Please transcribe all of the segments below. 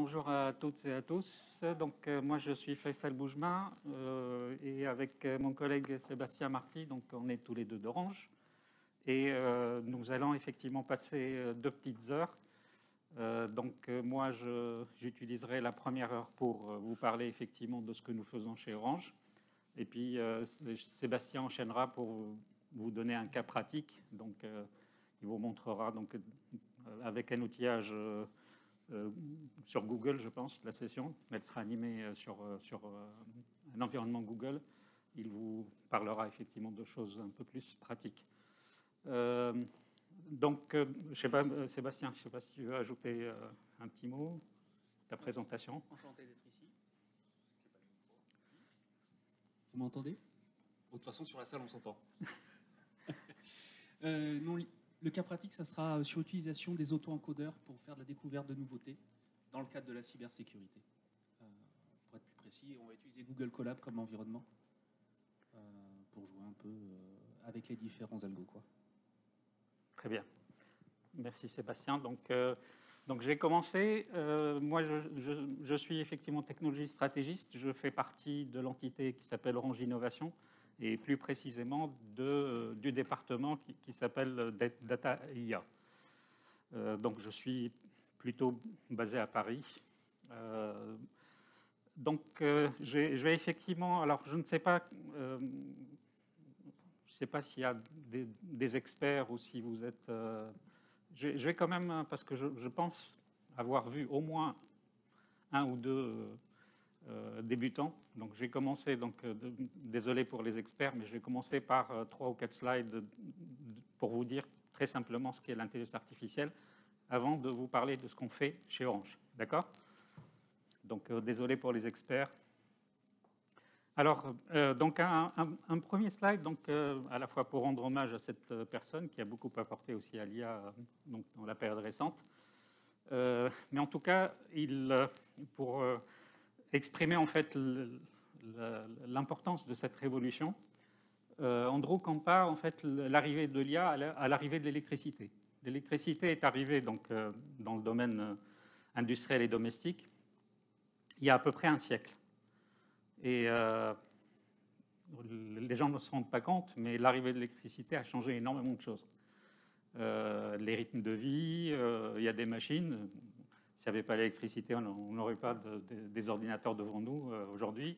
Bonjour à toutes et à tous. Donc, moi, je suis Faisal Boujma et avec mon collègue Sébastien Marty, donc on est tous les deux d'Orange. Et nous allons effectivement passer 2 petites heures. Moi, j'utiliserai la première heure pour vous parler effectivement de ce que nous faisons chez Orange. Et puis, Sébastien enchaînera pour vous donner un cas pratique. Donc, il vous montrera donc, avec un outillage sur Google, je pense, la session. Elle sera animée sur un environnement Google. Il vous parlera effectivement de choses un peu plus pratiques. Je ne sais pas, Sébastien, je ne sais pas si tu veux ajouter un petit mot, ta présentation. Enchanté d'être ici. Vous m'entendez? De toute façon, sur la salle, on s'entend. Non, le cas pratique, ça sera sur l'utilisation des auto-encodeurs pour faire de la découverte de nouveautés dans le cadre de la cybersécurité. Pour être plus précis, on va utiliser Google Colab comme environnement pour jouer un peu avec les différents algos, quoi. Très bien. Merci Sébastien. Donc je vais commencer. Moi, je suis effectivement technologie stratégiste. Je fais partie de l'entité qui s'appelle Orange Innovation et plus précisément du département qui s'appelle Data IA. Donc je suis plutôt basé à Paris. Je vais effectivement... Alors, je ne sais pas... je ne sais pas s'il y a des experts ou si vous êtes... je vais quand même, parce que je pense avoir vu au moins un ou deux débutants. Donc, je vais commencer, désolé pour les experts, mais je vais commencer par 3 ou 4 slides pour vous dire très simplement ce qu'est l'intelligence artificielle avant de vous parler de ce qu'on fait chez Orange. D'accord? Donc, désolé pour les experts. Alors, un premier slide, à la fois pour rendre hommage à cette personne qui a beaucoup apporté aussi à l'IA dans la période récente. Mais en tout cas, pour exprimer en fait l'importance de cette révolution, Andrew compare en fait l'arrivée de l'IA à l'arrivée de l'électricité. L'électricité est arrivée dans le domaine industriel et domestique il y a à peu près un siècle. Et les gens ne se rendent pas compte, mais l'arrivée de l'électricité a changé énormément de choses. Les rythmes de vie, il y a des machines. S'il n'y avait pas l'électricité, on n'aurait pas des ordinateurs devant nous aujourd'hui.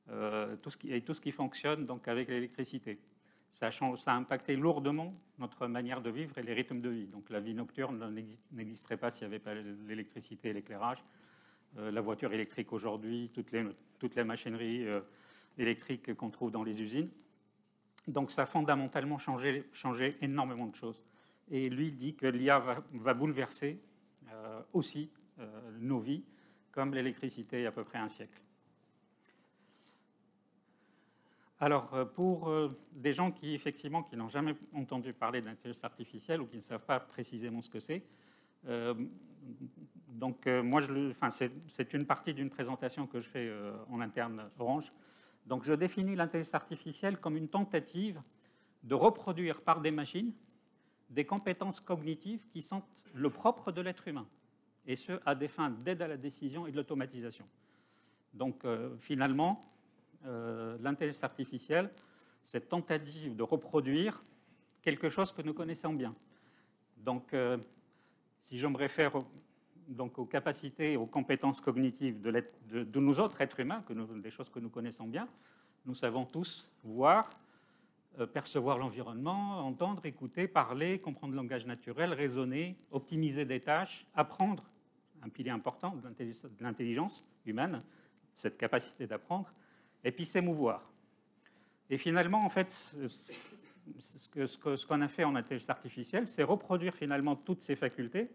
Tout ce qui fonctionne donc, avec l'électricité. Ça a impacté lourdement notre manière de vivre et les rythmes de vie. Donc la vie nocturne n'existerait pas s'il n'y avait pas l'électricité et l'éclairage. La voiture électrique aujourd'hui, toutes les machineries électriques qu'on trouve dans les usines. Donc ça a fondamentalement changé énormément de choses. Et lui dit que l'IA va bouleverser aussi nos vies, comme l'électricité il y a à peu près un siècle. Alors, pour des gens qui, effectivement, qui n'ont jamais entendu parler d'intelligence artificielle ou qui ne savent pas précisément ce que c'est, moi, c'est une partie d'une présentation que je fais en interne Orange. Donc, je définis l'intelligence artificielle comme une tentative de reproduire par des machines des compétences cognitives qui sont le propre de l'être humain, et ce, à des fins d'aide à la décision et de l'automatisation. Donc, finalement, l'intelligence artificielle, cette tentative de reproduire quelque chose que nous connaissons bien. Donc, si je me réfère aux capacités, aux compétences cognitives de nous autres êtres humains, des choses que nous connaissons bien, nous savons tous voir, percevoir l'environnement, entendre, écouter, parler, comprendre le langage naturel, raisonner, optimiser des tâches, apprendre, un pilier important de l'intelligence humaine, cette capacité d'apprendre, et puis s'émouvoir. Et finalement, en fait, ce qu'on a fait en intelligence artificielle, c'est reproduire finalement toutes ces facultés,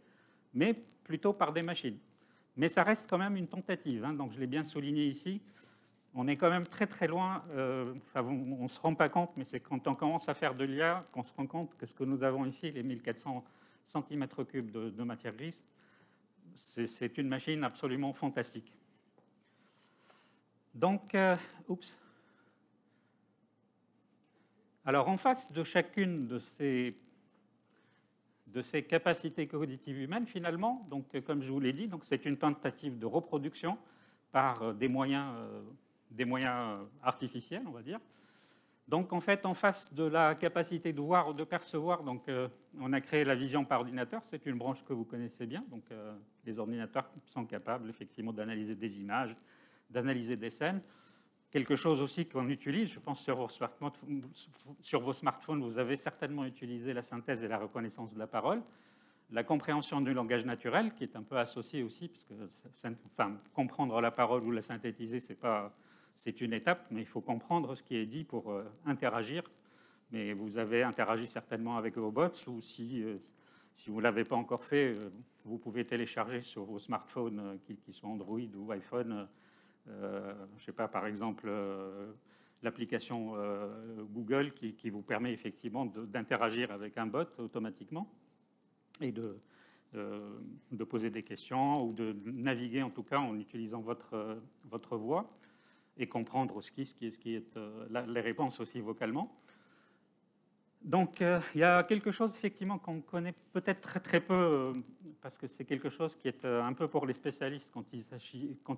mais plutôt par des machines. Mais ça reste quand même une tentative, donc je l'ai bien souligné ici. On est quand même très très loin, on ne se rend pas compte, mais c'est quand on commence à faire de l'IA qu'on se rend compte que ce que nous avons ici, les 1400 cm3 de matière grise, c'est une machine absolument fantastique. Donc, Alors, en face de chacune de de ces capacités cognitives humaines, finalement. Donc, comme je vous l'ai dit, c'est une tentative de reproduction par des moyens artificiels, on va dire. Donc, en fait, en face de la capacité de voir ou de percevoir, donc, on a créé la vision par ordinateur. C'est une branche que vous connaissez bien. Donc, les ordinateurs sont capables, effectivement, d'analyser des images, d'analyser des scènes. Quelque chose aussi qu'on utilise, je pense, sur vos smartphones, vous avez certainement utilisé la synthèse et la reconnaissance de la parole. La compréhension du langage naturel, qui est un peu associée aussi, parce que comprendre la parole ou la synthétiser, c'est une étape, mais il faut comprendre ce qui est dit pour interagir. Mais vous avez interagi certainement avec Robots, ou si vous ne l'avez pas encore fait, vous pouvez télécharger sur vos smartphones, qui sont Android ou iPhone, je ne sais pas, par exemple, l'application Google qui vous permet effectivement d'interagir avec un bot automatiquement et de poser des questions ou de naviguer en tout cas en utilisant votre voix et comprendre ce qui est les réponses aussi vocalement. Donc, il y a quelque chose effectivement qu'on connaît peut-être très, très peu, parce que c'est quelque chose qui est un peu pour les spécialistes quand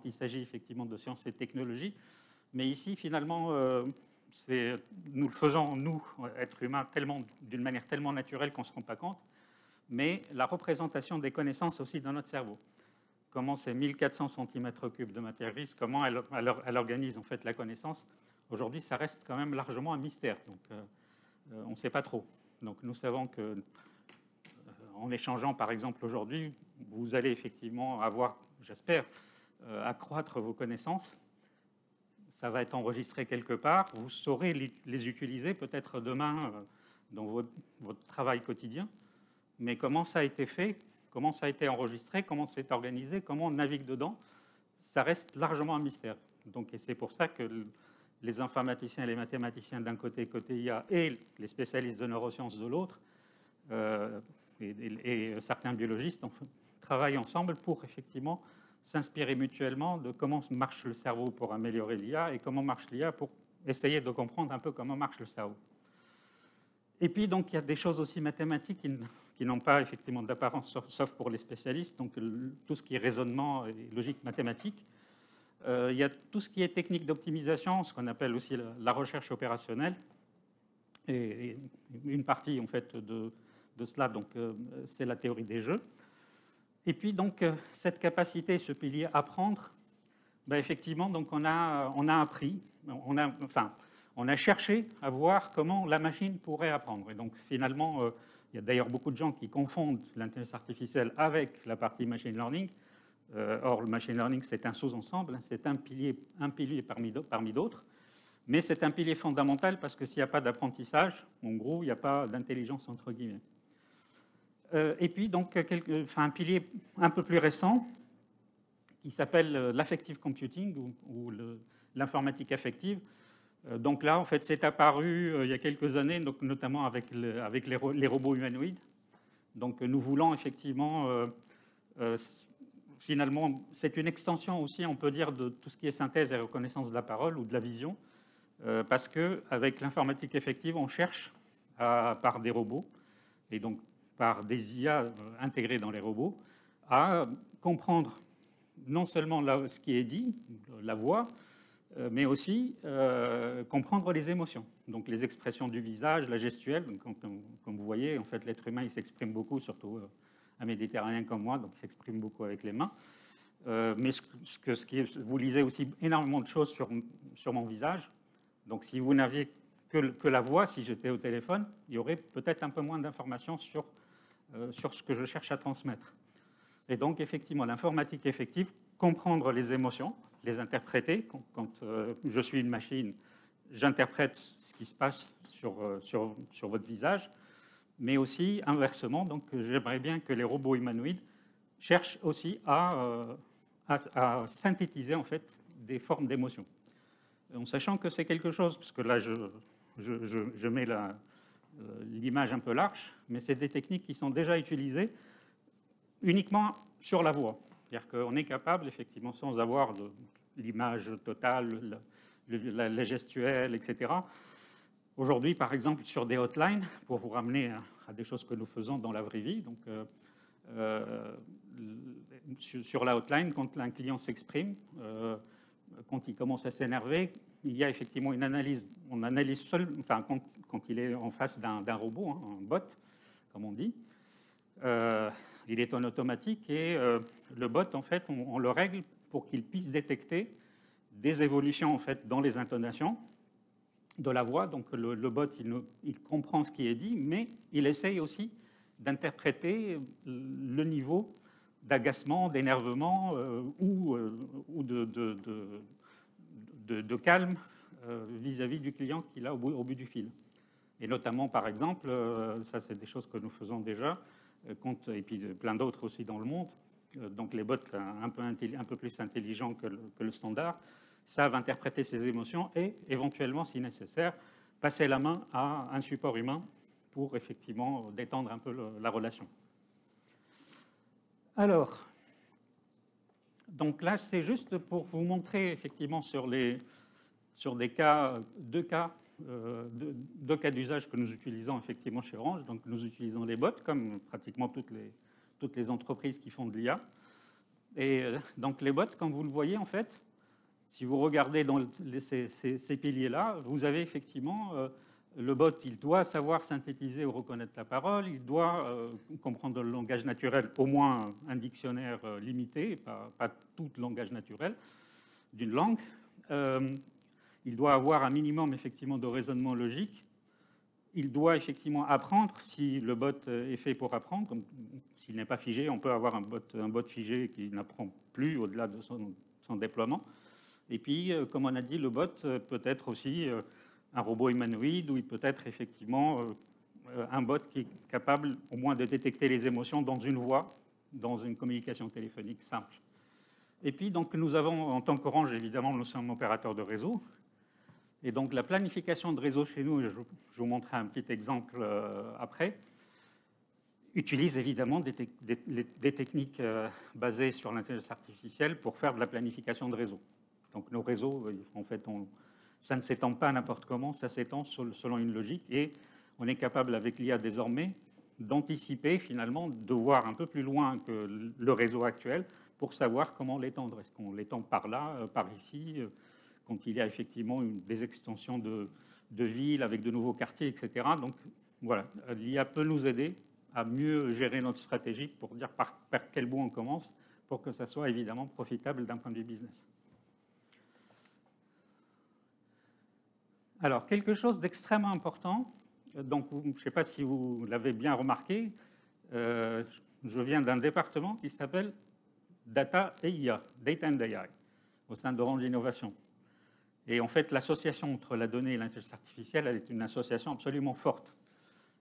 il s'agit effectivement de sciences et technologies. Mais ici, finalement, nous le faisons, nous, êtres humains, d'une manière tellement naturelle qu'on ne se rend pas compte. Mais la représentation des connaissances aussi dans notre cerveau. Comment ces 1400 cm3 de matière grise, comment elle organise en fait la connaissance. Aujourd'hui, ça reste quand même largement un mystère. Donc, on ne sait pas trop. Donc, nous savons que, en échangeant, par exemple, aujourd'hui, vous allez effectivement avoir, j'espère, accroître vos connaissances. Ça va être enregistré quelque part. Vous saurez les utiliser peut-être demain dans votre travail quotidien. Mais comment ça a été fait? Comment ça a été enregistré, comment c'est organisé, comment on navigue dedans, ça reste largement un mystère. Donc, et c'est pour ça que les informaticiens et les mathématiciens d'un côté IA, et les spécialistes de neurosciences de l'autre, et certains biologistes travaillent ensemble pour effectivement s'inspirer mutuellement de comment marche le cerveau pour améliorer l'IA et comment marche l'IA pour essayer de comprendre un peu comment marche le cerveau. Et puis, donc, il y a des choses aussi mathématiques qui n'ont pas effectivement d'apparence, sauf pour les spécialistes, donc tout ce qui est raisonnement et logique mathématique. Il y a tout ce qui est technique d'optimisation, ce qu'on appelle aussi la recherche opérationnelle, et une partie en fait de cela, donc c'est la théorie des jeux. Et puis donc cette capacité, ce pilier apprendre, ben, effectivement, donc on a appris, on a cherché à voir comment la machine pourrait apprendre. Et donc finalement, il y a d'ailleurs beaucoup de gens qui confondent l'intelligence artificielle avec la partie machine learning. Or, le machine learning, c'est un sous-ensemble, c'est un pilier parmi d'autres, mais c'est un pilier fondamental parce que s'il n'y a pas d'apprentissage, en gros, il n'y a pas d'intelligence entre guillemets. Et puis, donc, un pilier un peu plus récent qui s'appelle l'affective computing ou l'informatique affective. Donc là, en fait, c'est apparu il y a quelques années, donc, notamment avec les robots humanoïdes. Donc, nous voulons effectivement, finalement, c'est une extension aussi, on peut dire, de tout ce qui est synthèse et reconnaissance de la parole ou de la vision, parce qu'avec l'informatique effective, on cherche, par des robots, et donc par des IA intégrés dans les robots, à comprendre non seulement ce qui est dit, la voix, mais aussi comprendre les émotions, donc les expressions du visage, la gestuelle. Donc, comme vous voyez, en fait, l'être humain il s'exprime beaucoup, surtout un méditerranéen comme moi, donc il s'exprime beaucoup avec les mains. Mais vous lisez aussi énormément de choses sur mon visage. Donc si vous n'aviez que la voix, si j'étais au téléphone, il y aurait peut-être un peu moins d'informations sur ce que je cherche à transmettre. Et donc effectivement, l'informatique effective, comprendre les émotions, les interpréter. Quand je suis une machine, j'interprète ce qui se passe sur votre visage, mais aussi inversement. Donc, j'aimerais bien que les robots humanoïdes cherchent aussi à synthétiser en fait des formes d'émotions, en sachant que c'est quelque chose, parce que là je mets l'image un peu large, mais c'est des techniques qui sont déjà utilisées uniquement sur la voix. C'est-à-dire qu'on est capable, effectivement, sans avoir l'image totale, la gestuelle, etc., Aujourd'hui, par exemple, sur des hotlines, pour vous ramener à des choses que nous faisons dans la vraie vie, donc, sur la hotline, quand un client s'exprime, quand il commence à s'énerver, il y a effectivement une analyse. On analyse seul, enfin, quand il est en face d'un robot, hein, un bot, comme on dit. Il est en automatique et le bot, en fait, on le règle pour qu'il puisse détecter des évolutions en fait, dans les intonations de la voix. Donc le bot, il comprend ce qui est dit, mais il essaye aussi d'interpréter le niveau d'agacement, d'énervement ou de calme vis-à-vis du client qu'il a au bout du fil. Et notamment, par exemple, ça c'est des choses que nous faisons déjà, et puis plein d'autres aussi dans le monde, donc les bots un peu plus intelligents que le standard, savent interpréter ces émotions et éventuellement, si nécessaire, passer la main à un support humain pour effectivement détendre un peu la relation. Alors, donc là, c'est juste pour vous montrer effectivement sur deux cas d'usage que nous utilisons effectivement chez Orange. Donc, nous utilisons les bots comme pratiquement toutes les entreprises qui font de l'IA. Et donc, les bots, comme vous le voyez, en fait, si vous regardez dans ces piliers-là, vous avez effectivement le bot, il doit savoir synthétiser ou reconnaître la parole, il doit comprendre le langage naturel, au moins un dictionnaire limité, pas tout le langage naturel d'une langue. Il doit avoir un minimum effectivement de raisonnement logique. Il doit effectivement apprendre si le bot est fait pour apprendre. S'il n'est pas figé, on peut avoir un bot figé qui n'apprend plus au-delà de son déploiement. Et puis, comme on a dit, le bot peut être aussi un robot humanoïde ou il peut être effectivement un bot qui est capable au moins de détecter les émotions dans une voix, dans une communication téléphonique simple. Et puis, donc, nous avons, en tant qu'Orange, évidemment, nous sommes opérateurs de réseau. Et donc, la planification de réseau chez nous, je vous montrerai un petit exemple après, utilise évidemment des techniques basées sur l'intelligence artificielle pour faire de la planification de réseau. Donc nos réseaux, en fait, ça ne s'étend pas n'importe comment, ça s'étend selon une logique et on est capable avec l'IA désormais d'anticiper finalement, de voir un peu plus loin que le réseau actuel pour savoir comment l'étendre. Est-ce qu'on l'étend par là, par ici, quand il y a effectivement des extensions de villes avec de nouveaux quartiers, etc. Donc voilà, l'IA peut nous aider à mieux gérer notre stratégie pour dire par quel bout on commence pour que ça soit évidemment profitable d'un point de vue business. Alors, quelque chose d'extrêmement important, donc je ne sais pas si vous l'avez bien remarqué, je viens d'un département qui s'appelle Data et IA, Data and AI, au sein d'Orange Innovation. Et en fait, l'association entre la donnée et l'intelligence artificielle, elle est une association absolument forte.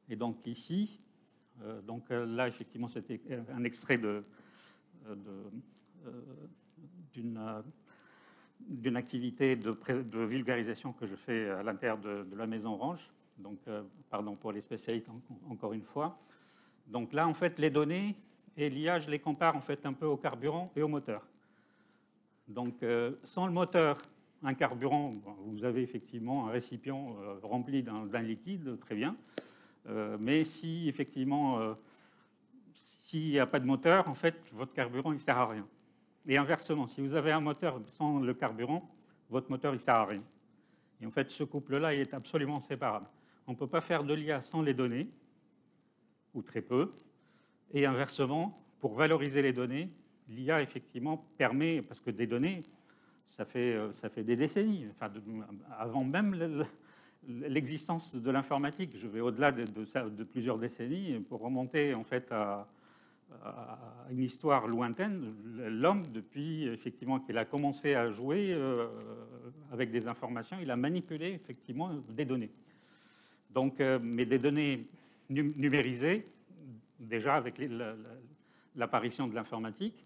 Et donc ici, là, effectivement, c'était un extrait d'une activité de vulgarisation que je fais à l'intérieur de la maison Orange. Donc, pardon pour les spécialistes encore une fois. Donc là, en fait, les données et l'IA, je les compare en fait un peu au carburant et au moteur. Donc, sans le moteur, un carburant, vous avez effectivement un récipient rempli d'un liquide, très bien. Mais si effectivement, s'il n'y a pas de moteur, en fait, votre carburant, il ne sert à rien. Et inversement, si vous avez un moteur sans le carburant, votre moteur, il ne sert à rien. Et en fait, ce couple-là, il est absolument séparable. On ne peut pas faire de l'IA sans les données, ou très peu. Et inversement, pour valoriser les données, l'IA, effectivement, permet, parce que des données, ça fait des décennies, enfin, avant même l'existence de l'informatique. Je vais au-delà de plusieurs décennies pour remonter, en fait, à une histoire lointaine, l'homme, depuis effectivement qu'il a commencé à jouer avec des informations, il a manipulé effectivement des données. Donc, mais des données numérisées, déjà avec l'apparition de l'informatique.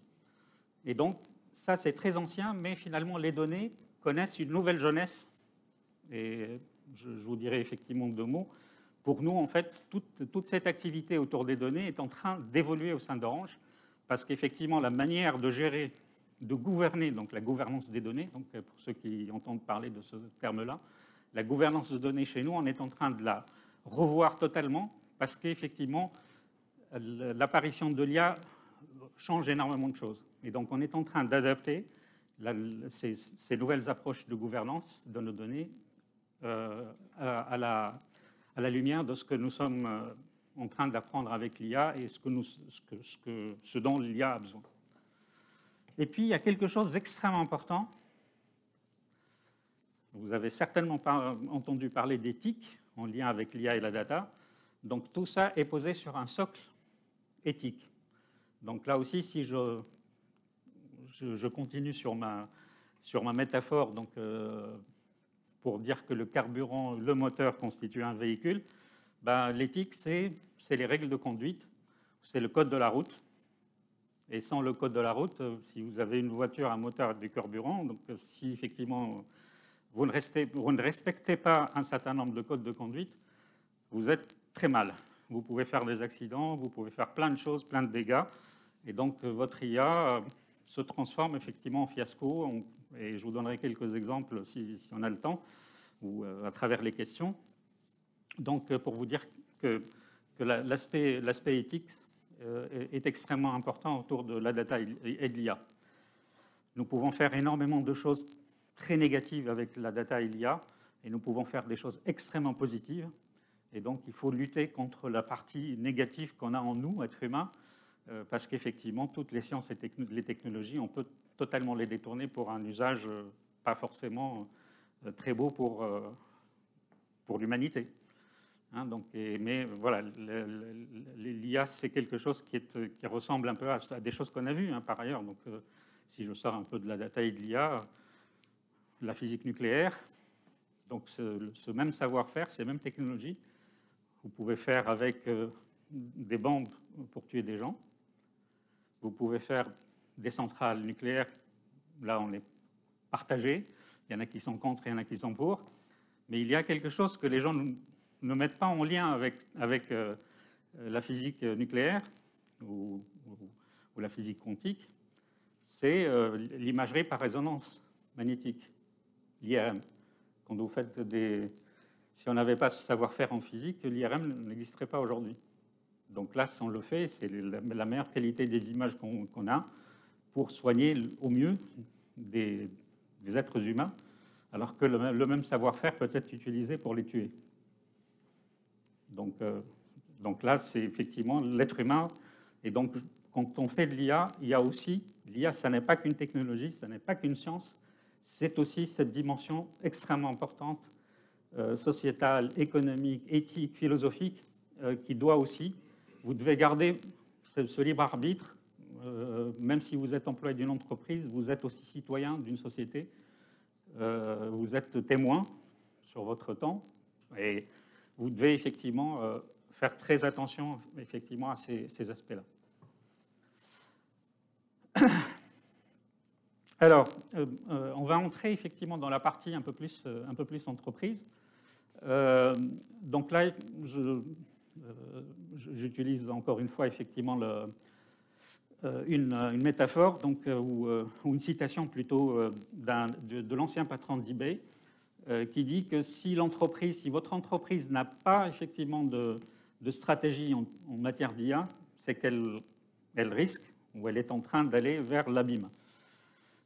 Et donc, ça c'est très ancien, mais finalement les données connaissent une nouvelle jeunesse. Et je vous dirai effectivement deux mots. Pour nous, en fait, toute cette activité autour des données est en train d'évoluer au sein d'Orange parce qu'effectivement, la manière de gérer, de gouverner, donc la gouvernance des données, donc pour ceux qui entendent parler de ce terme-là, la gouvernance de données chez nous, on est en train de la revoir totalement parce qu'effectivement, l'apparition de l'IA change énormément de choses. Et donc, on est en train d'adapter ces nouvelles approches de gouvernance de nos données à la lumière de ce que nous sommes en train d'apprendre avec l'IA et ce dont l'IA a besoin. Et puis, il y a quelque chose d'extrêmement important. Vous avez certainement pas entendu parler d'éthique en lien avec l'IA et la data. Donc, tout ça est posé sur un socle éthique. Donc là aussi, si je continue sur ma métaphore, donc, pour dire que le carburant, le moteur constitue un véhicule, ben, l'éthique, c'est les règles de conduite, c'est le code de la route. Et sans le code de la route, si vous avez une voiture, un moteur et du carburant, donc si effectivement vous ne respectez pas un certain nombre de codes de conduite, vous êtes très mal. Vous pouvez faire des accidents, vous pouvez faire plein de choses, plein de dégâts. Et donc, votre IA se transforme effectivement en fiasco. Et je vous donnerai quelques exemples si on a le temps, ou à travers les questions. Donc, pour vous dire que l'aspect éthique est extrêmement important autour de la data et de l'IA. Nous pouvons faire énormément de choses très négatives avec la data et l'IA, et nous pouvons faire des choses extrêmement positives. Et donc, il faut lutter contre la partie négative qu'on a en nous, êtres humains, parce qu'effectivement, toutes les sciences et les technologies, on peut totalement les détourner pour un usage pas forcément très beau pour l'humanité. Hein, donc, mais voilà, l'IA, c'est quelque chose qui ressemble un peu à des choses qu'on a vues par ailleurs. Donc, si je sors un peu de la data et de l'IA, la physique nucléaire, donc ce même savoir-faire, ces mêmes technologies, vous pouvez faire avec des bombes pour tuer des gens. Vous pouvez faire des centrales nucléaires. Là, on est partagé. Il y en a qui sont contre, il y en a qui sont pour. Mais il y a quelque chose que les gens ne mettent pas en lien avec la physique nucléaire ou la physique quantique. C'est l'imagerie par résonance magnétique, l'IRM. Quand vous faites si on n'avait pas ce savoir-faire en physique, l'IRM n'existerait pas aujourd'hui. Donc là, si on le fait, c'est la meilleure qualité des images qu'on a pour soigner au mieux des êtres humains, alors que le même savoir-faire peut être utilisé pour les tuer. Donc là, c'est effectivement l'être humain. Et donc, quand on fait de l'IA, il y a aussi, l'IA, ça n'est pas qu'une technologie, ça n'est pas qu'une science, c'est aussi cette dimension extrêmement importante, sociétale, économique, éthique, philosophique, qui doit aussi, vous devez garder ce libre arbitre, même si vous êtes employé d'une entreprise, vous êtes aussi citoyen d'une société, vous êtes témoin sur votre temps, et vous devez effectivement faire très attention effectivement à ces aspects-là. Alors, on va entrer effectivement dans la partie un peu plus entreprise. Donc là, j'utilise encore une fois effectivement une métaphore, donc, ou une citation plutôt de l'ancien patron d'eBay, qui dit que si votre entreprise n'a pas effectivement de stratégie en matière d'IA, c'est qu'elle risque ou elle est en train d'aller vers l'abîme.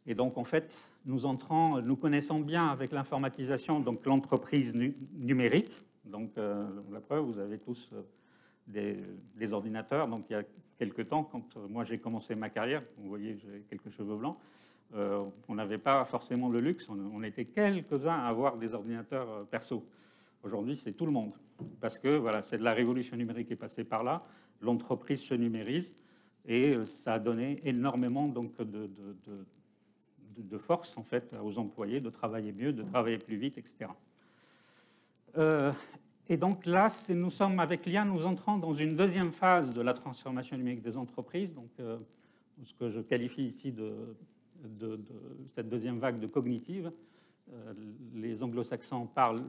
Et donc, en fait, nous connaissons bien avec l'informatisation donc l'entreprise numérique. Donc, la preuve, vous avez tous des ordinateurs. Donc, il y a quelques temps, quand moi j'ai commencé ma carrière, vous voyez, j'ai quelques cheveux blancs, on n'avait pas forcément le luxe. On était quelques-uns à avoir des ordinateurs perso. Aujourd'hui, c'est tout le monde. Parce que voilà, c'est de la révolution numérique qui est passée par là. L'entreprise se numérise et ça a donné énormément donc, de force en fait aux employés de travailler mieux, de travailler plus vite, etc. Et donc là, nous sommes avec l'IA, nous entrons dans une deuxième phase de la transformation numérique des entreprises, donc ce que je qualifie ici de cette deuxième vague de cognitive. Les anglo-saxons parlent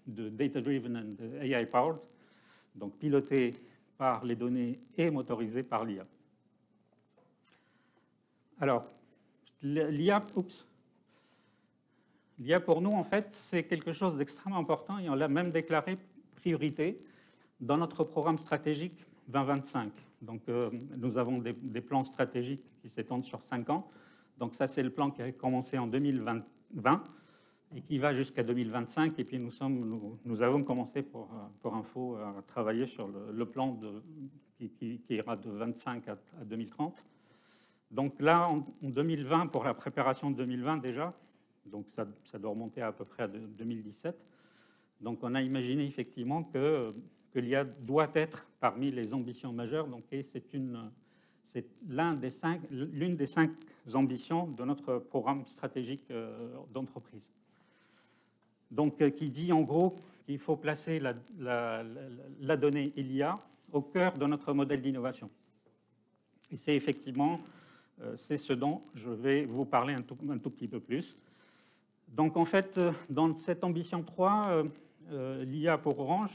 de data-driven and AI-powered, donc piloté par les données et motorisé par l'IA. Alors, l'IA L'IA pour nous, en fait, c'est quelque chose d'extrêmement important et on l'a même déclaré priorité dans notre programme stratégique 2025. Donc, nous avons des plans stratégiques qui s'étendent sur 5 ans. Donc, ça, c'est le plan qui a commencé en 2020 et qui va jusqu'à 2025. Et puis, nous avons commencé, pour info, à travailler sur le plan qui ira de 25 à 2030. Donc là, en 2020, pour la préparation de 2020 déjà, donc ça doit remonter à peu près à 2017. Donc on a imaginé effectivement que l'IA doit être parmi les ambitions majeures. Donc, et c'est l'une des 5 ambitions de notre programme stratégique d'entreprise. Donc, qui dit en gros qu'il faut placer la donnée et l'IA au cœur de notre modèle d'innovation. Et c'est effectivement c'est ce dont je vais vous parler un tout petit peu plus. Donc, en fait, dans cette ambition 3, l'IA pour Orange,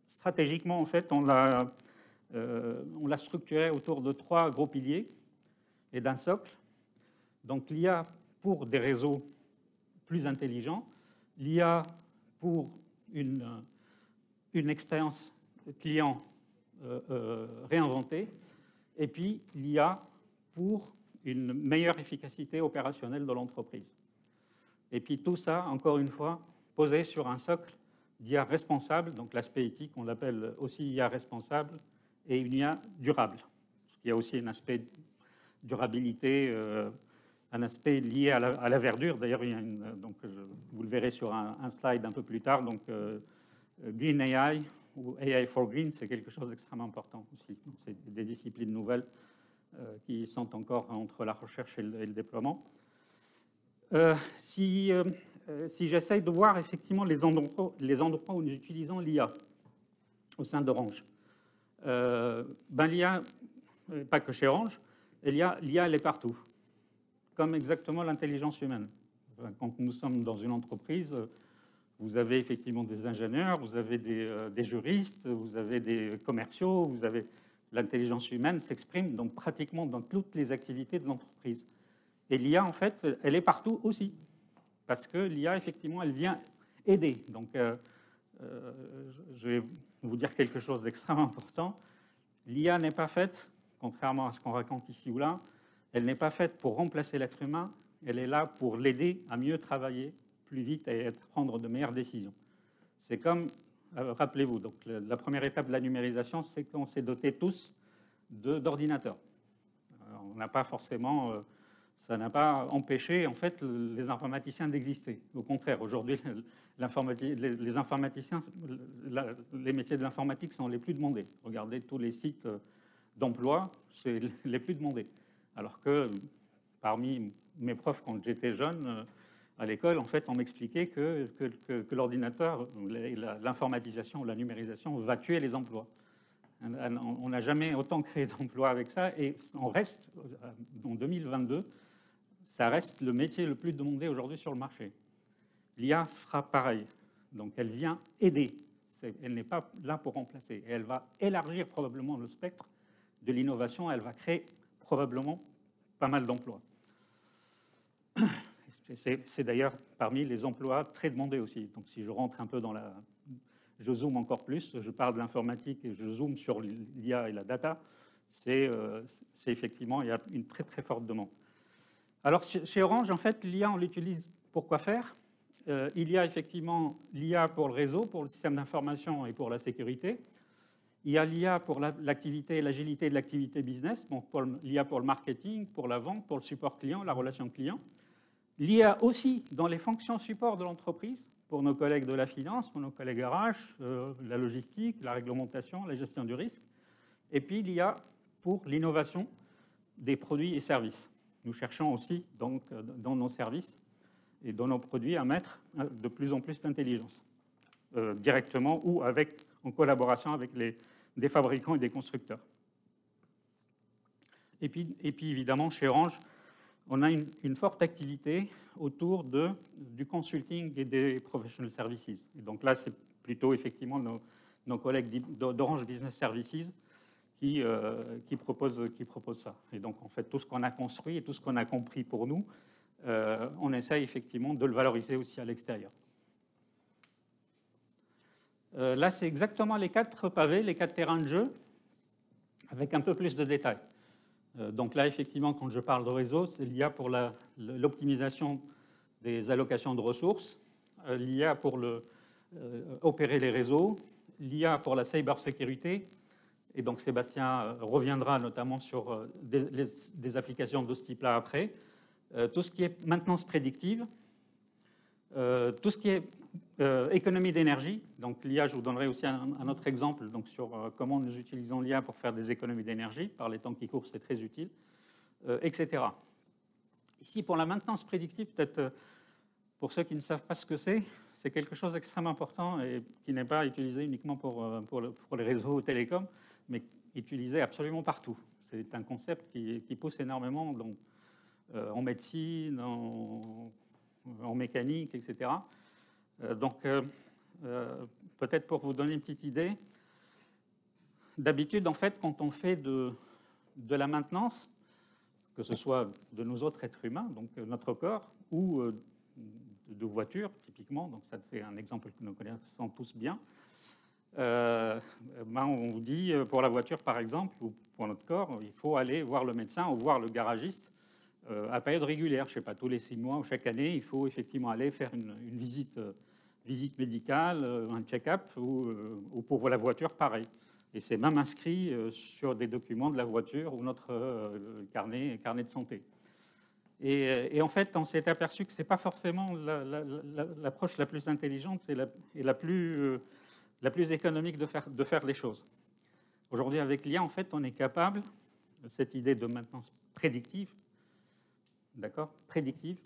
stratégiquement, en fait, on l'a structuré autour de 3 gros piliers et d'un socle. Donc, l'IA pour des réseaux plus intelligents, l'IA pour une expérience client réinventée, et puis l'IA pour une meilleure efficacité opérationnelle de l'entreprise. Et puis tout ça, encore une fois, posé sur un socle d'IA responsable, donc l'aspect éthique, on l'appelle aussi IA responsable, et une IA durable. Il y a aussi un aspect durabilité, un aspect lié à la verdure. D'ailleurs, vous le verrez sur un slide un peu plus tard. Donc, Green AI ou AI for Green, c'est quelque chose d'extrêmement important aussi. C'est des disciplines nouvelles qui sont encore entre la recherche et le déploiement. Si j'essaye de voir effectivement les endroits où nous utilisons l'IA au sein d'Orange, l'IA, pas que chez Orange, l'IA, elle est partout, comme exactement l'intelligence humaine. Quand nous sommes dans une entreprise, vous avez effectivement des ingénieurs, vous avez des juristes, vous avez des commerciaux, vous avez l'intelligence humaine s'exprime donc pratiquement dans toutes les activités de l'entreprise. Et l'IA, en fait, elle est partout aussi, parce que l'IA, effectivement, elle vient aider. Donc, je vais vous dire quelque chose d'extrêmement important. L'IA n'est pas faite, contrairement à ce qu'on raconte ici ou là, elle n'est pas faite pour remplacer l'être humain, elle est là pour l'aider à mieux travailler plus vite et à prendre de meilleures décisions. C'est comme, rappelez-vous, donc la première étape de la numérisation, c'est qu'on s'est dotés tous d'ordinateurs. On n'a pas forcément, ça n'a pas empêché en fait les informaticiens d'exister. Au contraire, aujourd'hui, les informaticiens, les métiers de l'informatique sont les plus demandés. Regardez tous les sites d'emploi, c'est les plus demandés. Alors que parmi mes profs, quand j'étais jeune, à l'école, en fait, on m'expliquait que l'ordinateur, l'informatisation ou la numérisation va tuer les emplois. On n'a jamais autant créé d'emplois avec ça et on reste, en 2022, ça reste le métier le plus demandé aujourd'hui sur le marché. L'IA fera pareil. Donc, elle vient aider. Elle n'est pas là pour remplacer. Et elle va élargir probablement le spectre de l'innovation. Elle va créer probablement pas mal d'emplois. C'est d'ailleurs parmi les emplois très demandés aussi. Donc, si je rentre un peu dans la... Je zoome encore plus, je parle de l'informatique et je zoome sur l'IA et la data, c'est effectivement, il y a une très très forte demande. Alors, chez Orange, en fait, l'IA, on l'utilise pour quoi faire? Il y a effectivement l'IA pour le réseau, pour le système d'information et pour la sécurité. Il y a l'IA pour l'activité et l'agilité de l'activité business, donc l'IA pour le marketing, pour la vente, pour le support client, la relation client. L'IA aussi dans les fonctions support de l'entreprise, pour nos collègues de la finance, pour nos collègues RH, la logistique, la réglementation, la gestion du risque. Et puis l'IA pour l'innovation des produits et services. Nous cherchons aussi donc, dans nos services et dans nos produits à mettre de plus en plus d'intelligence, directement ou en collaboration avec des fabricants et des constructeurs. Et puis évidemment, chez Orange, on a une forte activité autour du consulting et des professional services. Et donc là, c'est plutôt effectivement nos collègues d'Orange Business Services qui proposent ça. Et donc, en fait, tout ce qu'on a construit et tout ce qu'on a compris pour nous, on essaye effectivement de le valoriser aussi à l'extérieur. Là, c'est exactement les 4 pavés, les 4 terrains de jeu, avec un peu plus de détails. Donc là, effectivement, quand je parle de réseau, c'est l'IA pour l'optimisation des allocations de ressources, l'IA pour opérer les réseaux, l'IA pour la cybersécurité, et donc Sébastien reviendra notamment sur des applications de ce type-là après, tout ce qui est maintenance prédictive, tout ce qui est économie d'énergie. Donc l'IA, je vous donnerai aussi un autre exemple donc, sur comment nous utilisons l'IA pour faire des économies d'énergie. Par les temps qui courent, c'est très utile, etc. Ici, pour la maintenance prédictive, peut-être pour ceux qui ne savent pas ce que c'est quelque chose d'extrêmement important et qui n'est pas utilisé uniquement pour les réseaux télécoms, mais utilisé absolument partout. C'est un concept qui pousse énormément donc, en médecine, en mécanique, etc. Donc, peut-être pour vous donner une petite idée, d'habitude, en fait, quand on fait de la maintenance, que ce soit de nos autres êtres humains, donc notre corps, ou de voitures, typiquement, donc ça fait un exemple que nous connaissons tous bien, on vous dit, pour la voiture, par exemple, ou pour notre corps, il faut aller voir le médecin ou voir le garagiste à période régulière, je ne sais pas, tous les 6 mois ou chaque année, il faut effectivement aller faire une visite médicale, un check-up, ou pour la voiture, pareil. Et c'est même inscrit sur des documents de la voiture ou notre carnet de santé. Et en fait, on s'est aperçu que ce n'est pas forcément l'approche la plus intelligente et la plus économique de faire les choses. Aujourd'hui, avec l'IA, en fait, on est capable, cette idée de maintenance prédictive, d'accord, prédictive,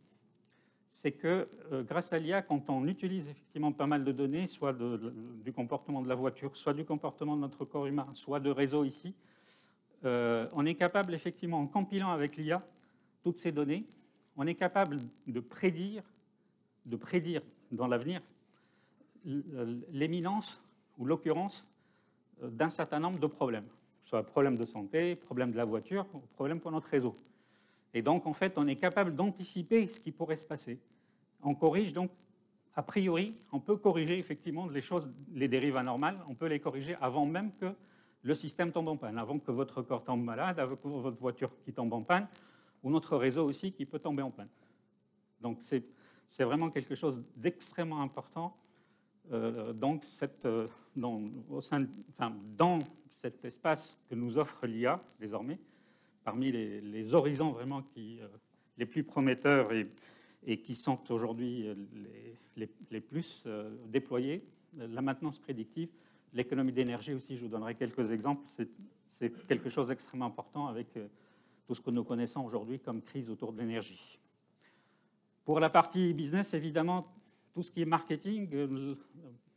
c'est que grâce à l'IA, quand on utilise effectivement pas mal de données, soit du comportement de la voiture, soit du comportement de notre corps humain, soit de réseau ici, on est capable effectivement, en compilant avec l'IA toutes ces données, on est capable de prédire dans l'avenir l'éminence ou l'occurrence d'un certain nombre de problèmes, soit problème de santé, problème de la voiture, problème pour notre réseau. Et donc, en fait, on est capable d'anticiper ce qui pourrait se passer. On corrige donc, a priori, on peut corriger effectivement les choses, les dérives anormales, on peut les corriger avant même que le système tombe en panne, avant que votre corps tombe malade, avant que votre voiture qui tombe en panne, ou notre réseau aussi qui peut tomber en panne. Donc, c'est vraiment quelque chose d'extrêmement important dans cet espace que nous offre l'IA désormais, parmi les horizons vraiment les plus prometteurs et qui sont aujourd'hui les plus déployés, la maintenance prédictive, l'économie d'énergie aussi, je vous donnerai quelques exemples, c'est quelque chose d'extrêmement important avec tout ce que nous connaissons aujourd'hui comme crise autour de l'énergie. Pour la partie business, évidemment, tout ce qui est marketing,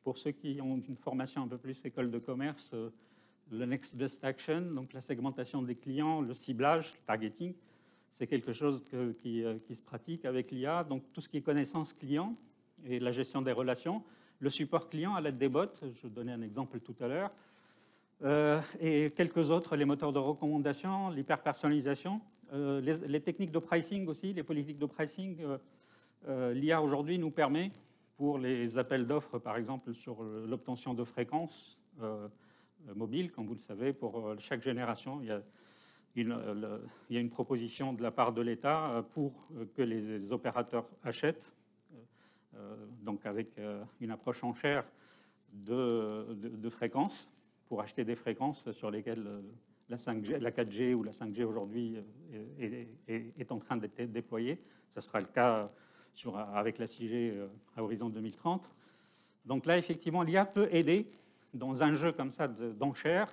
pour ceux qui ont une formation un peu plus école de commerce, le Next Best Action, donc la segmentation des clients, le ciblage, le targeting, c'est quelque chose qui se pratique avec l'IA. Donc tout ce qui est connaissance client et la gestion des relations, le support client à l'aide des bots, je vous donnais un exemple tout à l'heure, et quelques autres, les moteurs de recommandation, l'hyperpersonnalisation, les techniques de pricing aussi, les politiques de pricing. L'IA aujourd'hui nous permet, pour les appels d'offres par exemple sur l'obtention de fréquences mobiles, comme vous le savez, pour chaque génération, il y a une proposition de la part de l'État pour que les opérateurs achètent, donc avec une approche enchère de fréquences, pour acheter des fréquences sur lesquelles la 5G, la 4G ou la 5G aujourd'hui est en train d'être déployée. Ce sera le cas avec la 6G à horizon 2030. Donc là, effectivement, l'IA peut aider dans un jeu comme ça d'enchères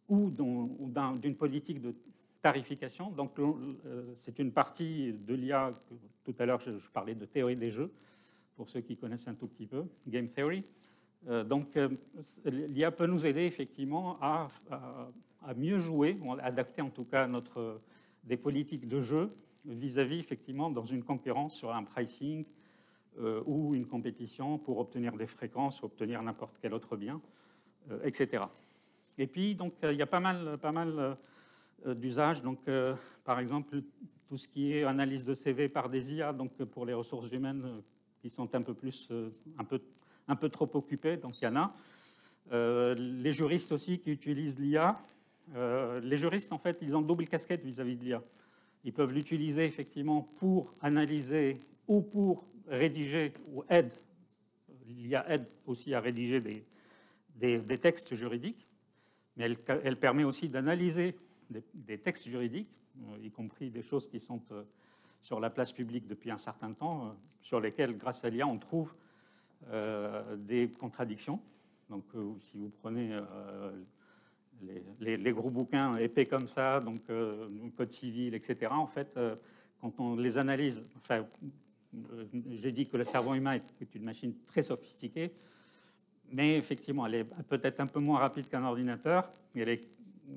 ou d'une politique de tarification. Donc c'est une partie de l'IA, tout à l'heure je parlais de théorie des jeux, pour ceux qui connaissent un tout petit peu, game theory. Donc l'IA peut nous aider effectivement à mieux jouer, à adapter en tout cas des politiques de jeu vis-à-vis effectivement dans une concurrence sur un pricing ou une compétition pour obtenir des fréquences, obtenir n'importe quel autre bien, etc. Et puis donc il y a pas mal d'usages. Donc par exemple tout ce qui est analyse de CV par des IA, donc pour les ressources humaines qui sont un peu trop occupées, donc il y en a. Les juristes aussi qui utilisent l'IA. Les juristes, en fait, ils ont double casquette vis-à-vis de l'IA. Ils peuvent l'utiliser effectivement pour analyser ou pour rédiger ou aide. L'IA aide aussi à rédiger des textes juridiques, mais elle permet aussi d'analyser des textes juridiques, y compris des choses qui sont sur la place publique depuis un certain temps, sur lesquelles, grâce à l'IA, on trouve des contradictions. Donc, si vous prenez les gros bouquins épais comme ça, donc code civil, etc., en fait, quand on les analyse, enfin, j'ai dit que le cerveau humain est une machine très sophistiquée, mais effectivement, elle est peut-être un peu moins rapide qu'un ordinateur. Et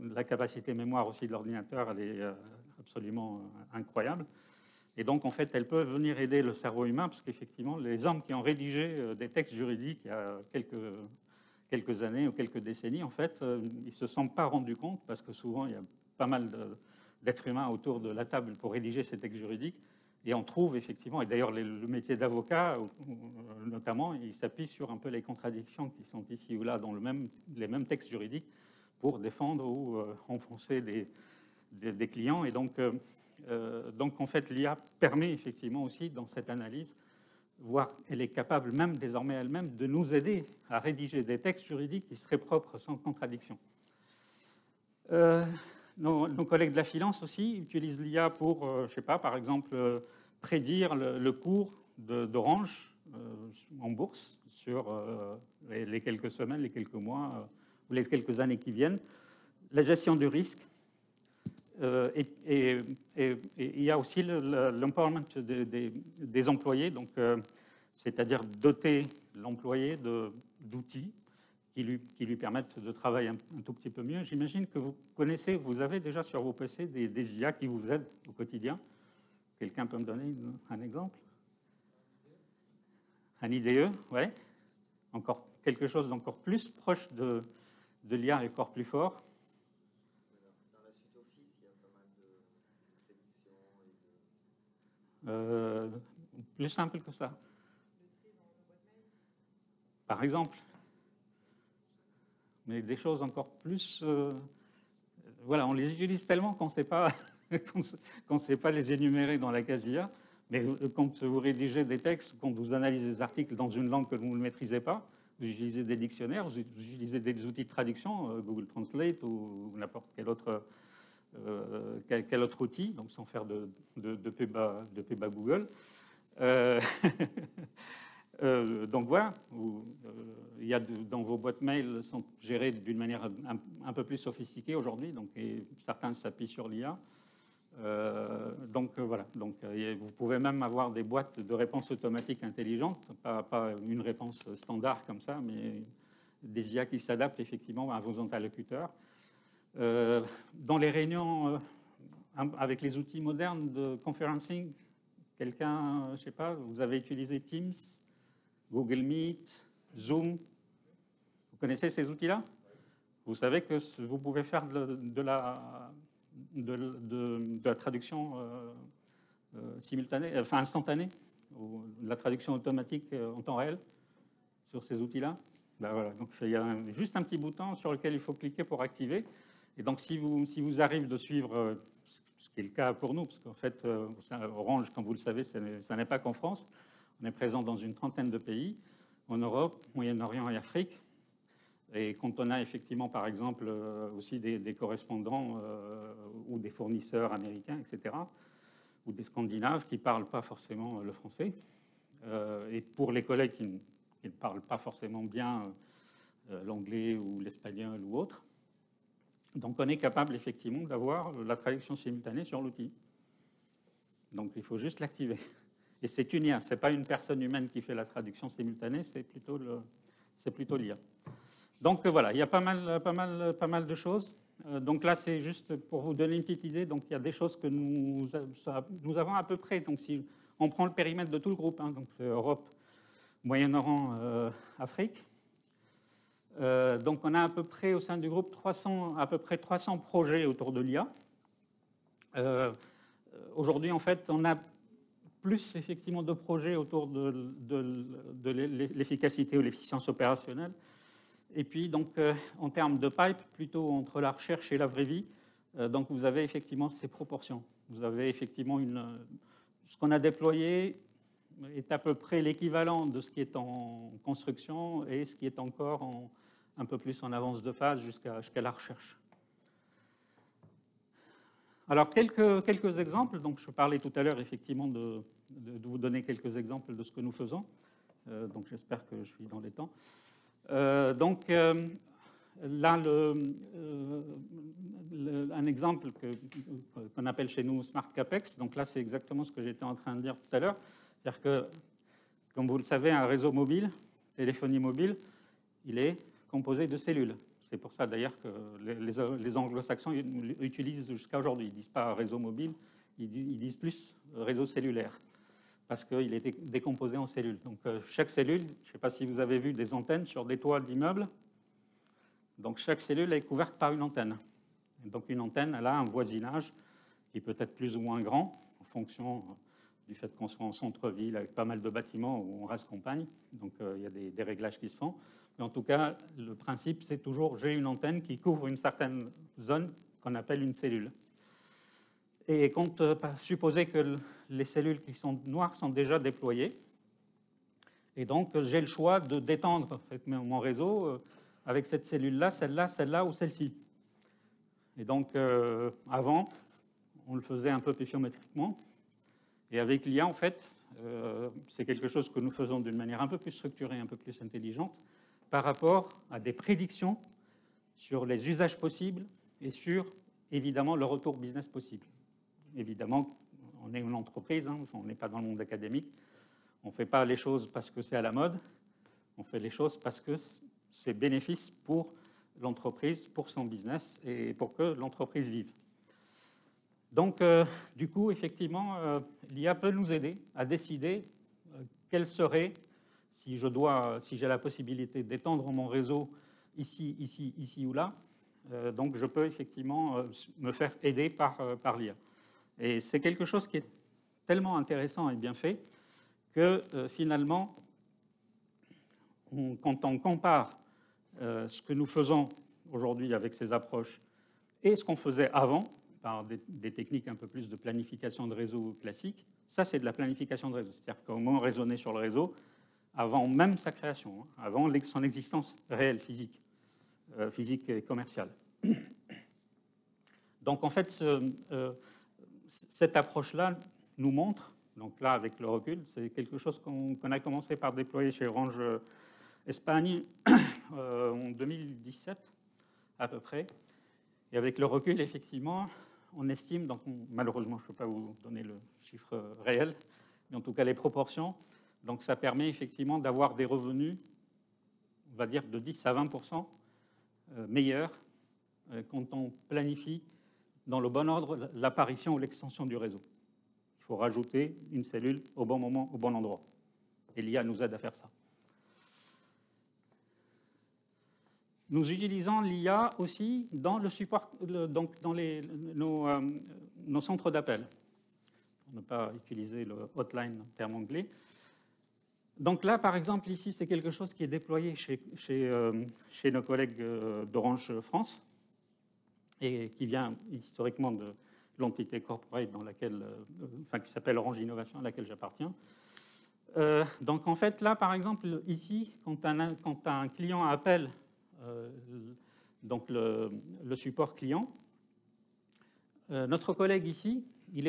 la capacité mémoire aussi de l'ordinateur, elle est absolument incroyable. Et donc, en fait, elle peut venir aider le cerveau humain, parce qu'effectivement, les hommes qui ont rédigé des textes juridiques il y a quelques années ou quelques décennies, en fait, ils ne se sont pas rendus compte, parce que souvent, il y a pas mal d'êtres humains autour de la table pour rédiger ces textes juridiques. Et on trouve effectivement, et d'ailleurs le métier d'avocat notamment, il s'appuie sur un peu les contradictions qui sont ici ou là dans les mêmes textes juridiques pour défendre ou enfoncer des clients. Et donc en fait, l'IA permet effectivement aussi dans cette analyse, voire elle est capable même désormais elle-même de nous aider à rédiger des textes juridiques qui seraient propres sans contradiction. Nos collègues de la finance aussi utilisent l'IA pour, je ne sais pas, par exemple, prédire le cours d'Orange en bourse sur les quelques semaines, les quelques mois ou les quelques années qui viennent. La gestion du risque. Et il y a aussi l'empowerment des employés, donc c'est-à-dire doter l'employé d'outils qui lui permettent de travailler un tout petit peu mieux. J'imagine que vous avez déjà sur vos PC des IA qui vous aident au quotidien. Quelqu'un peut me donner un exemple? Un IDE, oui. Encore quelque chose d'encore plus proche de l'IA et encore plus fort. Dans la suite Office, il y a pas mal de prédictions. Plus simple que ça. Par exemple. Mais des choses encore plus... voilà, on les utilise tellement qu'on ne sait pas les énumérer dans la case IA. Mais quand vous rédigez des textes, quand vous analysez des articles dans une langue que vous ne maîtrisez pas, vous utilisez des dictionnaires, vous utilisez des outils de traduction, Google Translate ou n'importe quel autre outil, donc sans faire de pub à Google. Donc voilà, il y a dans vos boîtes mail sont gérées d'une manière un peu plus sophistiquée aujourd'hui, donc certains s'appuient sur l'IA. Donc voilà, donc vous pouvez même avoir des boîtes de réponses automatiques intelligentes, pas une réponse standard comme ça, mais des IA qui s'adaptent effectivement à vos interlocuteurs. Dans les réunions avec les outils modernes de conferencing, quelqu'un, je ne sais pas, vous avez utilisé Teams, Google Meet, Zoom. Vous connaissez ces outils-là? Vous savez que vous pouvez faire de la traduction simultanée, enfin instantanée, ou de la traduction automatique en temps réel sur ces outils-là. Ben voilà, donc il y a juste un petit bouton sur lequel il faut cliquer pour activer. Et donc si vous arrive de suivre, ce qui est le cas pour nous, parce qu'en fait, Orange, comme vous le savez, ça n'est pas qu'en France. On est présent dans une trentaine de pays, en Europe, Moyen-Orient et Afrique. Et quand on a effectivement, par exemple, aussi des correspondants ou des fournisseurs américains, etc., ou des Scandinaves qui ne parlent pas forcément le français, et pour les collègues qui ne parlent pas forcément bien l'anglais ou l'espagnol ou autre, donc on est capable effectivement d'avoir la traduction simultanée sur l'outil. Donc il faut juste l'activer. Et c'est une IA, ce n'est pas une personne humaine qui fait la traduction simultanée, c'est plutôt l'IA. Donc voilà, il y a pas mal de choses. Donc là, c'est juste pour vous donner une petite idée. Donc il y a des choses que nous avons à peu près. Donc si on prend le périmètre de tout le groupe, donc c'est Europe, Moyen-Orient, Afrique. Donc on a à peu près au sein du groupe à peu près 300 projets autour de l'IA. aujourd'hui, en fait, on a plus effectivement de projets autour de l'efficacité ou l'efficience opérationnelle. Et puis, donc, en termes de pipe, plutôt entre la recherche et la vraie vie, donc vous avez effectivement ces proportions. Vous avez effectivement ce qu'on a déployé est à peu près l'équivalent de ce qui est en construction et ce qui est encore un peu plus en avance de phase jusqu'à la recherche. Alors, quelques exemples. Donc, je parlais tout à l'heure effectivement de vous donner quelques exemples de ce que nous faisons. Donc, j'espère que je suis dans les temps. Là, un exemple qu'on appelle chez nous Smart CAPEX. Donc là, c'est exactement ce que j'étais en train de dire tout à l'heure. C'est-à-dire que, comme vous le savez, un réseau mobile, téléphonie mobile, il est composé de cellules. C'est pour ça d'ailleurs que les anglo-saxons utilisent jusqu'à aujourd'hui. Ils ne disent pas réseau mobile, ils disent plus réseau cellulaire, parce qu'il est décomposé en cellules. Donc chaque cellule, je ne sais pas si vous avez vu des antennes sur des toits d'immeubles, donc chaque cellule est couverte par une antenne. Donc une antenne, elle a un voisinage qui peut être plus ou moins grand, en fonction du fait qu'on soit en centre-ville avec pas mal de bâtiments où on reste campagne. Donc il y a des réglages qui se font. Mais en tout cas, le principe, c'est toujours j'ai une antenne qui couvre une certaine zone qu'on appelle une cellule. Et supposez que les cellules qui sont noires sont déjà déployées. Et donc, j'ai le choix de d'étendre en fait, mon réseau avec cette cellule-là, celle-là ou celle-ci. Et donc, avant, on le faisait un peu pluviométriquement. Et avec l'IA, en fait, c'est quelque chose que nous faisons d'une manière un peu plus structurée, un peu plus intelligente, par rapport à des prédictions sur les usages possibles et sur, évidemment, le retour business possible. Évidemment, on est une entreprise, hein, on n'est pas dans le monde académique. On ne fait pas les choses parce que c'est à la mode. On fait les choses parce que c'est bénéfice pour l'entreprise, pour son business et pour que l'entreprise vive. Donc, du coup, effectivement, l'IA peut nous aider à décider quelle serait, si j'ai la possibilité d'étendre mon réseau ici ou là, donc je peux effectivement me faire aider par l'IA. Et c'est quelque chose qui est tellement intéressant et bien fait que finalement, quand on compare ce que nous faisons aujourd'hui avec ces approches et ce qu'on faisait avant, par des techniques un peu plus de planification de réseau classique, ça c'est de la planification de réseau. C'est-à-dire comment raisonner sur le réseau avant même sa création, hein, avant son existence réelle, physique et commerciale. Donc en fait, cette approche-là nous montre, donc là avec le recul, c'est quelque chose qu'on a commencé par déployer chez Orange Espagne en 2017 à peu près. Et avec le recul, effectivement, on estime, donc malheureusement je ne peux pas vous donner le chiffre réel, mais en tout cas les proportions, donc ça permet effectivement d'avoir des revenus, on va dire de 10 à 20% meilleurs quand on planifie dans le bon ordre l'apparition ou l'extension du réseau. Il faut rajouter une cellule au bon moment, au bon endroit. Et l'IA nous aide à faire ça. Nous utilisons l'IA aussi dans le support, donc dans nos centres d'appel, pour ne pas utiliser le hotline en terme anglais. Donc là, par exemple, ici, c'est quelque chose qui est déployé chez nos collègues d'Orange France et qui vient historiquement de l'entité corporate dans laquelle, qui s'appelle Orange Innovation, à laquelle j'appartiens. Donc en fait, là, par exemple, ici, quand un client appelle donc le support client, notre collègue ici, il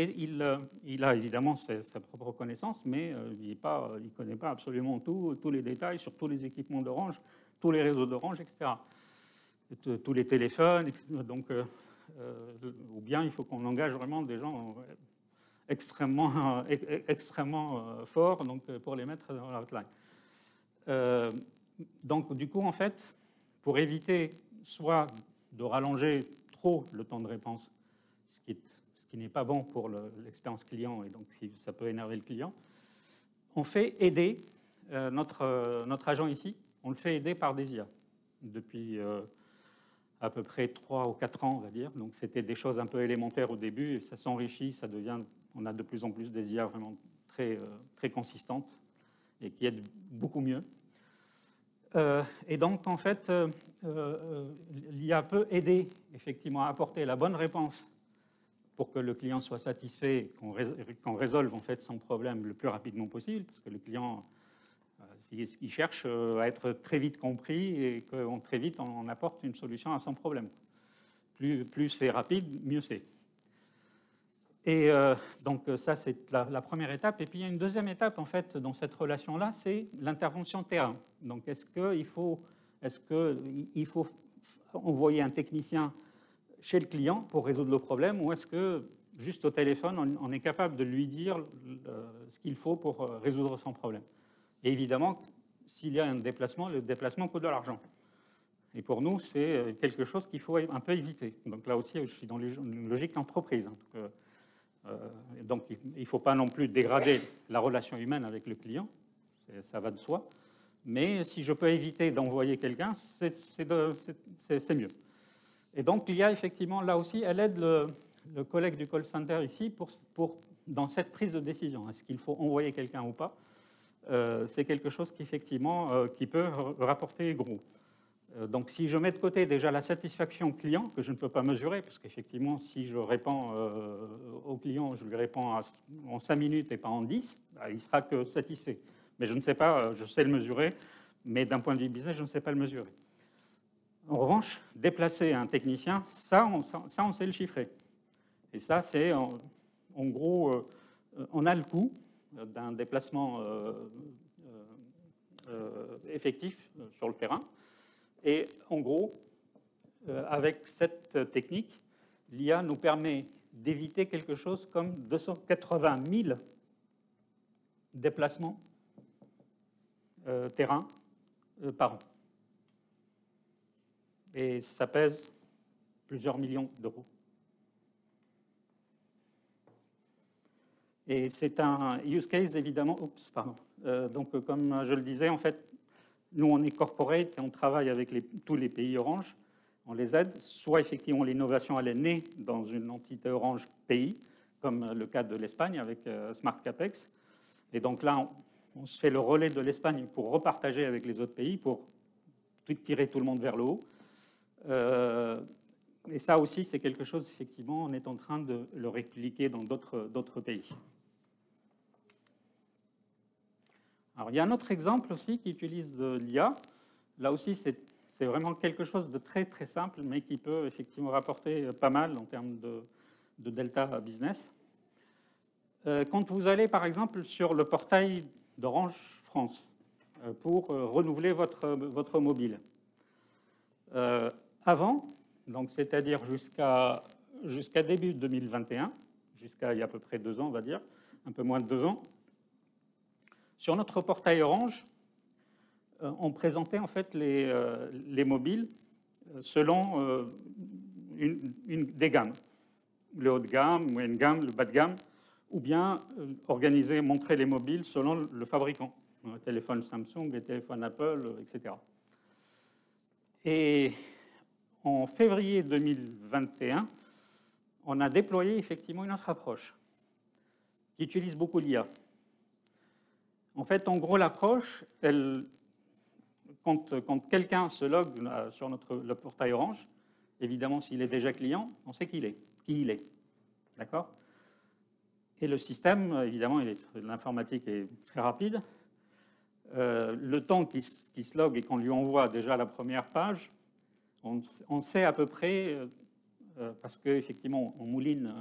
a évidemment sa propre connaissance, mais il ne connaît pas absolument tous les détails sur tous les équipements d'Orange, tous les réseaux d'Orange, etc. Tous les téléphones, etc. Donc, ou bien il faut qu'on engage vraiment des gens extrêmement forts donc, pour les mettre dans la hotline. Donc, du coup, en fait, pour éviter soit de rallonger trop le temps de réponse, ce qui n'est pas bon pour l'expérience client, et donc ça peut énerver le client, on fait aider notre agent ici, on le fait aider par des IA depuis à peu près 3 ou 4 ans, on va dire. Donc c'était des choses un peu élémentaires au début, et ça s'enrichit, ça devient, on a de plus en plus des IA vraiment très consistantes et qui aident beaucoup mieux. Et donc, en fait, l'IA peut aider effectivement à apporter la bonne réponse pour que le client soit satisfait, qu'on résolve en fait son problème le plus rapidement possible, parce que le client, il cherche à être très vite compris et que très vite on apporte une solution à son problème. Plus c'est rapide, mieux c'est. Et donc ça, c'est la première étape. Et puis il y a une deuxième étape en fait dans cette relation-là, c'est l'intervention terrain. Donc est-ce qu'il faut envoyer un technicien chez le client pour résoudre le problème, ou est-ce que juste au téléphone, on est capable de lui dire ce qu'il faut pour résoudre son problème? Et évidemment, s'il y a un déplacement, le déplacement coûte de l'argent. Et pour nous, c'est quelque chose qu'il faut un peu éviter. Donc là aussi, je suis dans une logique d'entreprise. Donc il ne faut pas non plus dégrader la relation humaine avec le client, ça va de soi. Mais si je peux éviter d'envoyer quelqu'un, c'est mieux. Et donc, il y a effectivement, là aussi, elle aide le collègue du call center ici dans cette prise de décision. Est-ce qu'il faut envoyer quelqu'un ou pas? C'est quelque chose qui, effectivement, qui peut rapporter gros. Donc, si je mets de côté déjà la satisfaction client, que je ne peux pas mesurer, parce qu'effectivement, si je réponds au client, je lui réponds en 5 minutes et pas en 10, bah, il ne sera que satisfait. Mais je ne sais pas, je sais le mesurer, mais d'un point de vue business, je ne sais pas le mesurer. En revanche, déplacer un technicien, ça, on sait le chiffrer. Et ça, c'est en gros, on a le coût d'un déplacement effectif sur le terrain. Et en gros, avec cette technique, l'IA nous permet d'éviter quelque chose comme 280 000 déplacements terrain par an. Et ça pèse plusieurs millions d'euros. Et c'est un use case, évidemment. Oups, pardon. Donc, comme je le disais, en fait, nous, on est corporate et on travaille avec tous les pays Orange. On les aide. Soit, effectivement, l'innovation, elle est née dans une entité Orange pays, comme le cas de l'Espagne avec Smart Capex. Et donc là, on se fait le relais de l'Espagne pour repartager avec les autres pays, pour tirer tout le monde vers le haut. Et ça aussi, c'est quelque chose, effectivement, on est en train de le répliquer dans d'autres pays. Alors, il y a un autre exemple aussi qui utilise l'IA. Là aussi, c'est vraiment quelque chose de très, très simple, mais qui peut effectivement rapporter pas mal en termes de delta business. Quand vous allez, par exemple, sur le portail d'Orange France pour renouveler votre mobile, avant, donc c'est-à-dire jusqu'à début 2021, jusqu'à il y a à peu près 2 ans, on va dire, un peu moins de 2 ans, sur notre portail Orange, on présentait en fait les mobiles selon des gammes, le haut de gamme, moyenne gamme, le bas de gamme, ou bien montrer les mobiles selon le fabricant, les téléphones Samsung, les téléphones Apple, etc. Et en février 2021, on a déployé effectivement une autre approche qui utilise beaucoup l'IA. En fait, en gros, l'approche, quand quelqu'un se logue sur le portail Orange, évidemment, s'il est déjà client, on sait qui il est. D'accord? Et le système, évidemment, l'informatique est très rapide. Le temps qu'il se logue et qu'on lui envoie déjà la première page, on sait à peu près, parce qu'effectivement, on mouline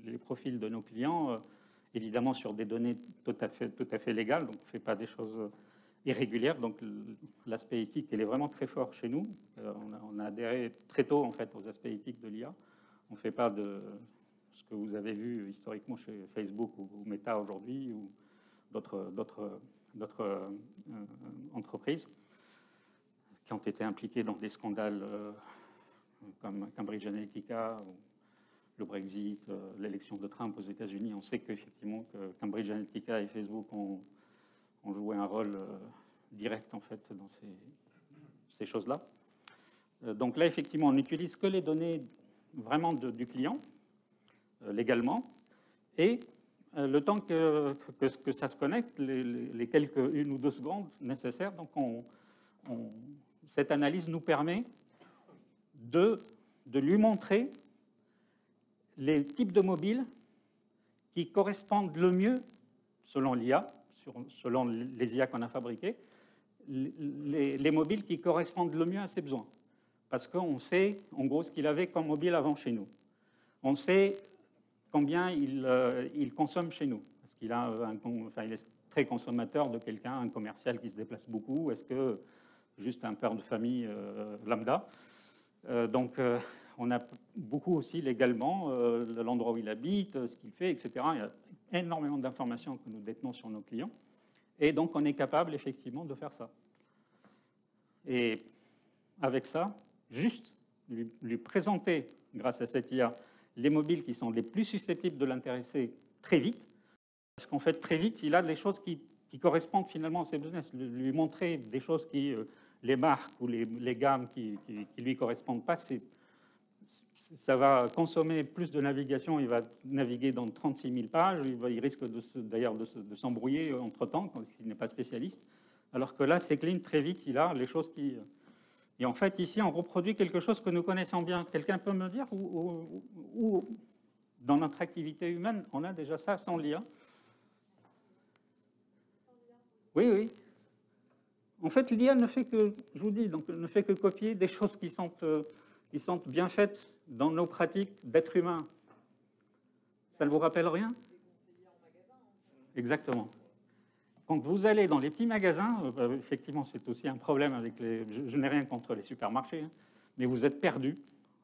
les profils de nos clients, évidemment sur des données tout à fait légales, donc on ne fait pas des choses irrégulières. Donc l'aspect éthique, il est vraiment très fort chez nous. On a adhéré très tôt en fait aux aspects éthiques de l'IA. On ne fait pas de ce que vous avez vu historiquement chez Facebook ou Meta aujourd'hui ou d'autres entreprises qui ont été impliquées dans des scandales comme Cambridge Analytica, le Brexit, l'élection de Trump aux États-Unis. On sait qu'effectivement que Cambridge Analytica et Facebook ont joué un rôle direct en fait dans ces choses-là. Donc là, effectivement, on n'utilise que les données vraiment du client, légalement, et le temps que ça se connecte, les quelques 1 ou 2 secondes nécessaires, donc cette analyse nous permet de lui montrer les types de mobiles qui correspondent le mieux, selon l'IA, selon les IA qu'on a fabriqués, les mobiles qui correspondent le mieux à ses besoins. Parce qu'on sait, en gros, ce qu'il avait comme mobile avant chez nous. On sait combien il consomme chez nous. Est-ce qu'il il est très consommateur de quelqu'un, un commercial qui se déplace beaucoup? Est-ce que juste un père de famille lambda? Donc, on a beaucoup aussi légalement l'endroit où il habite, ce qu'il fait, etc. Il y a énormément d'informations que nous détenons sur nos clients. Et donc, on est capable, effectivement, de faire ça. Et avec ça, juste lui présenter, grâce à cette IA, les mobiles qui sont les plus susceptibles de l'intéresser très vite, parce qu'en fait, très vite, il a des choses qui correspondent finalement à ses business. Lui montrer des choses qui, les marques ou les gammes qui lui correspondent pas, ça va consommer plus de navigation. Il va naviguer dans 36 000 pages. Il risque d'ailleurs de s'embrouiller entre-temps, s'il n'est pas spécialiste. Alors que là, c'est clean, très vite, il a les choses qui... Et en fait, ici, on reproduit quelque chose que nous connaissons bien. Quelqu'un peut me dire où, dans notre activité humaine, on a déjà ça sans l'IA? Oui, oui. En fait, l'IA ne fait que, je vous dis, donc, ne fait que copier des choses qui sont bien faites dans nos pratiques d'être humain. Ça ne vous rappelle rien? Exactement. Quand vous allez dans les petits magasins, effectivement, c'est aussi un problème avec les... Je n'ai rien contre les supermarchés, hein, mais vous êtes perdu.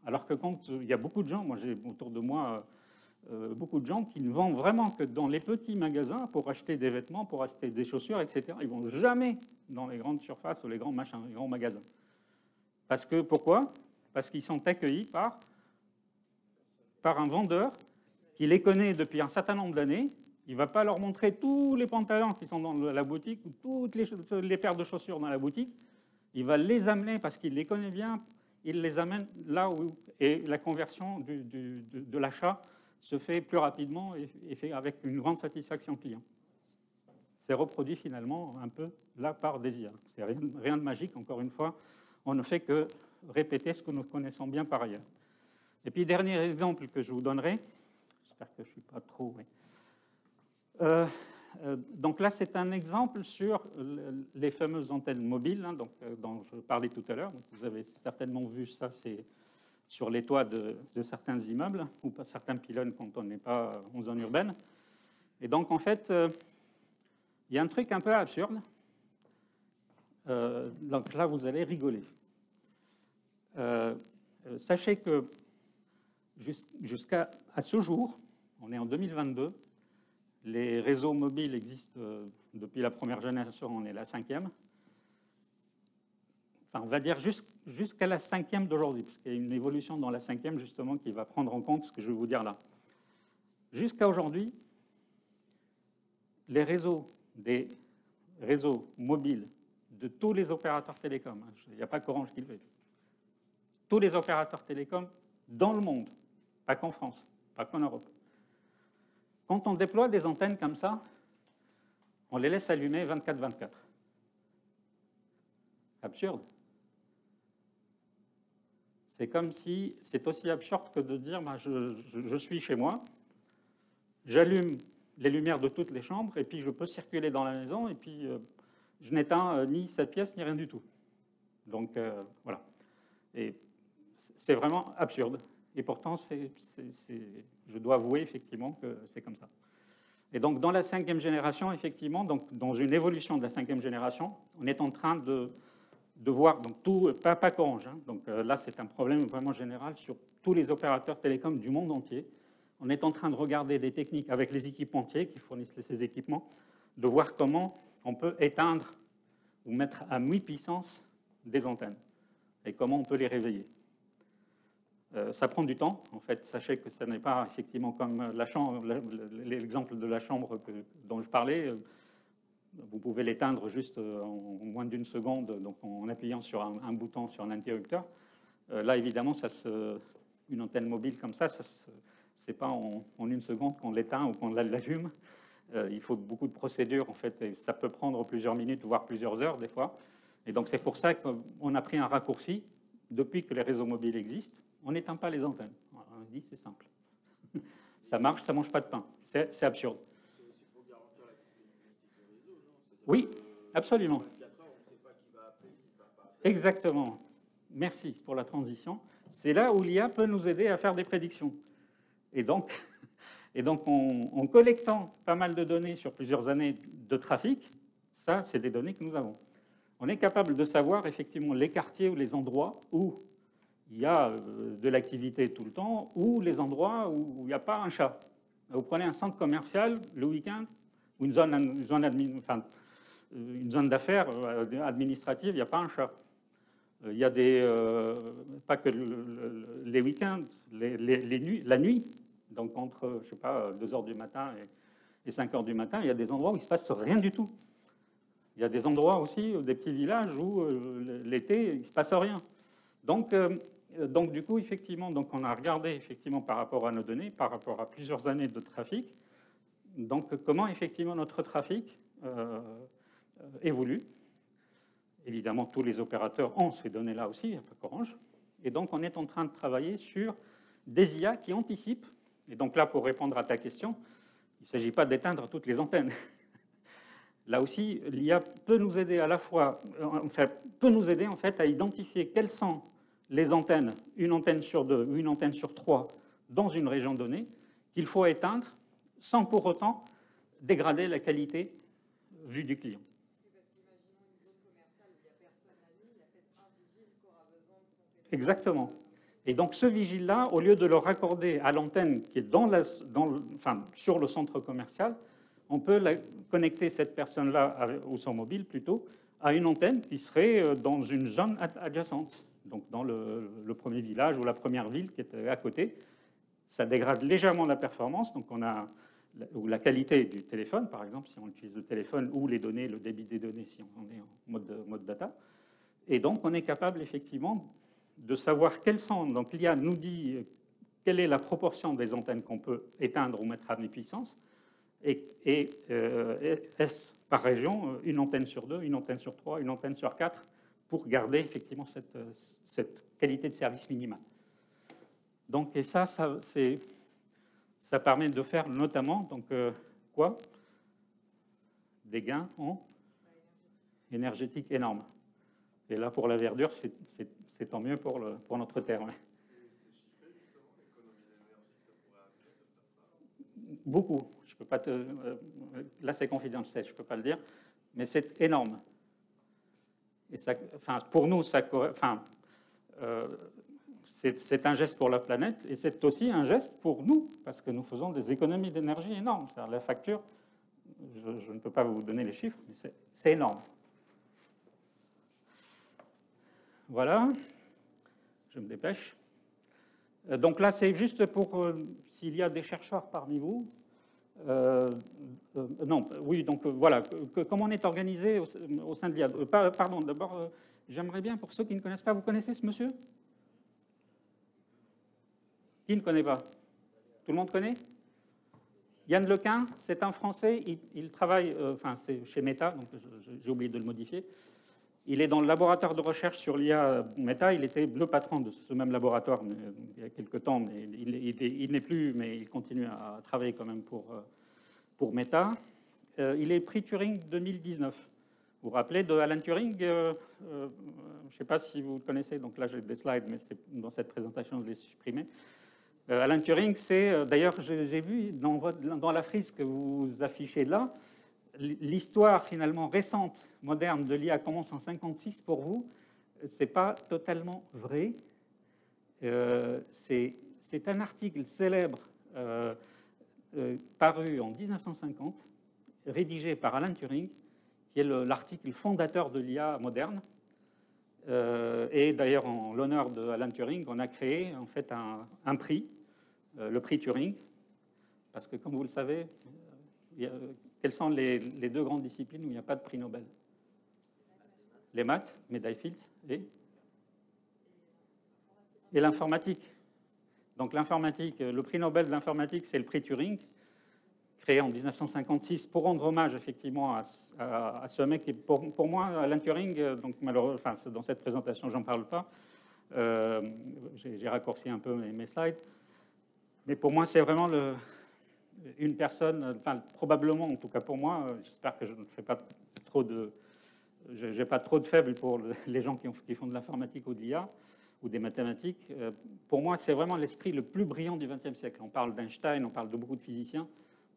Alors que quand il y a beaucoup de gens, moi j'ai autour de moi beaucoup de gens qui ne vont vraiment que dans les petits magasins pour acheter des vêtements, pour acheter des chaussures, etc. Ils ne vont jamais dans les grandes surfaces ou les grands machins, les grands magasins. Parce que, pourquoi? Parce qu'ils sont accueillis par un vendeur qui les connaît depuis un certain nombre d'années. Il ne va pas leur montrer tous les pantalons qui sont dans la boutique ou toutes les paires de chaussures dans la boutique. Il va les amener parce qu'il les connaît bien. Il les amène là où... Et la conversion de l'achat se fait plus rapidement et fait avec une grande satisfaction client. C'est reproduit finalement un peu là par des IA. C'est rien de magique, encore une fois. On ne fait que répéter ce que nous connaissons bien par ailleurs. Et puis, dernier exemple que je vous donnerai. J'espère que je ne suis pas trop... Oui. Donc là, c'est un exemple sur les fameuses antennes mobiles, hein, dont je parlais tout à l'heure. Vous avez certainement vu ça, c'est sur les toits de certains immeubles ou certains pylônes quand on n'est pas en zone urbaine. Et donc, en fait, il y a un truc un peu absurde. Donc là, vous allez rigoler. Sachez que jusqu'à ce jour, on est en 2022, les réseaux mobiles existent depuis la première génération, on est la 5e. Enfin, on va dire jusqu'à la 5e d'aujourd'hui, parce qu'il y a une évolution dans la 5e, justement, qui va prendre en compte ce que je vais vous dire là. Jusqu'à aujourd'hui, des réseaux mobiles de tous les opérateurs télécoms, hein, il n'y a pas qu'Orange qui le fait, tous les opérateurs télécoms dans le monde, pas qu'en France, pas qu'en Europe. Quand on déploie des antennes comme ça, on les laisse allumer 24/24. Absurde. C'est comme si, c'est aussi absurde que de dire, bah, je suis chez moi, j'allume les lumières de toutes les chambres, et puis je peux circuler dans la maison, et puis je n'éteins ni cette pièce, ni rien du tout. Donc, voilà. Et c'est vraiment absurde. Et pourtant, je dois avouer effectivement que c'est comme ça. Et donc, dans la 5e génération, effectivement, donc, dans une évolution de la 5e génération, on est en train de voir, donc tout, pas qu'Orange, hein, donc là, c'est un problème vraiment général sur tous les opérateurs télécoms du monde entier. On est en train de regarder des techniques avec les équipementiers qui fournissent ces équipements, de voir comment on peut éteindre ou mettre à mi-puissance des antennes et comment on peut les réveiller. Ça prend du temps, en fait. Sachez que ce n'est pas effectivement comme l'exemple de la chambre dont je parlais. Vous pouvez l'éteindre juste en moins d'1 seconde, donc en appuyant sur un bouton sur un interrupteur. Là, évidemment, une antenne mobile comme ça c'est pas en une seconde qu'on l'éteint ou qu'on l'allume. Il faut beaucoup de procédures, en fait, et ça peut prendre plusieurs minutes, voire plusieurs heures, des fois. Et donc, c'est pour ça qu'on a pris un raccourci. Depuis que les réseaux mobiles existent, on n'éteint pas les antennes. On dit, c'est simple. Ça marche, ça ne mange pas de pain. C'est absurde. C'est aussi pour garantir la disponibilité du réseau, non? Oui, absolument. 24 heures, on ne sait pas qui va appeler, qui ne va pas appeler. Exactement. Merci pour la transition. C'est là où l'IA peut nous aider à faire des prédictions. Et donc en collectant pas mal de données sur plusieurs années de trafic, ça, c'est des données que nous avons. On est capable de savoir effectivement les quartiers ou les endroits où il y a de l'activité tout le temps, ou les endroits où il n'y a pas un chat. Vous prenez un centre commercial le week-end, ou une zone d'affaires administrative, il n'y a pas un chat. Il y a pas que les week-ends, la nuit, donc entre, je sais pas, 2 heures du matin et 5 heures du matin, il y a des endroits où il ne se passe rien du tout. Il y a des endroits aussi, des petits villages où l'été, il ne se passe rien. Donc, du coup, effectivement, donc on a regardé effectivement par rapport à nos données, par rapport à plusieurs années de trafic, donc comment effectivement notre trafic évolue. Évidemment, tous les opérateurs ont ces données-là aussi, pas qu'Orange. Et donc, on est en train de travailler sur des IA qui anticipent. Et donc là, pour répondre à ta question, il ne s'agit pas d'éteindre toutes les antennes. Là aussi, l'IA peut nous aider à la fois, peut nous aider en fait à identifier quelles sont les antennes, une antenne sur 2 ou une antenne sur 3 dans une région donnée, qu'il faut éteindre sans pour autant dégrader la qualité vue du client. Exactement. Et donc ce vigile-là, au lieu de le raccorder à l'antenne qui est sur le centre commercial, on peut connecter cette personne-là, ou son mobile plutôt, à une antenne qui serait dans une zone adjacente, donc dans le premier village ou la première ville qui est à côté. Ça dégrade légèrement la performance, donc on a ou la qualité du téléphone, par exemple, si on utilise le téléphone, ou les données, le débit des données, si on est en mode data. Et donc on est capable effectivement de savoir quelles sont. Donc l'IA nous dit quelle est la proportion des antennes qu'on peut éteindre ou mettre à mi-puissance, et est-ce par région une antenne sur 2, une antenne sur 3, une antenne sur 4, pour garder effectivement cette qualité de service minimale. Donc, et ça permet de faire notamment donc, quoi? Des gains en énergétique énormes. Et là, pour la verdure, c'est tant mieux pour notre terre. Ouais. Beaucoup. Je peux pas là, c'est confidentiel, je ne peux pas le dire, mais c'est énorme. Et ça, pour nous, c'est un geste pour la planète, et c'est aussi un geste pour nous, parce que nous faisons des économies d'énergie énormes. La facture, je ne peux pas vous donner les chiffres, mais c'est énorme. Voilà, je me dépêche. Donc là, c'est juste pour s'il y a des chercheurs parmi vous. Non, oui, donc voilà, comment on est organisé au sein de l'IA. Pardon, d'abord, j'aimerais bien, pour ceux qui ne connaissent pas, vous connaissez ce monsieur? Qui ne connaît pas? Tout le monde connaît? Yann Lequin, c'est un Français, il travaille, c'est chez Meta, donc j'ai oublié de le modifier. Il est dans le laboratoire de recherche sur l'IA Meta. Il était le patron de ce même laboratoire il y a quelques temps, mais il n'est plus, mais il continue à travailler quand même pour Meta. Il est prix Turing 2019. Vous vous rappelez de Alan Turing? Je ne sais pas si vous le connaissez, donc là j'ai des slides, mais dans cette présentation je l'ai supprimé. Alan Turing, c'est, d'ailleurs j'ai vu dans la frise que vous affichez là, l'histoire finalement récente, moderne de l'IA commence en 1956 pour vous. Ce n'est pas totalement vrai. C'est un article célèbre paru en 1950, rédigé par Alan Turing, qui est l'article fondateur de l'IA moderne. Et d'ailleurs, en l'honneur de Alan Turing, on a créé en fait un prix, le prix Turing, parce que comme vous le savez, quelles sont les 2 grandes disciplines où il n'y a pas de prix Nobel? Les maths, médaille Fields, et et l'informatique. Donc l'informatique, le prix Nobel de l'informatique, c'est le prix Turing, créé en 1956 pour rendre hommage effectivement à ce mec. Et pour moi, Alan Turing, donc malheureusement, enfin, dans cette présentation, j'en parle pas. J'ai raccourci un peu mes slides. Mais pour moi, c'est vraiment une personne, enfin, probablement, en tout cas pour moi, j'espère que je ne fais pas trop de... Je n'ai pas trop de faibles pour les gens qui font de l'informatique ou de l'IA ou des mathématiques. Pour moi, c'est vraiment l'esprit le plus brillant du XXe siècle. On parle d'Einstein, on parle de beaucoup de physiciens,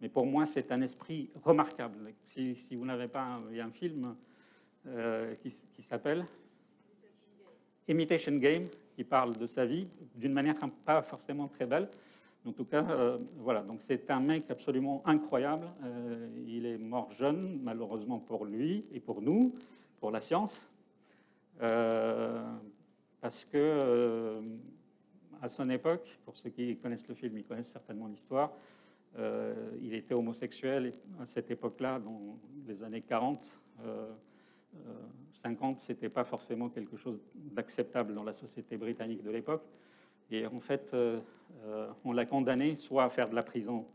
mais pour moi, c'est un esprit remarquable. Si vous n'avez pas... Il y a un film qui s'appelle Imitation Game, qui parle de sa vie d'une manière pas forcément très belle. En tout cas, voilà. Donc c'est un mec absolument incroyable. Il est mort jeune, malheureusement pour lui et pour nous, pour la science, parce que à son époque, pour ceux qui connaissent le film, ils connaissent certainement l'histoire. Il était homosexuel et à cette époque-là, dans les années 40. 50, c'était pas forcément quelque chose d'acceptable dans la société britannique de l'époque. Et en fait, on l'a condamné soit à faire de la prison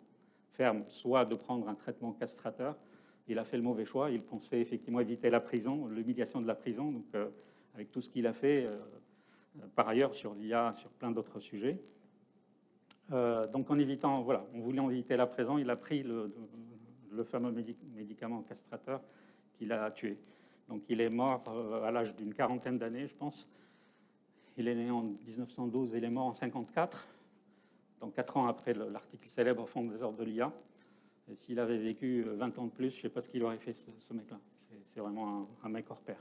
ferme, soit de prendre un traitement castrateur. Il a fait le mauvais choix. Il pensait effectivement éviter la prison, l'humiliation de la prison, donc, avec tout ce qu'il a fait, par ailleurs, sur l'IA, sur plein d'autres sujets. Donc en évitant, voilà, en voulant éviter la prison, il a pris le fameux médicament castrateur qui l'a tué. Donc il est mort à l'âge d'une quarantaine d'années, je pense. Il est né en 1912 et il est mort en 1954, donc 4 ans après l'article célèbre fondateur de l'IA. Et s'il avait vécu 20 ans de plus, je ne sais pas ce qu'il aurait fait, ce mec-là. C'est vraiment un mec hors pair.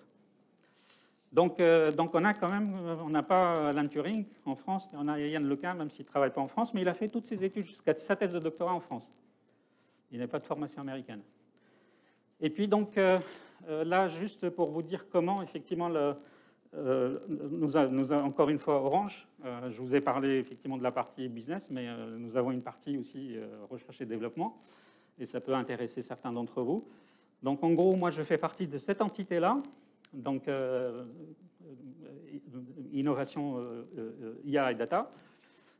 Donc on a quand même, on n'a pas Alan Turing en France, on a Yann Lequin, même s'il ne travaille pas en France, mais il a fait toutes ses études jusqu'à sa thèse de doctorat en France. Il n'a pas de formation américaine. Et puis donc, là, juste pour vous dire comment, effectivement, nous a encore une fois Orange. Je vous ai parlé effectivement de la partie business, mais nous avons une partie aussi recherche et développement, et ça peut intéresser certains d'entre vous. Donc en gros, moi je fais partie de cette entité-là, donc innovation IA et data.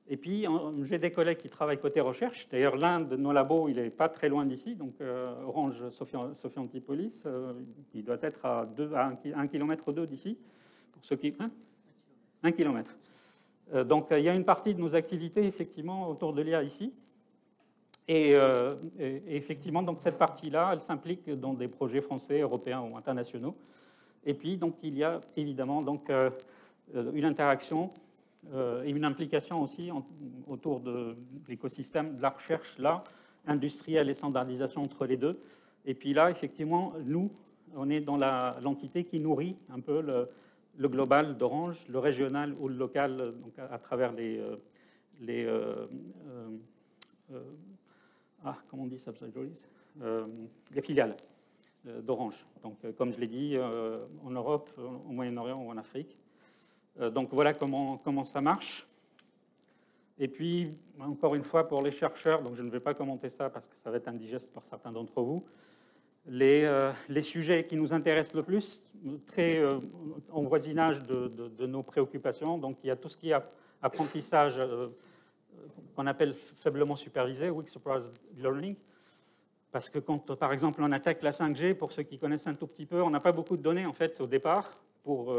Et puis j'ai des collègues qui travaillent côté recherche. D'ailleurs, l'un de nos labos, il n'est pas très loin d'ici, donc Orange Sophia Antipolis, il doit être à 1 km ou 2 d'ici. Pour ceux qui... 1 kilomètre. Donc, il y a une partie de nos activités, effectivement, autour de l'IA ici. Et effectivement, donc, cette partie-là, elle s'implique dans des projets français, européens ou internationaux. Et puis, donc, il y a évidemment donc, une interaction et une implication aussi autour de l'écosystème de la recherche, là, industrielle et standardisation entre les deux. Et puis là, effectivement, nous, on est dans l'entité qui nourrit un peu le global d'Orange, le régional ou le local, donc à travers comment on dit subsidiaries, les filiales d'Orange. Donc, comme je l'ai dit, en Europe, au Moyen-Orient ou en Afrique. Donc, voilà comment ça marche. Et puis, encore une fois, pour les chercheurs, donc je ne vais pas commenter ça parce que ça va être indigeste pour certains d'entre vous. Les sujets qui nous intéressent le plus, très en voisinage de nos préoccupations. Donc, il y a tout ce qui est apprentissage qu'on appelle faiblement supervisé, weak supervised learning. Parce que quand, par exemple, on attaque la 5G, pour ceux qui connaissent un tout petit peu, on n'a pas beaucoup de données, en fait, au départ, pour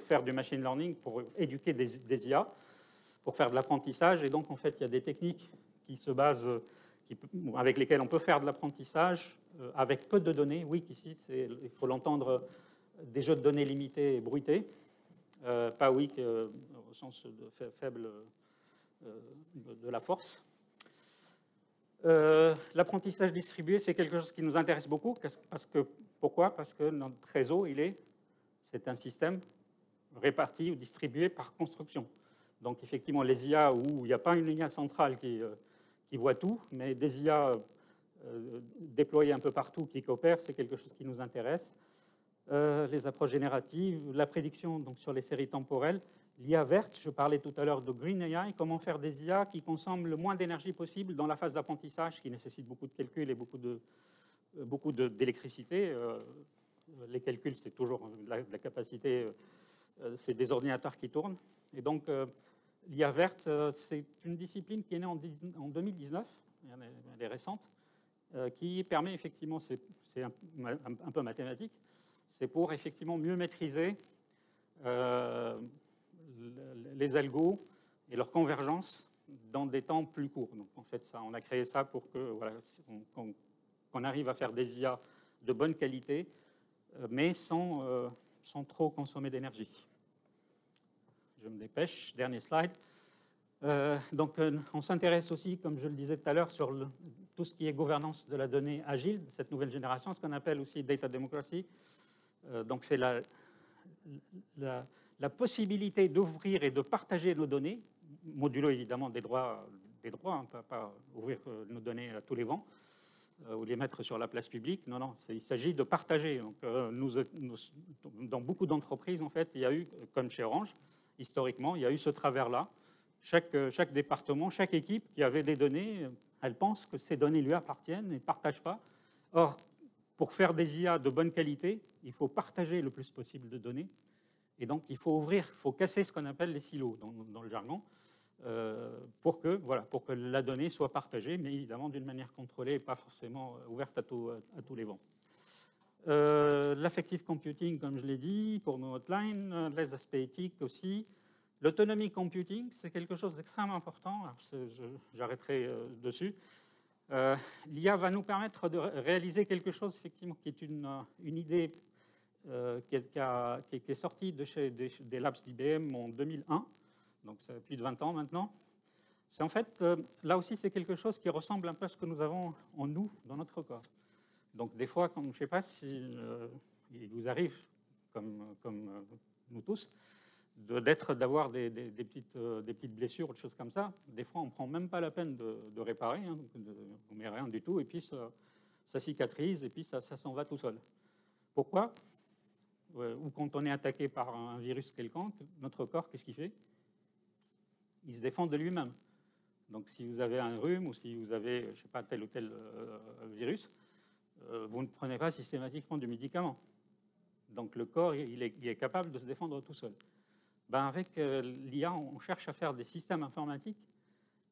faire du machine learning, pour éduquer des IA, pour faire de l'apprentissage. Et donc, en fait, il y a des techniques qui se basent, avec lesquelles on peut faire de l'apprentissage, avec peu de données. Weak, ici, il faut l'entendre, des jeux de données limités et bruités. Pas weak au sens de faible de la force. L'apprentissage distribué, c'est quelque chose qui nous intéresse beaucoup. Pourquoi ? Parce que notre réseau, c'est un système réparti ou distribué par construction. Donc, effectivement, les IA où il n'y a pas une IA centrale qui voit tout, mais des IA déployées un peu partout qui coopèrent, c'est quelque chose qui nous intéresse. Les approches génératives, la prédiction donc, sur les séries temporelles, l'IA verte, je parlais tout à l'heure de Green AI, comment faire des IA qui consomment le moins d'énergie possible dans la phase d'apprentissage, qui nécessite beaucoup de calculs et beaucoup d'électricité. Les calculs, c'est toujours de la capacité c'est des ordinateurs qui tournent. Et donc, l'IA verte, c'est une discipline qui est née en 2019, elle est récente, qui permet effectivement, c'est un peu mathématique, c'est pour effectivement mieux maîtriser les algos et leur convergence dans des temps plus courts. Donc en fait, on a créé ça pour que voilà, qu'on arrive à faire des IA de bonne qualité, mais sans trop consommer d'énergie. Je me dépêche, dernier slide. Donc on s'intéresse aussi, comme je le disais tout à l'heure, sur tout ce qui est gouvernance de la donnée agile, cette nouvelle génération, ce qu'on appelle aussi data democracy. Donc c'est la possibilité d'ouvrir et de partager nos données, modulo évidemment des droits, hein, pas ouvrir nos données à tous les vents, ou les mettre sur la place publique. Non, il s'agit de partager. Donc, dans beaucoup d'entreprises, en fait, il y a eu, comme chez Orange, historiquement, il y a eu ce travers-là. Chaque département, chaque équipe qui avait des données, elle pense que ces données lui appartiennent et ne partagent pas. Or, pour faire des IA de bonne qualité, il faut partager le plus possible de données. Et donc, il faut ouvrir, il faut casser ce qu'on appelle les silos dans le jargon, pour que la donnée soit partagée, mais évidemment d'une manière contrôlée et pas forcément ouverte à tous les vents. L'affective computing, comme je l'ai dit, pour nos hotlines, les aspects éthiques aussi. L'autonomy computing, c'est quelque chose d'extrêmement important. J'arrêterai dessus. L'IA va nous permettre de réaliser quelque chose, effectivement, qui est une idée qui est sortie des labs d'IBM en 2001. Donc, ça a plus de 20 ans maintenant. C'est en fait, là aussi, c'est quelque chose qui ressemble un peu à ce que nous avons en nous, dans notre corps. Donc, des fois, je ne sais pas si il vous arrive, comme nous tous, d'avoir des petites blessures ou des choses comme ça. Des fois, on ne prend même pas la peine de réparer, hein, on ne met rien du tout, et puis ça cicatrise, et puis ça s'en va tout seul. Pourquoi ? Ou quand on est attaqué par un virus quelconque, notre corps, qu'est-ce qu'il fait ? Il se défend de lui-même. Donc, si vous avez un rhume ou si vous avez, je ne sais pas, tel ou tel virus, vous ne prenez pas systématiquement du médicament. Donc, le corps, il est capable de se défendre tout seul. Avec l'IA, on cherche à faire des systèmes informatiques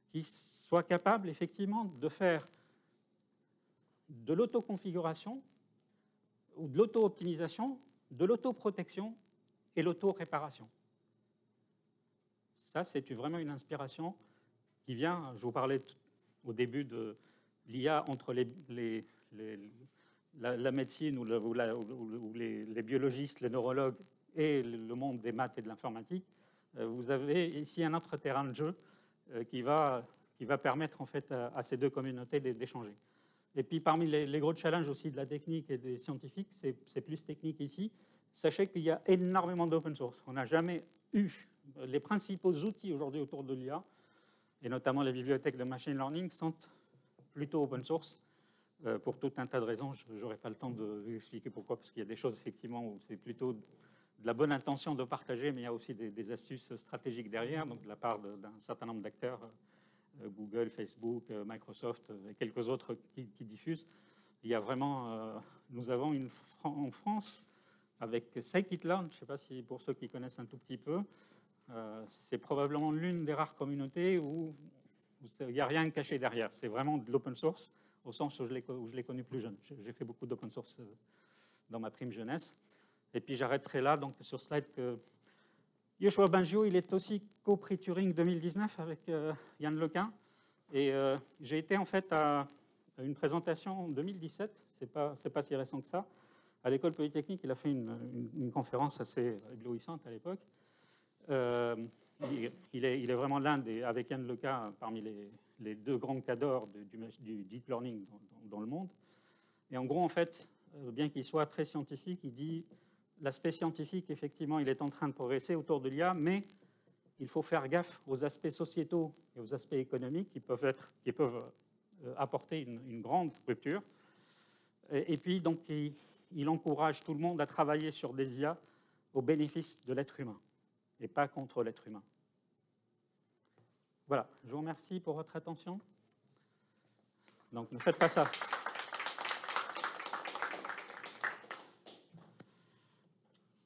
qui soient capables, effectivement, de faire de l'autoconfiguration ou de l'auto-optimisation, de l'autoprotection et l'auto-réparation. Ça, c'est vraiment une inspiration qui vient, je vous parlais au début de l'IA entre la médecine ou les biologistes, les neurologues et le monde des maths et de l'informatique. Vous avez ici un autre terrain de jeu qui va permettre en fait à ces deux communautés d'échanger. Et puis parmi les gros challenges aussi de la technique et des scientifiques, c'est plus technique ici. Sachez qu'il y a énormément d'open source. On n'a jamais eu les principaux outils aujourd'hui autour de l'IA, et notamment les bibliothèques de machine learning, sont plutôt open source pour tout un tas de raisons. Je n'aurai pas le temps de vous expliquer pourquoi, parce qu'il y a des choses effectivement où c'est plutôt de la bonne intention de partager, mais il y a aussi des astuces stratégiques derrière, donc de la part d'un certain nombre d'acteurs, Google, Facebook, Microsoft et quelques autres qui diffusent. Il y a vraiment, nous avons en France, avec Scikit-learn, je ne sais pas si pour ceux qui connaissent un tout petit peu, c'est probablement l'une des rares communautés où il n'y a rien caché derrière. C'est vraiment de l'open source, au sens où je l'ai connu plus jeune. J'ai fait beaucoup d'open source dans ma prime jeunesse. Et puis j'arrêterai là, donc sur ce slide, que Yoshua Bengio, il est aussi co-prix Turing 2019 avec Yann Lequin. Et j'ai été en fait à une présentation en 2017, c'est pas si récent que ça. À l'école polytechnique, il a fait une conférence assez éblouissante à l'époque. Il est vraiment l'un avec Yann Lequin, parmi les deux grands cadors du deep learning dans le monde. Et en gros, en fait, bien qu'il soit très scientifique, il dit l'aspect scientifique, effectivement, il est en train de progresser autour de l'IA, mais il faut faire gaffe aux aspects sociétaux et aux aspects économiques qui peuvent apporter une grande rupture. Et puis, donc, il encourage tout le monde à travailler sur des IA au bénéfice de l'être humain et pas contre l'être humain. Voilà, je vous remercie pour votre attention. Donc, ne faites pas ça.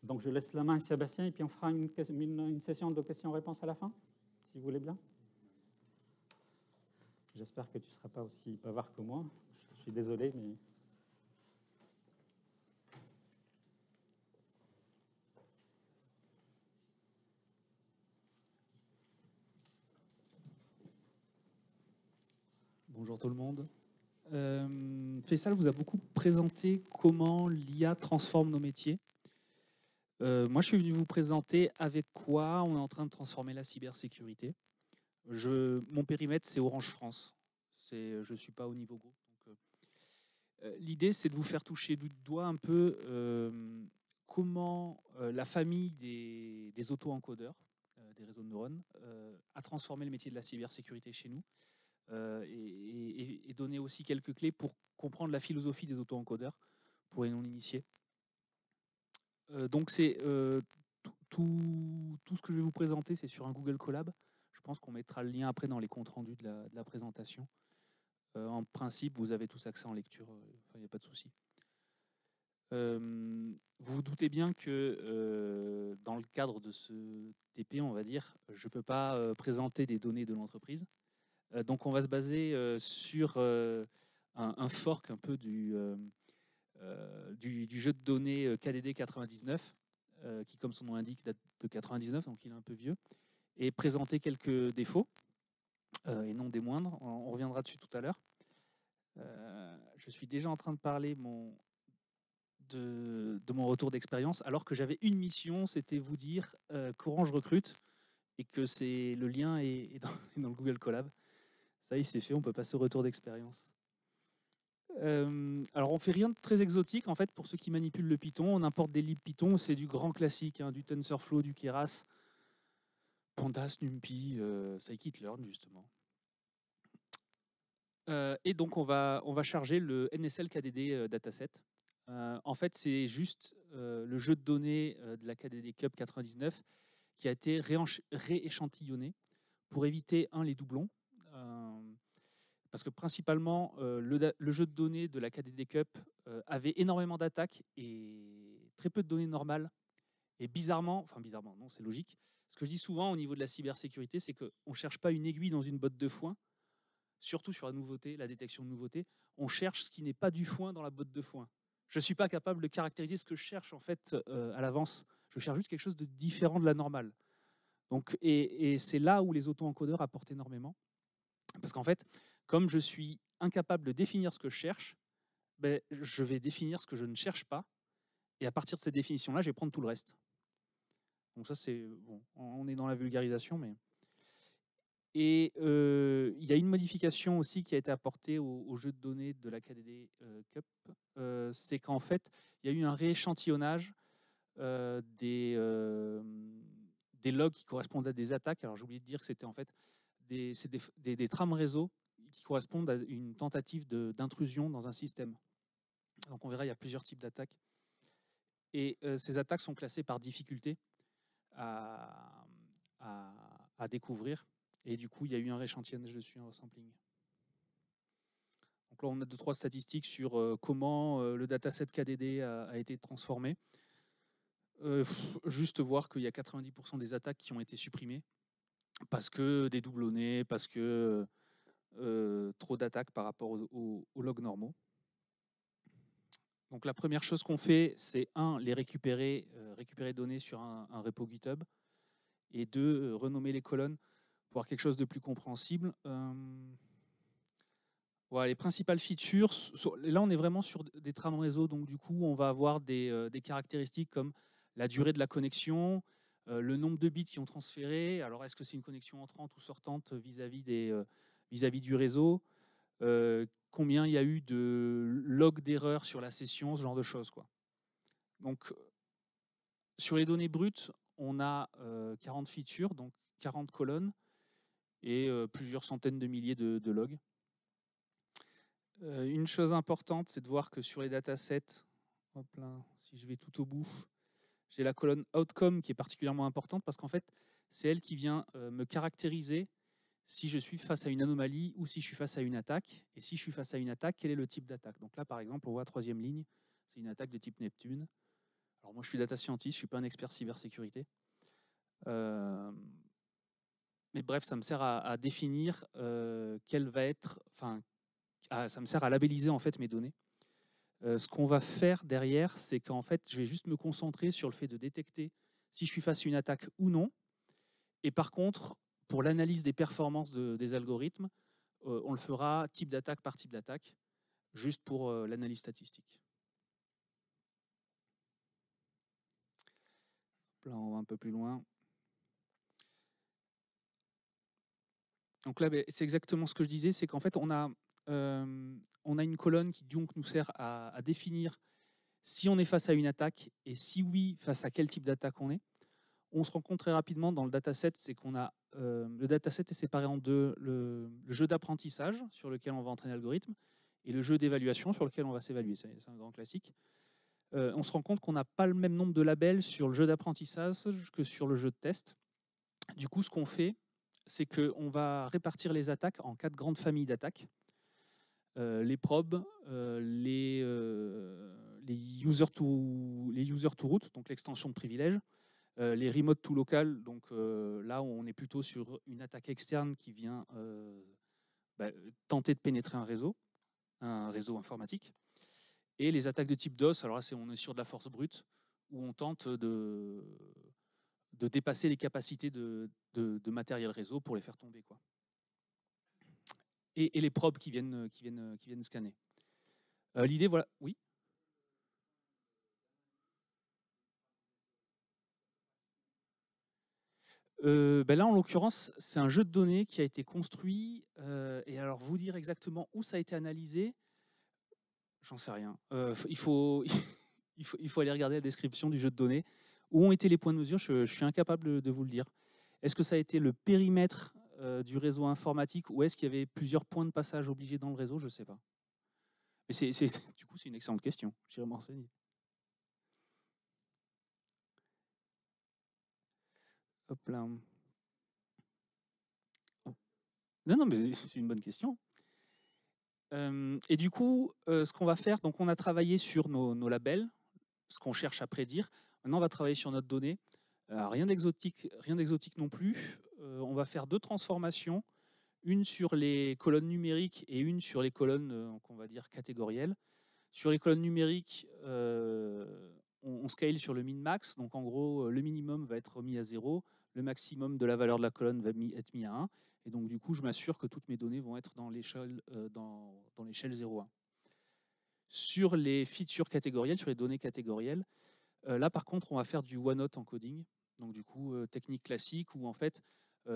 Donc je laisse la main à Sébastien et puis on fera une session de questions-réponses à la fin, si vous voulez bien. J'espère que tu ne seras pas aussi bavard que moi. Je suis désolé, mais... Bonjour tout le monde. Faisal vous a beaucoup présenté comment l'IA transforme nos métiers. Moi, je suis venu vous présenter avec quoi on est en train de transformer la cybersécurité. Mon périmètre, c'est Orange France. Je ne suis pas au niveau groupe. L'idée, c'est de vous faire toucher du doigt un peu comment la famille des auto-encodeurs, des réseaux de neurones, a transformé le métier de la cybersécurité chez nous. Et donner aussi quelques clés pour comprendre la philosophie des auto-encodeurs pour les non-initiés. Donc c'est tout ce que je vais vous présenter, c'est sur un Google Colab. Je pense qu'on mettra le lien après dans les comptes rendus de la présentation. En principe, vous avez tous accès en lecture, il n'y a pas de souci. Vous vous doutez bien que dans le cadre de ce TP, on va dire, je ne peux pas présenter des données de l'entreprise. Donc on va se baser sur un fork un peu du jeu de données KDD 99, qui comme son nom l'indique date de 99, donc il est un peu vieux, et présenter quelques défauts, et non des moindres, on reviendra dessus tout à l'heure. Je suis déjà en train de parler de mon retour d'expérience, alors que j'avais une mission, c'était vous dire qu'Orange recrute, et que le lien est dans le Google Colab. Ça y est, c'est fait, on peut passer au retour d'expérience. Alors, on fait rien de très exotique, en fait, pour ceux qui manipulent le Python. On importe des libs Python, c'est du grand classique, hein, du TensorFlow, du Keras, Pandas, NumPy, Scikit-learn, justement. Et donc, on va charger le NSL KDD dataset. En fait, c'est juste le jeu de données de la KDD Cup 99 qui a été rééchantillonné pour éviter, les doublons. Parce que principalement, le jeu de données de la KDD Cup avait énormément d'attaques et très peu de données normales. Et bizarrement, non, c'est logique. Ce que je dis souvent au niveau de la cybersécurité, c'est qu'on ne cherche pas une aiguille dans une botte de foin, surtout sur la nouveauté, la détection de nouveautés. On cherche ce qui n'est pas du foin dans la botte de foin. Je ne suis pas capable de caractériser ce que je cherche en fait à l'avance. Je cherche juste quelque chose de différent de la normale. Donc, et c'est là où les auto-encodeurs apportent énormément. Parce qu'en fait, comme je suis incapable de définir ce que je cherche, ben, je vais définir ce que je ne cherche pas. Et à partir de cette définition-là, je vais prendre tout le reste. Donc ça, c'est... Bon, on est dans la vulgarisation, mais... Et il y a une modification aussi qui a été apportée au jeu de données de la KDD Cup. C'est qu'en fait, il y a eu un rééchantillonnage des logs qui correspondent à des attaques. Alors j'ai oublié de dire que c'était en fait des trames réseau qui correspondent à une tentative d'intrusion dans un système. Donc on verra, il y a plusieurs types d'attaques. Et ces attaques sont classées par difficulté à découvrir. Et du coup, il y a eu un rééchantillonnage dessus, un sampling. Donc là, on a 2-3 statistiques sur comment le dataset KDD a été transformé. Juste voir qu'il y a 90% des attaques qui ont été supprimées parce que des doublonnés, parce que trop d'attaques par rapport aux logs normaux. Donc la première chose qu'on fait, c'est les récupérer données sur un repo GitHub, et 2, renommer les colonnes pour avoir quelque chose de plus compréhensible. Voilà, les principales features, là on est vraiment sur des trames réseau, donc du coup on va avoir des caractéristiques comme la durée de la connexion, le nombre de bits qui ont transféré, alors est-ce que c'est une connexion entrante ou sortante vis-à-vis du réseau, combien il y a eu de logs d'erreurs sur la session, ce genre de choses, quoi. Donc sur les données brutes, on a 40 features, donc 40 colonnes et plusieurs centaines de milliers de logs. Une chose importante, c'est de voir que sur les datasets, hop là, si je vais tout au bout, j'ai la colonne outcome qui est particulièrement importante parce qu'en fait, c'est elle qui vient me caractériser si je suis face à une anomalie ou si je suis face à une attaque. Et si je suis face à une attaque, quel est le type d'attaque? Donc là, par exemple, on voit 3e ligne, c'est une attaque de type Neptune. Alors moi, je suis data scientist, je ne suis pas un expert cybersécurité. Mais bref, ça me sert à définir quelle va être, enfin, ça me sert à labelliser en fait mes données. Ce qu'on va faire derrière, c'est qu'en fait, je vais juste me concentrer sur le fait de détecter si je suis face à une attaque ou non. Et par contre, pour l'analyse des performances des algorithmes, on le fera type d'attaque par type d'attaque, juste pour l'analyse statistique. Là, on va un peu plus loin. Donc là, c'est exactement ce que je disais, c'est qu'en fait, on a une colonne qui donc nous sert à définir si on est face à une attaque et si oui, face à quel type d'attaque on est. On se rend compte très rapidement dans le dataset, c'est qu'on a le dataset est séparé en deux, le jeu d'apprentissage sur lequel on va entraîner l'algorithme et le jeu d'évaluation sur lequel on va s'évaluer. C'est un grand classique. On se rend compte qu'on n'a pas le même nombre de labels sur le jeu d'apprentissage que sur le jeu de test. Du coup, ce qu'on fait, c'est qu'on va répartir les attaques en 4 grandes familles d'attaques. Les probes, les user to root, donc l'extension de privilèges, les remote to local, donc là on est plutôt sur une attaque externe qui vient tenter de pénétrer un réseau informatique. Et les attaques de type DOS, alors là on est sur de la force brute, où on tente de dépasser les capacités de matériel réseau pour les faire tomber, quoi. Et les probes qui viennent scanner. L'idée, voilà, oui. Là, en l'occurrence, c'est un jeu de données qui a été construit. Et alors, vous dire exactement où ça a été analysé, j'en sais rien. Il faut aller regarder la description du jeu de données. Où ont été les points de mesure, je suis incapable de vous le dire. Est-ce que ça a été le périmètre du réseau informatique ou est-ce qu'il y avait plusieurs points de passage obligés dans le réseau? Je ne sais pas. Mais du coup, c'est une excellente question. J'irai me renseigner. Hop là. Non, mais c'est une bonne question. Et du coup, ce qu'on va faire, donc on a travaillé sur nos labels, ce qu'on cherche à prédire. Maintenant, on va travailler sur notre donnée. Rien d'exotique non plus. On va faire 2 transformations, une sur les colonnes numériques et une sur les colonnes, on va dire, catégorielles. Sur les colonnes numériques, on scale sur le min-max. Donc en gros, le minimum va être mis à 0, le maximum de la valeur de la colonne va être mis à 1. Et donc du coup, je m'assure que toutes mes données vont être dans l'échelle 0,1. Sur les features catégorielles, sur les données catégorielles, là par contre, on va faire du one-hot encoding. Donc du coup, technique classique où en fait,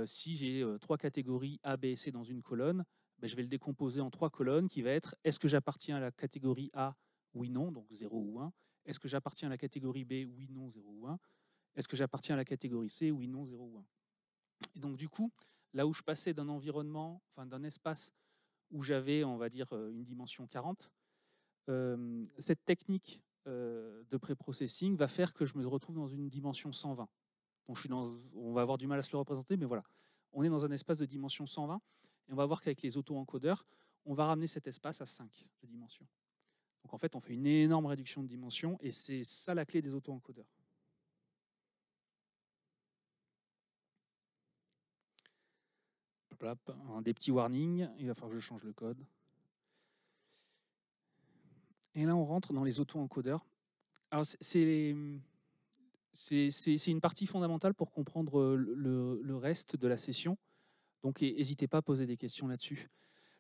si j'ai 3 catégories A, B et C dans une colonne, je vais le décomposer en 3 colonnes qui va être est-ce que j'appartiens à la catégorie A? Oui, non, donc 0 ou 1. Est-ce que j'appartiens à la catégorie B? Oui, non, 0 ou 1. Est-ce que j'appartiens à la catégorie C? Oui, non, 0 ou 1. Et donc du coup, là où je passais d'un environnement, enfin d'un espace où j'avais, on va dire, une dimension 40, cette technique de pré-processing va faire que je me retrouve dans une dimension 120. Donc on va avoir du mal à se le représenter, mais voilà. On est dans un espace de dimension 120, et on va voir qu'avec les auto-encodeurs, on va ramener cet espace à 5 de dimension. Donc en fait, on fait une énorme réduction de dimension, et c'est ça la clé des auto-encodeurs. Des petits warnings, il va falloir que je change le code. Et là, on rentre dans les auto-encodeurs. Alors, c'est une partie fondamentale pour comprendre le reste de la session. Donc, n'hésitez pas à poser des questions là-dessus.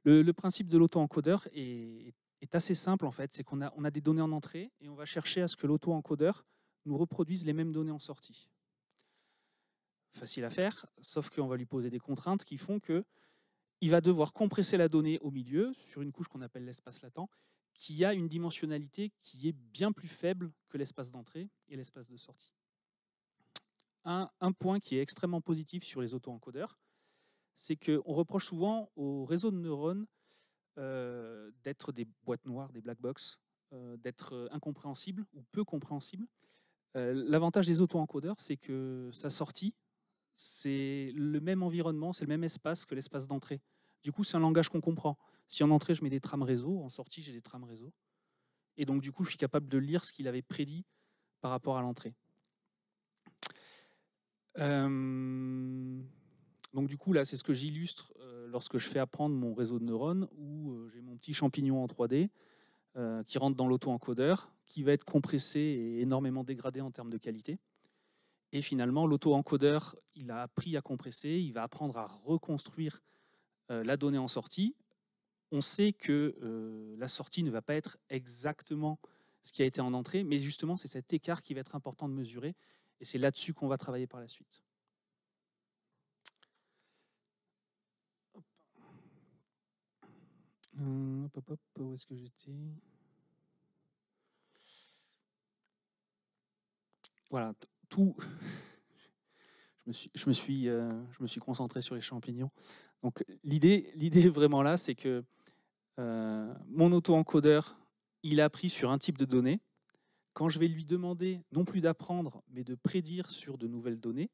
Le principe de l'auto-encodeur est assez simple, en fait. C'est qu'on a des données en entrée et on va chercher à ce que l'auto-encodeur nous reproduise les mêmes données en sortie. Facile à faire, sauf qu'on va lui poser des contraintes qui font qu'il va devoir compresser la donnée au milieu, sur une couche qu'on appelle l'espace latent, qui a une dimensionnalité qui est bien plus faible que l'espace d'entrée et l'espace de sortie. Un point qui est extrêmement positif sur les auto-encodeurs, c'est qu'on reproche souvent aux réseaux de neurones d'être des boîtes noires, des black box, d'être incompréhensibles ou peu compréhensibles. L'avantage des auto-encodeurs, c'est que sa sortie, c'est le même environnement, c'est le même espace que l'espace d'entrée. Du coup, c'est un langage qu'on comprend. Si en entrée, je mets des trames réseau, en sortie, j'ai des trames réseau. Et donc, du coup, je suis capable de lire ce qu'il avait prédit par rapport à l'entrée. Donc du coup, là, c'est ce que j'illustre lorsque je fais apprendre mon réseau de neurones, où j'ai mon petit champignon en 3D qui rentre dans l'auto-encodeur, qui va être compressé et énormément dégradé en termes de qualité. Et finalement, l'auto-encodeur, il a appris à compresser, il va apprendre à reconstruire la donnée en sortie. On sait que la sortie ne va pas être exactement ce qui a été en entrée, mais justement, c'est cet écart qui va être important de mesurer, et c'est là-dessus qu'on va travailler par la suite. Où est-ce que j'étais? Voilà, tout. Je me suis concentré sur les champignons. Donc l'idée vraiment là, c'est que mon auto-encodeur, il a appris sur un type de données. Quand je vais lui demander non plus d'apprendre, mais de prédire sur de nouvelles données,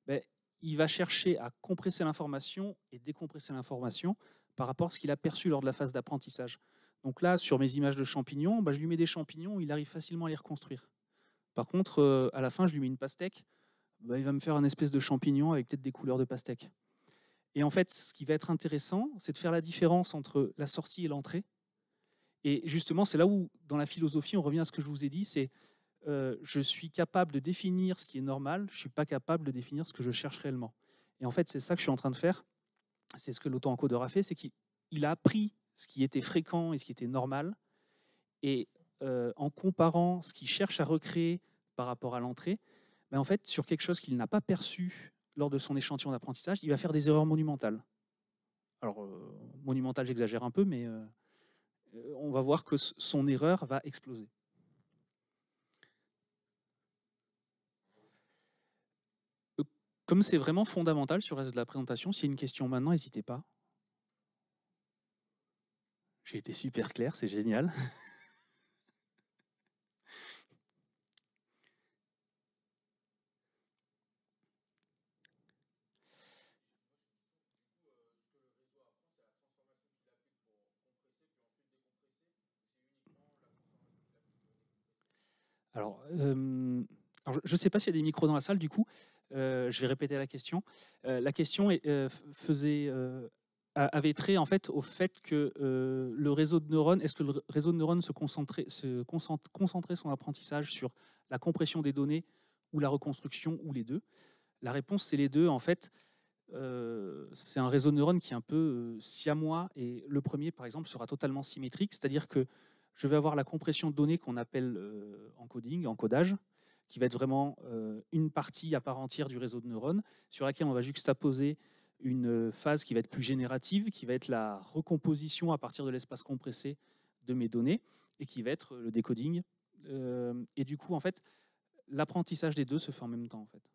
ben, il va chercher à compresser l'information et décompresser l'information par rapport à ce qu'il a perçu lors de la phase d'apprentissage. Donc là, sur mes images de champignons, ben, je lui mets des champignons, il arrive facilement à les reconstruire. Par contre, à la fin, je lui mets une pastèque, ben, il va me faire un espèce de champignon avec peut-être des couleurs de pastèque. Et en fait, ce qui va être intéressant, c'est de faire la différence entre la sortie et l'entrée. Et justement, c'est là où, dans la philosophie, on revient à ce que je vous ai dit, c'est je suis capable de définir ce qui est normal, je ne suis pas capable de définir ce que je cherche réellement. Et en fait, c'est ça que je suis en train de faire. C'est ce que l'auto-encodeur a fait, c'est qu'il a appris ce qui était fréquent et ce qui était normal. Et en comparant ce qu'il cherche à recréer par rapport à l'entrée, ben en fait, sur quelque chose qu'il n'a pas perçu lors de son échantillon d'apprentissage, il va faire des erreurs monumentales. Alors, monumentales, j'exagère un peu, mais on va voir que son erreur va exploser. Comme c'est vraiment fondamental sur le reste de la présentation, s'il y a une question maintenant, n'hésitez pas. J'ai été super clair, c'est génial. Alors, je ne sais pas s'il y a des micros dans la salle, du coup, je vais répéter la question. La question avait trait en fait au fait que le réseau de neurones, est-ce que le réseau de neurones se concentrait son apprentissage sur la compression des données ou la reconstruction ou les deux? La réponse, c'est les deux. En fait, c'est un réseau de neurones qui est un peu siamois, et le premier, par exemple, sera totalement symétrique, c'est-à-dire que je vais avoir la compression de données qu'on appelle encodage, qui va être vraiment une partie à part entière du réseau de neurones, sur laquelle on va juxtaposer une phase qui va être plus générative, qui va être la recomposition à partir de l'espace compressé de mes données, et qui va être le décoding. Et du coup, en fait, l'apprentissage des deux se fait en même temps, en fait.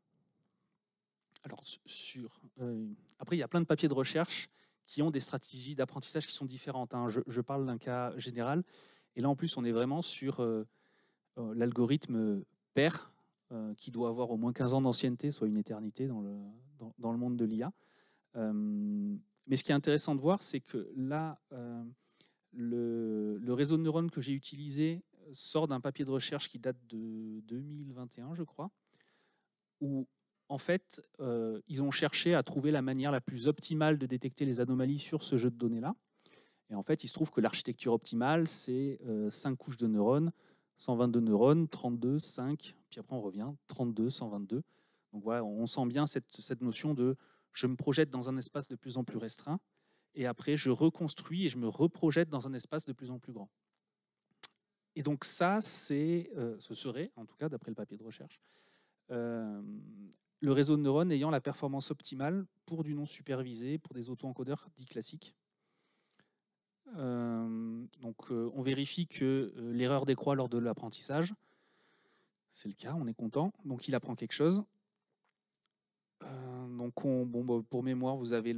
Alors, après, il y a plein de papiers de recherche qui ont des stratégies d'apprentissage qui sont différentes, hein. Je parle d'un cas général. Et là, en plus, on est vraiment sur l'algorithme PER, qui doit avoir au moins 15 ans d'ancienneté, soit une éternité dans le monde de l'IA. Mais ce qui est intéressant de voir, c'est que là, le réseau de neurones que j'ai utilisé sort d'un papier de recherche qui date de 2021, je crois, où en fait, ils ont cherché à trouver la manière la plus optimale de détecter les anomalies sur ce jeu de données-là. Et en fait, il se trouve que l'architecture optimale, c'est 5 couches de neurones, 122 neurones, 32, 5, puis après on revient, 32, 122. Donc voilà, on sent bien cette notion de je me projette dans un espace de plus en plus restreint, et après je reconstruis et je me reprojette dans un espace de plus en plus grand. Et donc ça, ce serait, en tout cas d'après le papier de recherche, le réseau de neurones ayant la performance optimale pour du non supervisé, pour des auto-encodeurs dits classiques. Donc on vérifie que l'erreur décroît lors de l'apprentissage. C'est le cas, on est content. Donc il apprend quelque chose. Donc pour mémoire, vous avez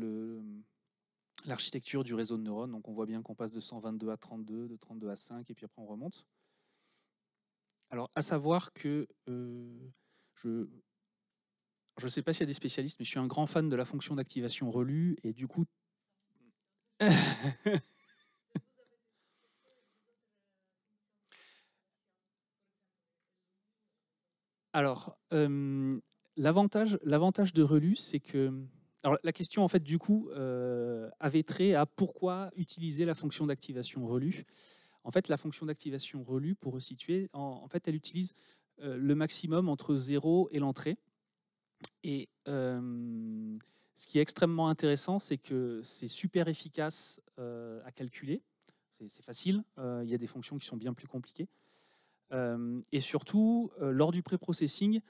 l'architecture du réseau de neurones. Donc on voit bien qu'on passe de 122 à 32, de 32 à 5, et puis après on remonte. Alors à savoir que je ne sais pas s'il y a des spécialistes, mais je suis un grand fan de la fonction d'activation relue, et du coup... Alors, l'avantage de Relu, c'est que... Alors, la question, en fait, du coup, avait trait à pourquoi utiliser la fonction d'activation Relu. En fait, la fonction d'activation Relu, pour resituer, en fait, elle utilise le maximum entre 0 et l'entrée. Et ce qui est extrêmement intéressant, c'est que c'est super efficace à calculer. C'est facile. Il y a des fonctions qui sont bien plus compliquées. Et surtout, lors du pré-processing,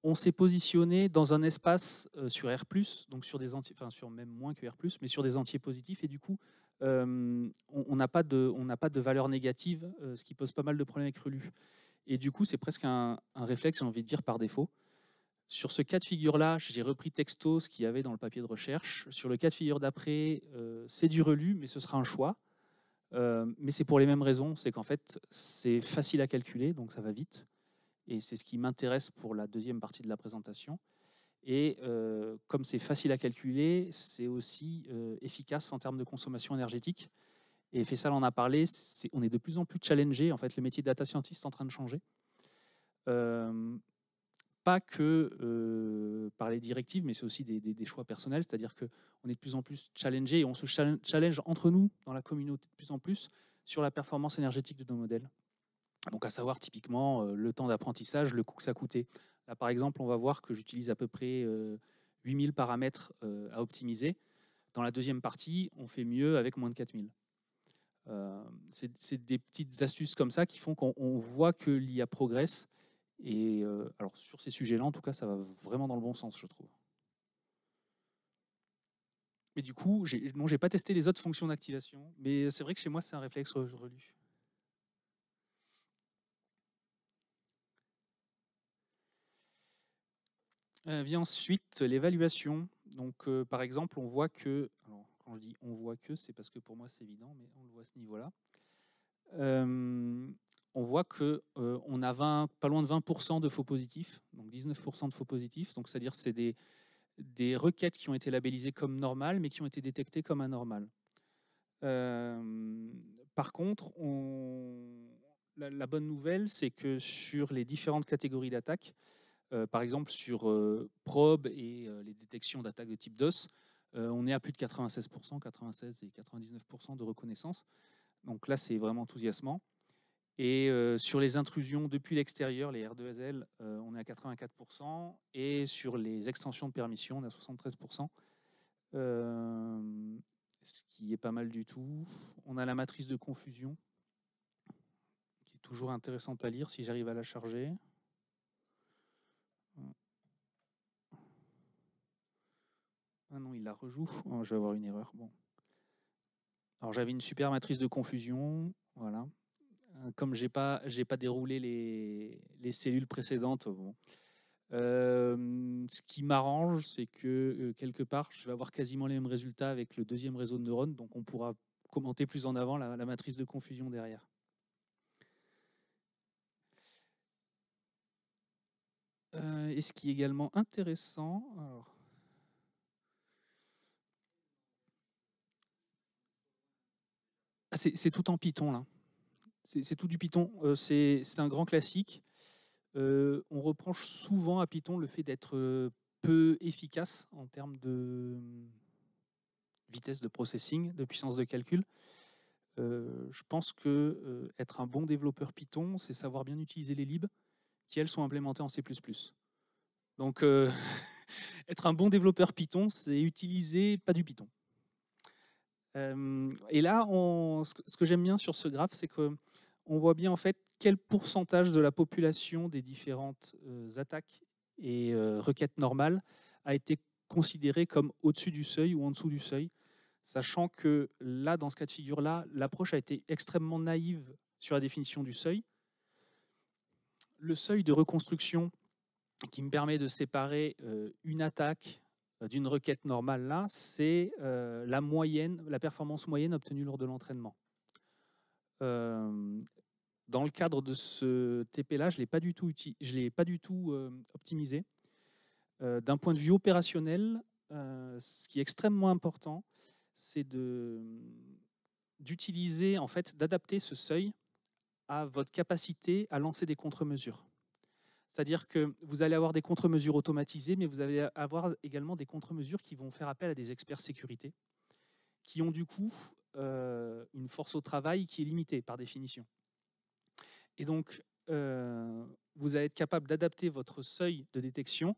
on s'est positionné dans un espace sur R+, donc sur des entiers, enfin sur même moins que R+, mais sur des entiers positifs. Et du coup, on n'a pas de valeur négative, ce qui pose pas mal de problèmes avec Relu. Et du coup, c'est presque un réflexe, j'ai envie de dire, par défaut. Sur ce cas de figure-là, j'ai repris texto ce qu'il y avait dans le papier de recherche. Sur le cas de figure d'après, c'est du Relu, mais ce sera un choix. Mais c'est pour les mêmes raisons, c'est qu'en fait, c'est facile à calculer, donc ça va vite. Et c'est ce qui m'intéresse pour la deuxième partie de la présentation. Et comme c'est facile à calculer, c'est aussi efficace en termes de consommation énergétique. Et Faisal en a parlé, on est de plus en plus challengé. En fait, le métier de data scientist est en train de changer. Pas que par les directives, mais c'est aussi des choix personnels, c'est-à-dire qu'on est de plus en plus challengé et on se challenge entre nous, dans la communauté de plus en plus, sur la performance énergétique de nos modèles. Donc à savoir typiquement le temps d'apprentissage, le coût que ça coûtait. Là par exemple, on va voir que j'utilise à peu près 8000 paramètres à optimiser. Dans la deuxième partie, on fait mieux avec moins de 4000. C'est des petites astuces comme ça qui font qu'on voit que l'IA progresse. Et alors sur ces sujets-là, en tout cas, ça va vraiment dans le bon sens, je trouve. Mais du coup, j'ai pas testé les autres fonctions d'activation, mais c'est vrai que chez moi, c'est un réflexe Relu. Vient ensuite l'évaluation. Donc, par exemple, on voit que, alors, quand je dis on voit que, c'est parce que pour moi c'est évident, mais on le voit à ce niveau-là. On voit que on a pas loin de 20% de faux positifs, donc 19% de faux positifs. Donc, c'est-à-dire c'est des requêtes qui ont été labellisées comme normales, mais qui ont été détectées comme anormales. Par contre, la bonne nouvelle, c'est que sur les différentes catégories d'attaques, par exemple sur probe et les détections d'attaques de type DOS, on est à plus de 96%, 96 et 99% de reconnaissance. Donc là, c'est vraiment enthousiasmant. Et sur les intrusions depuis l'extérieur, les R2SL, on est à 84%. Et sur les extensions de permission, on est à 73%. Ce qui est pas mal du tout. On a la matrice de confusion, qui est toujours intéressante à lire si j'arrive à la charger. Ah non, il la rejoue. Oh, je vais avoir une erreur. Bon. Alors j'avais une super matrice de confusion. Voilà. Comme j'ai pas déroulé les cellules précédentes, bon. Ce qui m'arrange, c'est que quelque part, je vais avoir quasiment les mêmes résultats avec le deuxième réseau de neurones, donc on pourra commenter plus en avant la matrice de confusion derrière. Et ce qui est également intéressant, alors, c'est tout en Python là. C'est tout du Python. C'est un grand classique. On reproche souvent à Python le fait d'être peu efficace en termes de vitesse de processing, de puissance de calcul. Je pense que être un bon développeur Python, c'est savoir bien utiliser les libs qui, elles, sont implémentées en C++. Donc, être un bon développeur Python, c'est utiliser pas du Python. Et là, ce que j'aime bien sur ce graphe, c'est qu'on voit bien en fait quel pourcentage de la population des différentes attaques et requêtes normales a été considéré comme au-dessus du seuil ou en dessous du seuil, sachant que là, dans ce cas de figure-là, l'approche a été extrêmement naïve sur la définition du seuil. Le seuil de reconstruction qui me permet de séparer une attaque d'une requête normale, là, c'est la moyenne, la performance moyenne obtenue lors de l'entraînement. Dans le cadre de ce TP-là, je ne l'ai pas du tout optimisé. D'un point de vue opérationnel, ce qui est extrêmement important, c'est d'utiliser, en fait, d'adapter ce seuil à votre capacité à lancer des contre-mesures. C'est-à-dire que vous allez avoir des contre-mesures automatisées, mais vous allez avoir également des contre-mesures qui vont faire appel à des experts sécurité, qui ont du coup une force au travail qui est limitée par définition. Et donc, vous allez être capable d'adapter votre seuil de détection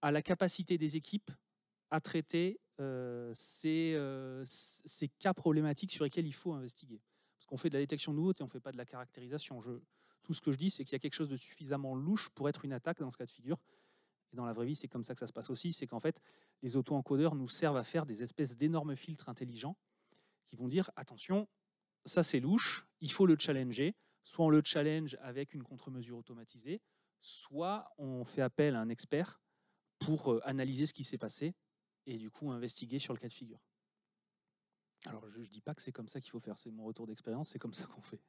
à la capacité des équipes à traiter ces cas problématiques sur lesquels il faut investiguer. Parce qu'on fait de la détection de nouveautés, on ne fait pas de la caractérisation. Tout ce que je dis, c'est qu'il y a quelque chose de suffisamment louche pour être une attaque dans ce cas de figure. Et dans la vraie vie, c'est comme ça que ça se passe aussi. C'est qu'en fait, les auto-encodeurs nous servent à faire des espèces d'énormes filtres intelligents qui vont dire, attention, ça c'est louche, il faut le challenger. Soit on le challenge avec une contre-mesure automatisée, soit on fait appel à un expert pour analyser ce qui s'est passé et du coup investiguer sur le cas de figure. Alors je ne dis pas que c'est comme ça qu'il faut faire, c'est mon retour d'expérience, c'est comme ça qu'on fait.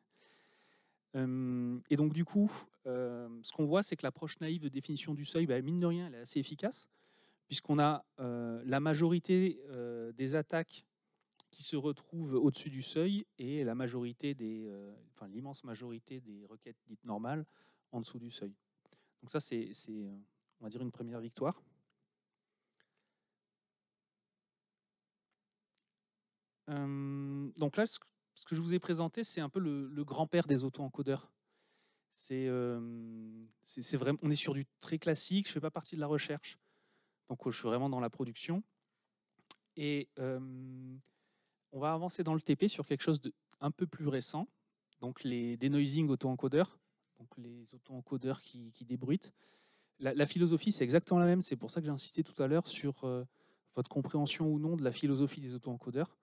Et donc du coup, ce qu'on voit, c'est que l'approche naïve de définition du seuil, mine de rien, elle est assez efficace, puisqu'on a la majorité des attaques qui se retrouvent au-dessus du seuil et la majorité l'immense majorité des requêtes dites normales en dessous du seuil. Donc ça, c'est on va dire une première victoire. Donc là, ce que je vous ai présenté, c'est un peu le grand-père des auto-encodeurs. Vraiment, on est sur du très classique, je ne fais pas partie de la recherche, donc je suis vraiment dans la production. Et on va avancer dans le TP sur quelque chose d'un peu plus récent, donc les denoising auto-encodeurs, donc les auto-encodeurs qui débruitent. La philosophie, c'est exactement la même, c'est pour ça que j'ai insisté tout à l'heure sur votre compréhension ou non de la philosophie des auto-encodeurs.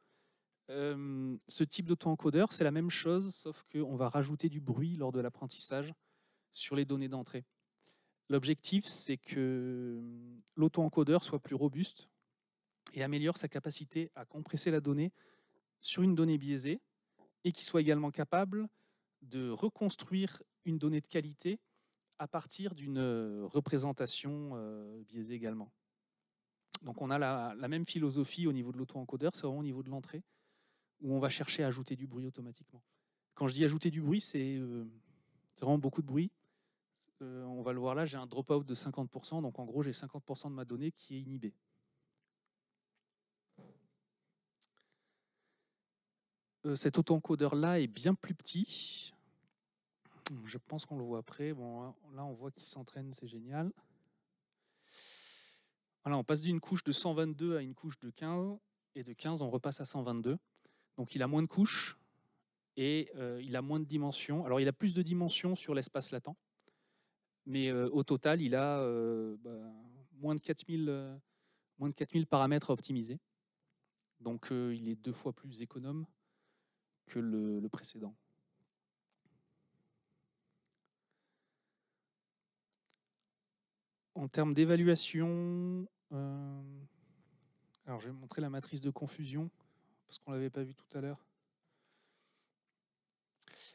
Ce type d'auto-encodeur, c'est la même chose, sauf qu'on va rajouter du bruit lors de l'apprentissage sur les données d'entrée. L'objectif, c'est que l'auto-encodeur soit plus robuste et améliore sa capacité à compresser la donnée sur une donnée biaisée et qu'il soit également capable de reconstruire une donnée de qualité à partir d'une représentation biaisée également. Donc on a la même philosophie au niveau de l'auto-encodeur, c'est vraiment au niveau de l'entrée, où on va chercher à ajouter du bruit automatiquement. Quand je dis ajouter du bruit, c'est vraiment beaucoup de bruit. On va le voir là, j'ai un drop-out de 50%, donc en gros j'ai 50% de ma donnée qui est inhibée. Cet auto-encodeur-là est bien plus petit. Je pense qu'on le voit après. Bon, là, on voit qu'il s'entraîne, c'est génial. Voilà, on passe d'une couche de 122 à une couche de 15, et de 15, on repasse à 122. Donc, il a moins de couches et il a moins de dimensions. Alors, il a plus de dimensions sur l'espace latent, mais au total, il a moins de 4000 paramètres à optimiser. Donc, il est 2 fois plus économe que le précédent. En termes d'évaluation, alors je vais montrer la matrice de confusion, parce qu'on ne l'avait pas vu tout à l'heure.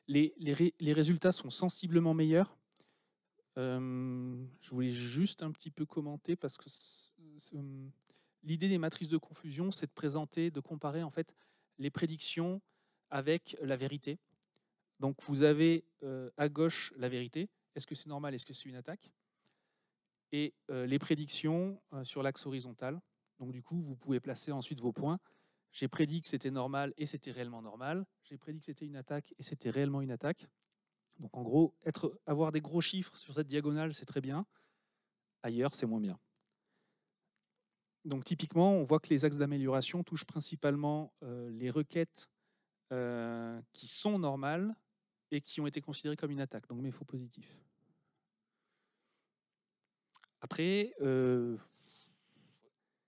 Les résultats sont sensiblement meilleurs. Je voulais juste un petit peu commenter, parce que l'idée des matrices de confusion, c'est de présenter, de comparer en fait les prédictions avec la vérité. Donc vous avez à gauche la vérité. Est-ce que c'est normal? Est-ce que c'est une attaque? Et les prédictions sur l'axe horizontal. Donc du coup, vous pouvez placer ensuite vos points. J'ai prédit que c'était normal et c'était réellement normal. J'ai prédit que c'était une attaque et c'était réellement une attaque. Donc en gros, avoir des gros chiffres sur cette diagonale, c'est très bien. Ailleurs, c'est moins bien. Donc typiquement, on voit que les axes d'amélioration touchent principalement les requêtes qui sont normales et qui ont été considérées comme une attaque, donc mes faux positifs. Après,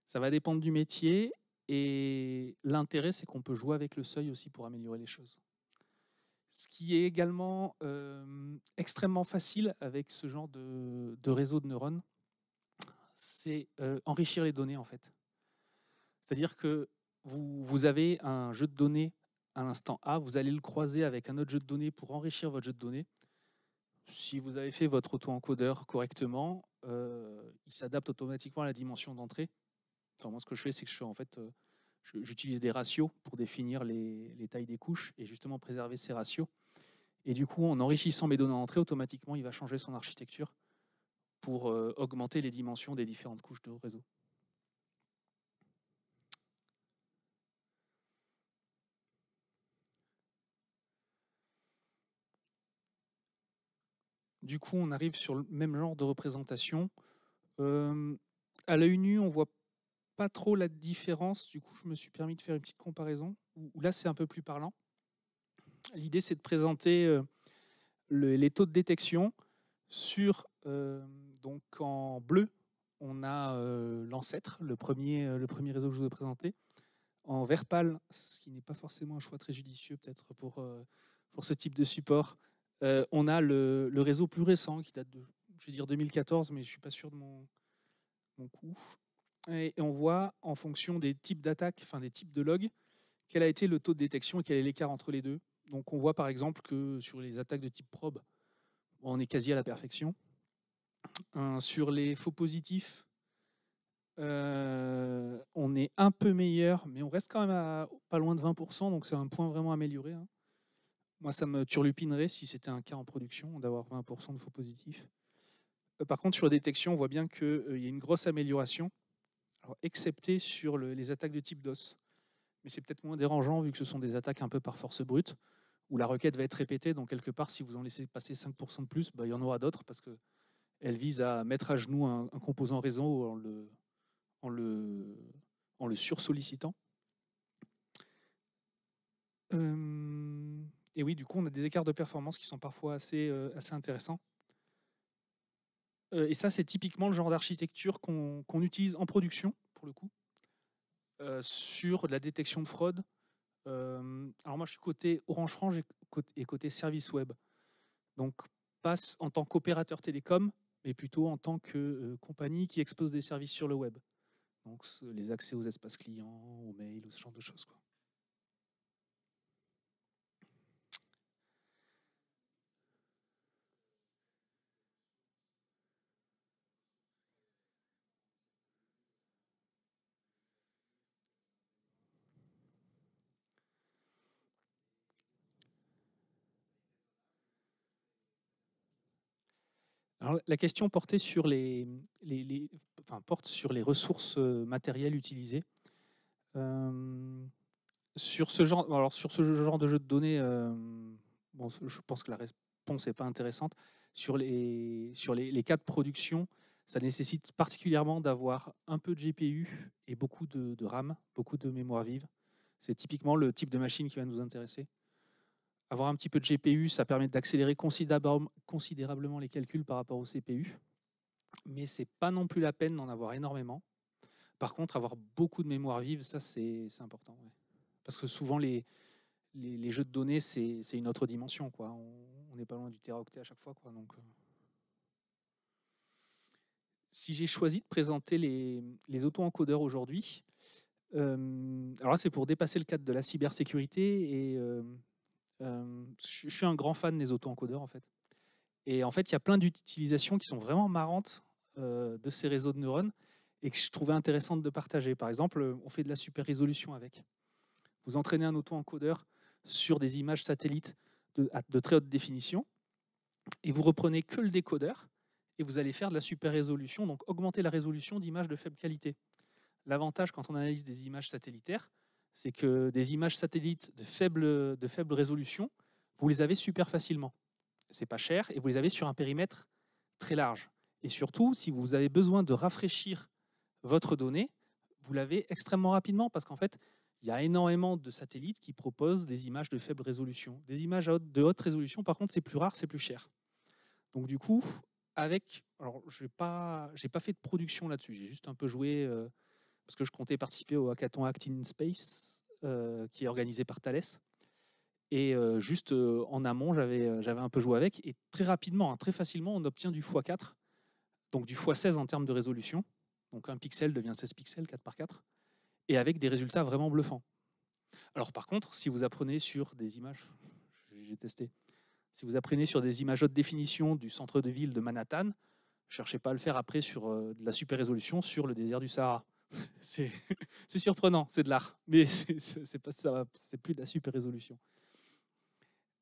ça va dépendre du métier, et l'intérêt, c'est qu'on peut jouer avec le seuil aussi pour améliorer les choses. Ce qui est également extrêmement facile avec ce genre de réseau de neurones, c'est enrichir les données en fait. C'est-à-dire que vous avez un jeu de données à l'instant A, vous allez le croiser avec un autre jeu de données pour enrichir votre jeu de données. Si vous avez fait votre auto-encodeur correctement, il s'adapte automatiquement à la dimension d'entrée. Enfin, moi, ce que je fais, c'est que j'utilise des ratios pour définir les tailles des couches et justement préserver ces ratios. Et du coup, en enrichissant mes données d'entrée, automatiquement, il va changer son architecture pour augmenter les dimensions des différentes couches de réseau. Du coup, on arrive sur le même genre de représentation. À l'œil nu, on voit pas trop la différence. Du coup, je me suis permis de faire une petite comparaison, où là, c'est un peu plus parlant. L'idée, c'est de présenter les taux de détection sur, donc en bleu, on a l'ancêtre, le premier réseau que je vous ai présenté. En vert pâle, ce qui n'est pas forcément un choix très judicieux peut-être pour ce type de support, on a le réseau plus récent qui date de, je vais dire 2014, mais je ne suis pas sûr de mon coup. Et on voit en fonction des types d'attaques, enfin des types de logs, quel a été le taux de détection et quel est l'écart entre les deux. Donc on voit par exemple que sur les attaques de type probe, on est quasi à la perfection. Sur les faux positifs, on est un peu meilleur, mais on reste quand même à pas loin de 20%, donc c'est un point vraiment amélioré. Hein. Moi, ça me turlupinerait si c'était un cas en production, d'avoir 20% de faux positifs. Par contre, sur la détection, on voit bien qu'il y a une grosse amélioration, alors, excepté sur les attaques de type DOS. Mais c'est peut-être moins dérangeant vu que ce sont des attaques un peu par force brute, où la requête va être répétée, donc quelque part, si vous en laissez passer 5% de plus, il y en aura d'autres, parce qu'elle vise à mettre à genoux un composant réseau en le sursollicitant. Et oui, du coup, on a des écarts de performance qui sont parfois assez intéressants. Et ça, c'est typiquement le genre d'architecture qu'on utilise en production, pour le coup, sur de la détection de fraude. Alors moi, je suis côté Orange France et côté service web. Donc, pas en tant qu'opérateur télécom, mais plutôt en tant que compagnie qui expose des services sur le web. Donc, les accès aux espaces clients, aux mails, ce genre de choses, quoi. Alors, la question portait sur porte sur les ressources matérielles utilisées. Sur ce genre de jeu de données, je pense que la réponse n'est pas intéressante. Sur les cas de production, ça nécessite particulièrement d'avoir un peu de GPU et beaucoup de RAM, beaucoup de mémoire vive. C'est typiquement le type de machine qui va nous intéresser. Avoir un petit peu de GPU, ça permet d'accélérer considérablement les calculs par rapport au CPU, mais c'est pas non plus la peine d'en avoir énormément. Par contre, avoir beaucoup de mémoire vive, ça c'est important. Ouais. Parce que souvent, les jeux de données, c'est une autre dimension, quoi. On n'est pas loin du téraoctet à chaque fois, quoi. Donc, si j'ai choisi de présenter les auto-encodeurs aujourd'hui, alors là, c'est pour dépasser le cadre de la cybersécurité. Et je suis un grand fan des auto-encodeurs, en fait. Et en fait, il y a plein d'utilisations qui sont vraiment marrantes de ces réseaux de neurones et que je trouvais intéressantes de partager. Par exemple, on fait de la super résolution avec. Vous entraînez un auto-encodeur sur des images satellites de très haute définition et vous reprenez que le décodeur et vous allez faire de la super résolution, donc augmenter la résolution d'images de faible qualité. L'avantage quand on analyse des images satellitaires, c'est que des images satellites de faible résolution, vous les avez super facilement. C'est pas cher et vous les avez sur un périmètre très large. Et surtout, si vous avez besoin de rafraîchir votre donnée, vous l'avez extrêmement rapidement parce qu'en fait, il y a énormément de satellites qui proposent des images de faible résolution. Des images de haute résolution, par contre, c'est plus rare, c'est plus cher. Donc du coup, alors j'ai pas fait de production là-dessus, j'ai juste un peu joué parce que je comptais participer au hackathon Act in Space qui est organisé par Thales. Et juste en amont, j'avais un peu joué avec. Et très rapidement, très facilement, on obtient du x4, donc du x16 en termes de résolution. Donc un pixel devient 16 pixels, 4 par 4, et avec des résultats vraiment bluffants. Alors par contre, si vous apprenez sur des images, j'ai testé, si vous apprenez sur des images haute définition du centre de ville de Manhattan, ne cherchez pas à le faire après sur de la super résolution sur le désert du Sahara. C'est surprenant, c'est de l'art, mais c'est plus de la super résolution.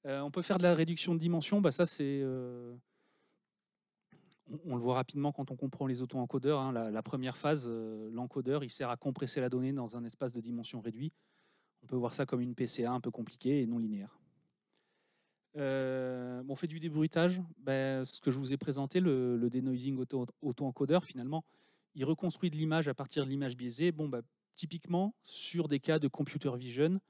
On peut faire de la réduction de dimension, ça c'est... On le voit rapidement quand on comprend les auto-encodeurs. Hein. La première phase, l'encodeur, il sert à compresser la donnée dans un espace de dimension réduit. On peut voir ça comme une PCA un peu compliquée et non linéaire. On fait du débruitage. Ce que je vous ai présenté, le denoising auto-encodeur, finalement, il reconstruit de l'image à partir de l'image biaisée. Typiquement, sur des cas de computer vision,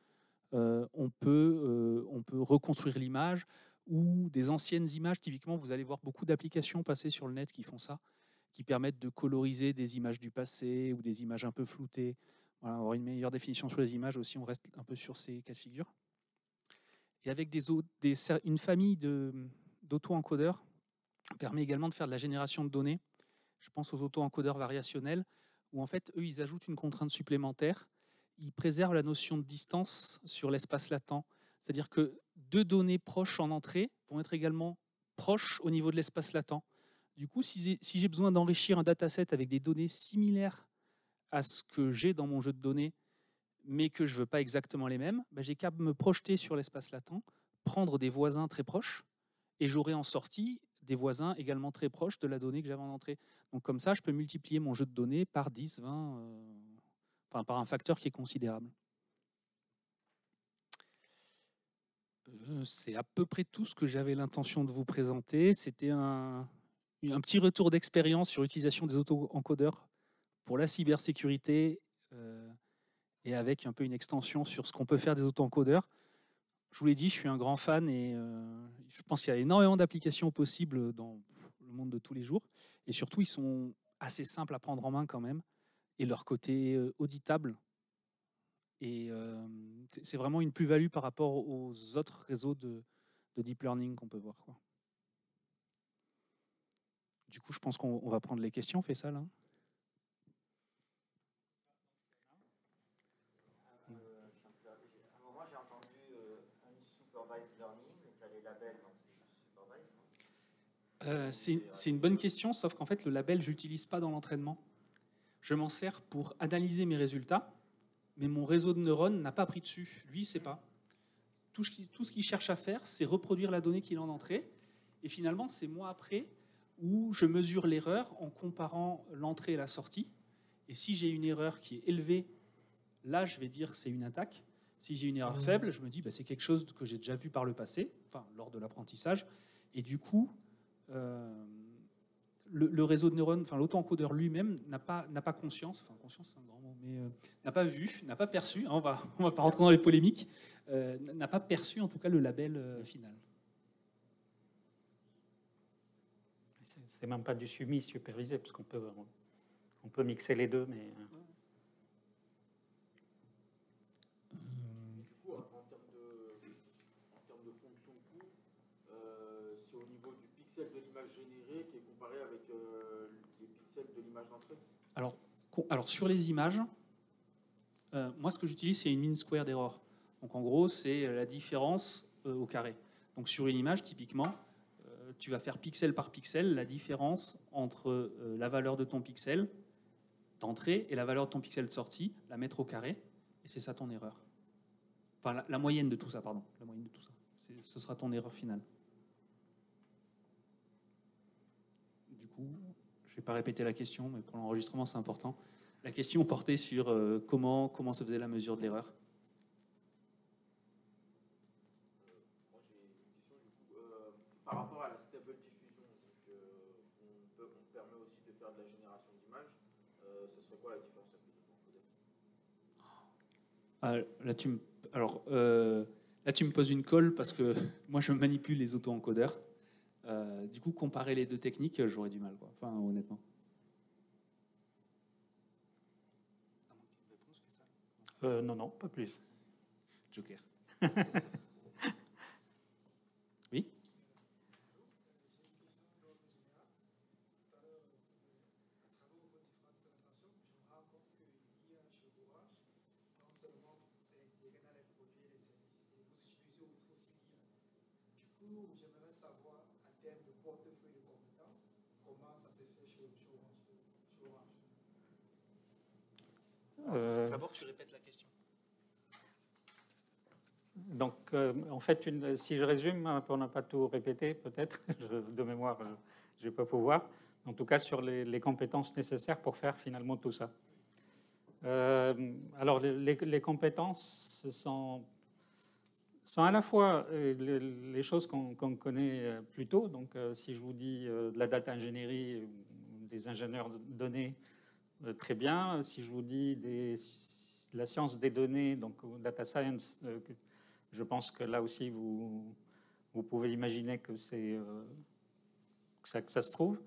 on peut reconstruire l'image, ou des anciennes images. Typiquement, vous allez voir beaucoup d'applications passer sur le net qui font ça, qui permettent de coloriser des images du passé ou des images un peu floutées. Voilà, avoir une meilleure définition sur les images aussi, on reste un peu sur ces cas de figure. Et avec une famille d'auto-encodeurs permet également de faire de la génération de données. Je pense aux auto-encodeurs variationnels, où en fait, eux, ils ajoutent une contrainte supplémentaire. Ils préservent la notion de distance sur l'espace latent. C'est-à-dire que deux données proches en entrée vont être également proches au niveau de l'espace latent. Du coup, si j'ai besoin d'enrichir un dataset avec des données similaires à ce que j'ai dans mon jeu de données, mais que je ne veux pas exactement les mêmes, j'ai qu'à me projeter sur l'espace latent, prendre des voisins très proches, et j'aurai en sortie des voisins également très proches de la donnée que j'avais en entrée. Donc comme ça, je peux multiplier mon jeu de données par 10, 20, par un facteur qui est considérable. C'est à peu près tout ce que j'avais l'intention de vous présenter. C'était un petit retour d'expérience sur l'utilisation des auto-encodeurs pour la cybersécurité et avec un peu une extension sur ce qu'on peut faire des auto-encodeurs. Je vous l'ai dit, je suis un grand fan et je pense qu'il y a énormément d'applications possibles dans le monde de tous les jours. Et surtout, ils sont assez simples à prendre en main quand même. Et leur côté auditable. Et c'est vraiment une plus-value par rapport aux autres réseaux de deep learning qu'on peut voir, quoi. Du coup, je pense qu'on va prendre les questions. On fait ça, là. À un moment, j'ai entendu unsupervised learning, mais tu as les labels, donc c'est supervised. C'est une bonne question, sauf qu'en fait, le label, je l'utilise pas dans l'entraînement. Je m'en sers pour analyser mes résultats, mais mon réseau de neurones n'a pas pris dessus. Lui, il ne sait pas. Tout ce qu'il cherche à faire, c'est reproduire la donnée qu'il a en entrée. Et finalement, c'est moi après où je mesure l'erreur en comparant l'entrée et la sortie. Et si j'ai une erreur qui est élevée, là, je vais dire que c'est une attaque. Si j'ai une erreur faible, je me dis c'est quelque chose que j'ai déjà vu par le passé, lors de l'apprentissage. Et du coup, le réseau de neurones, l'auto-encodeur lui-même n'a pas conscience, conscience c'est un grand mot, mais n'a pas vu, n'a pas perçu, on va pas rentrer dans les polémiques, n'a pas perçu en tout cas le label final. C'est même pas du semi-supervisé, parce qu'on peut mixer les deux, mais... Du coup, en termes de fonction de coût, c'est au niveau du pixel de l'image générée qui est comparé avec les pixels de l'image d'entrée. Alors sur les images, moi ce que j'utilise c'est une mean squared error. Donc en gros c'est la différence au carré. Donc sur une image typiquement, tu vas faire pixel par pixel la différence entre la valeur de ton pixel d'entrée et la valeur de ton pixel de sortie, la mettre au carré, et c'est ça ton erreur. Enfin la moyenne de tout ça, pardon. La moyenne de tout ça. Ce sera ton erreur finale. Du coup, je ne vais pas répéter la question, mais pour l'enregistrement, c'est important. La question portait sur comment se faisait la mesure de l'erreur. Moi, j'ai une question, du coup, par rapport à la stable diffusion, on permet aussi de faire de la génération d'images. Ce serait quoi la différence avec les auto-encodeurs ? Là, tu me poses une colle parce que moi, je manipule les auto-encodeurs. Du coup, comparer les deux techniques, j'aurais du mal, quoi. Enfin, honnêtement. Non, pas plus. Joker. Oui. J'aimerais savoir, en termes de portefeuille de compétences, comment ça se fait chez Orange. D'abord, tu répètes la question. Donc, en fait, si je résume, pour ne pas tout répéter, peut-être, de mémoire, je ne vais pas pouvoir. en tout cas sur les compétences nécessaires pour faire finalement tout ça. Alors les compétences sont à la fois les choses qu'on connaît plutôt. Donc si je vous dis de la data ingénierie, des ingénieurs de données, très bien. Si je vous dis de la science des données, donc data science, je pense que là aussi vous pouvez imaginer que que ça se trouve.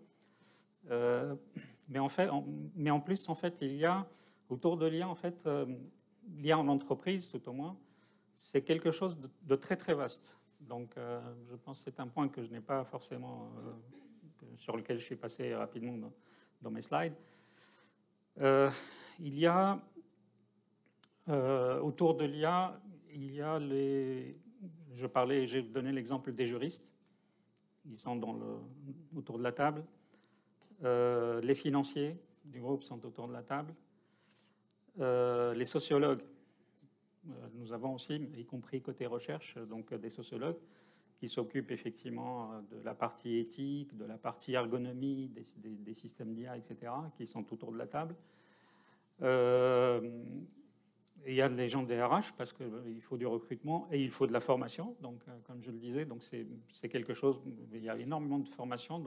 Mais en plus, en fait, il y a autour de l'IA, en fait, l'IA en entreprise, tout au moins, c'est quelque chose de très très vaste. Donc, je pense que c'est un point que je n'ai pas forcément, sur lequel je suis passé rapidement dans mes slides. Il y a autour de l'IA, il y a j'ai donné l'exemple des juristes. Ils sont autour de la table. Les financiers du groupe sont autour de la table. Les sociologues, nous avons aussi, y compris côté recherche, donc des sociologues qui s'occupent effectivement de la partie éthique, de la partie ergonomie des systèmes d'IA, etc., qui sont autour de la table. Il y a des gens des RH parce qu'il faut du recrutement et il faut de la formation. Donc, comme je le disais, donc c'est quelque chose. Il y a énormément de formation.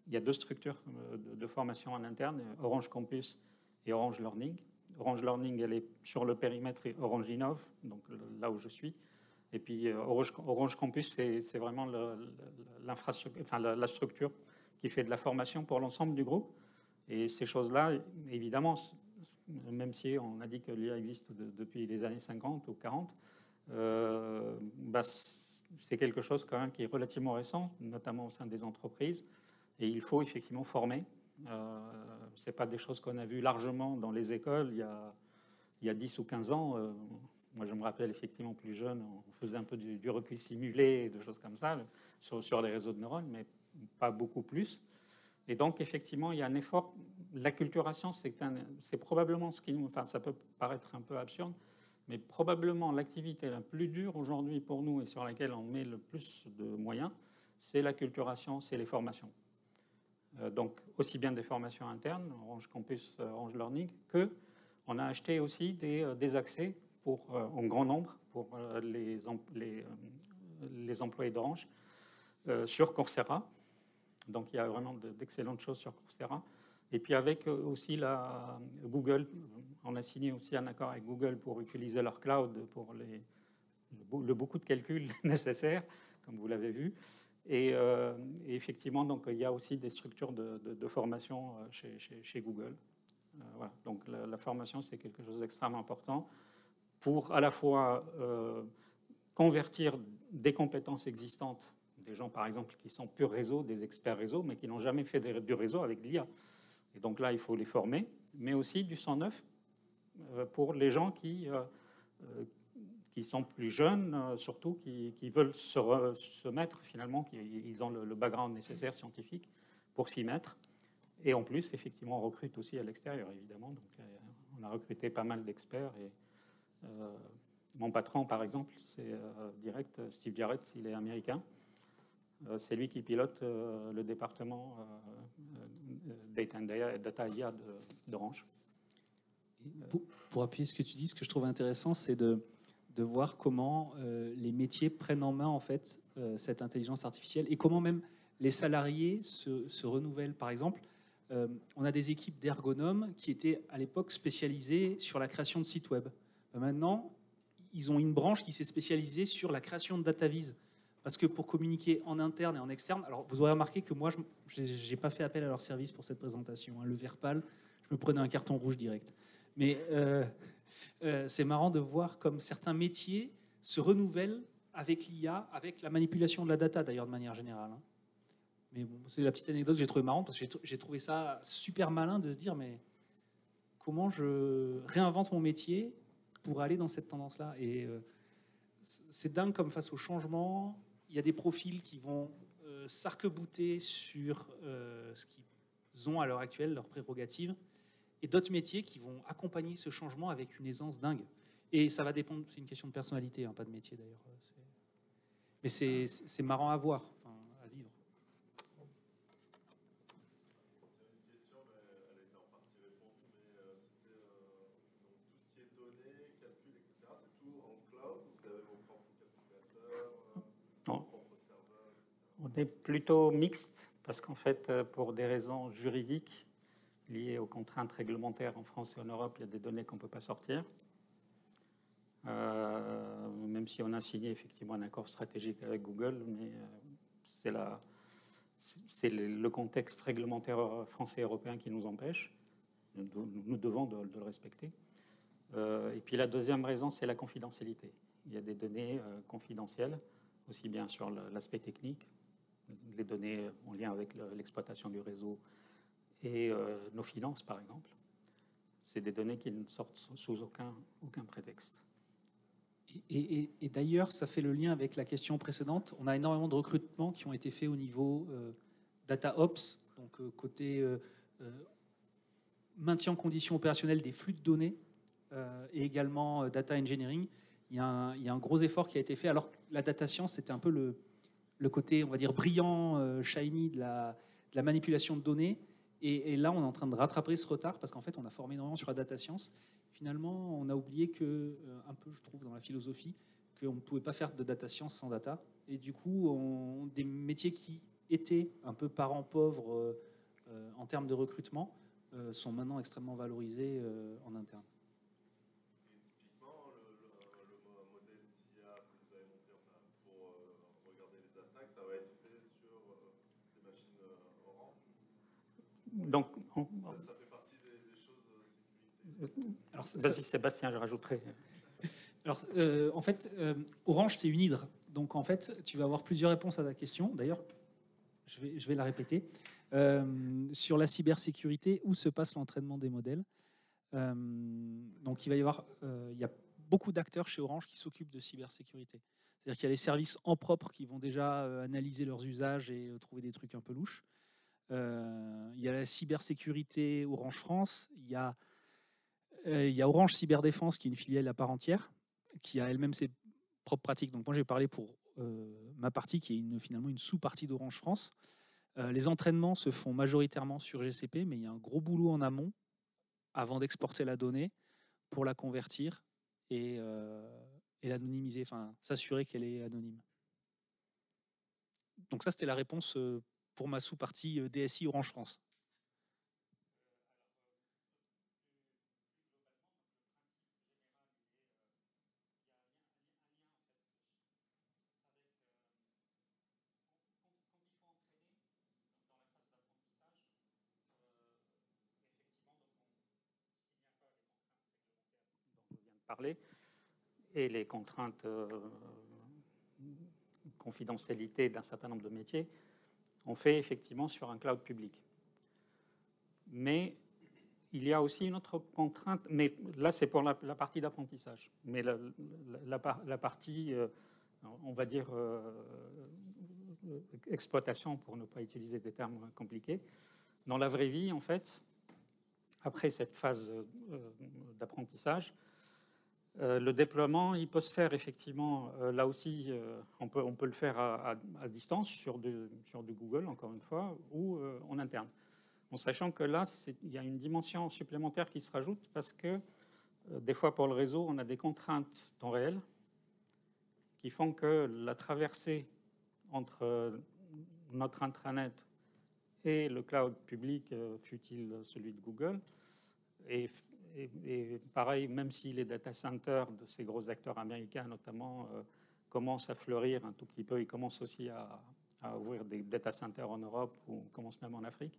Il y a 2 structures de formation en interne, Orange Campus et Orange Learning. Orange Learning, elle est sur le périmètre Orange Innov, donc là où je suis. Et puis Orange Campus, c'est vraiment l'infrastructure, enfin la structure qui fait de la formation pour l'ensemble du groupe. Et ces choses-là, évidemment, même si on a dit que l'IA existe depuis les années 50 ou 40, c'est quelque chose quand même qui est relativement récent, notamment au sein des entreprises. Et il faut effectivement former. Ce n'est pas des choses qu'on a vues largement dans les écoles il y a 10 ou 15 ans. Moi, je me rappelle effectivement plus jeune, on faisait un peu du recul simulé, des choses comme ça, sur les réseaux de neurones, mais pas beaucoup plus. Et donc, effectivement, il y a un effort. L'acculturation, c'est probablement ce qui nous... Enfin, ça peut paraître un peu absurde, mais probablement l'activité la plus dure aujourd'hui pour nous et sur laquelle on met le plus de moyens, c'est l'acculturation, c'est les formations. Donc, aussi bien des formations internes, Orange Campus, Orange Learning, qu'on a acheté aussi des accès en grand nombre pour les employés d'Orange sur Coursera. Donc, il y a vraiment d'excellentes choses sur Coursera. Et puis, avec aussi Google, on a signé aussi un accord avec Google pour utiliser leur cloud pour le beaucoup de calculs nécessaires, comme vous l'avez vu. Et effectivement, donc, il y a aussi des structures de formation chez Google. Voilà. Donc, la formation, c'est quelque chose d'extrêmement important pour à la fois convertir des compétences existantes, des gens, par exemple, qui sont purs réseau, des experts réseau, mais qui n'ont jamais fait du réseau avec l'IA. Et donc là, il faut les former, mais aussi du sang neuf pour les gens qui sont plus jeunes, surtout, qui veulent se mettre, finalement, ils ont le background nécessaire scientifique pour s'y mettre. Et en plus, effectivement, on recrute aussi à l'extérieur, évidemment. Donc, on a recruté pas mal d'experts. Et mon patron, par exemple, c'est direct, Steve Jarrett, il est américain. C'est lui qui pilote le département Data IA d'Orange. Pour appuyer ce que tu dis, ce que je trouve intéressant, c'est de voir comment les métiers prennent en main en fait cette intelligence artificielle et comment même les salariés se renouvellent. Par exemple, on a des équipes d'ergonomes qui étaient à l'époque spécialisées sur la création de sites web. Maintenant, ils ont une branche qui s'est spécialisée sur la création de data viz. Parce que pour communiquer en interne et en externe, alors vous aurez remarqué que moi, je n'ai pas fait appel à leur service pour cette présentation. Le Verpal, je me prenais un carton rouge direct. Mais c'est marrant de voir comme certains métiers se renouvellent avec l'IA, avec la manipulation de la data d'ailleurs de manière générale. Mais bon, c'est la petite anecdote que j'ai trouvé marrante parce que j'ai trouvé ça super malin de se dire mais comment je réinvente mon métier pour aller dans cette tendance-là. Et c'est dingue comme face au changement, il y a des profils qui vont s'arc-bouter sur ce qu'ils ont à l'heure actuelle, leurs prérogatives, et d'autres métiers qui vont accompagner ce changement avec une aisance dingue. Et ça va dépendre, c'est une question de personnalité, hein, pas de métier d'ailleurs. Mais c'est marrant à voir, enfin, à vivre. est plutôt mixte, parce qu'en fait, pour des raisons juridiques liées aux contraintes réglementaires en France et en Europe, il y a des données qu'on ne peut pas sortir. Même si on a signé effectivement un accord stratégique avec Google, mais c'est le contexte réglementaire français et européen qui nous empêche. Nous devons de le respecter. Et puis la deuxième raison, c'est la confidentialité. Il y a des données confidentielles, aussi bien sur l'aspect technique, les données en lien avec l'exploitation du réseau et nos finances, par exemple. C'est des données qui ne sortent sous aucun prétexte. Et d'ailleurs, ça fait le lien avec la question précédente. On a énormément de recrutements qui ont été faits au niveau Data Ops, donc côté maintien en condition opérationnelle des flux de données et également Data Engineering. Il y a un gros effort qui a été fait. Alors la data science, c'était un peu le côté, on va dire, brillant, shiny de la manipulation de données. Et là, on est en train de rattraper ce retard parce qu'en fait, on a formé énormément sur la data science. Finalement, on a oublié que, un peu, je trouve, dans la philosophie, qu'on ne pouvait pas faire de data science sans data. Et du coup, des métiers qui étaient un peu parents pauvres en termes de recrutement sont maintenant extrêmement valorisés en interne. Et typiquement, le modèle d'IA que vous avez monté pour regarder les attaques, ça va être fait sur les machines Orange. Donc, ça fait partie des choses sécurité. Alors, vas-y Sébastien, je rajouterai. Alors, en fait, Orange, c'est une hydre. Donc, en fait, tu vas avoir plusieurs réponses à ta question. D'ailleurs, je vais la répéter. Sur la cybersécurité, où se passe l'entraînement des modèles. Donc, il y a beaucoup d'acteurs chez Orange qui s'occupent de cybersécurité. C'est-à-dire qu'il y a les services en propre qui vont déjà analyser leurs usages et trouver des trucs un peu louches. Il y a la cybersécurité Orange France. Il y a Orange Cyberdéfense, qui est une filiale à part entière, qui a elle-même ses propres pratiques. Donc moi, j'ai parlé pour ma partie, qui est finalement une sous-partie d'Orange France. Les entraînements se font majoritairement sur GCP, mais il y a un gros boulot en amont avant d'exporter la donnée pour la convertir et l'anonymiser, enfin s'assurer qu'elle est anonyme. Donc ça, c'était la réponse pour ma sous-partie DSI Orange France. Parler, et les contraintes confidentialité d'un certain nombre de métiers, on fait effectivement sur un cloud public. Mais il y a aussi une autre contrainte, mais là c'est pour la partie d'apprentissage. Mais la partie, on va dire, exploitation, pour ne pas utiliser des termes compliqués, dans la vraie vie, en fait, après cette phase d'apprentissage, le déploiement, il peut se faire effectivement, là aussi, on peut le faire à distance sur du Google, encore une fois, ou en interne. En sachant que là, il y a une dimension supplémentaire qui se rajoute parce que des fois, pour le réseau, on a des contraintes temps réel qui font que la traversée entre notre intranet et le cloud public, fût-il celui de Google, et pareil, même si les data centers de ces gros acteurs américains, notamment, commencent à fleurir un tout petit peu, ils commencent aussi à ouvrir des data centers en Europe ou commencent même en Afrique,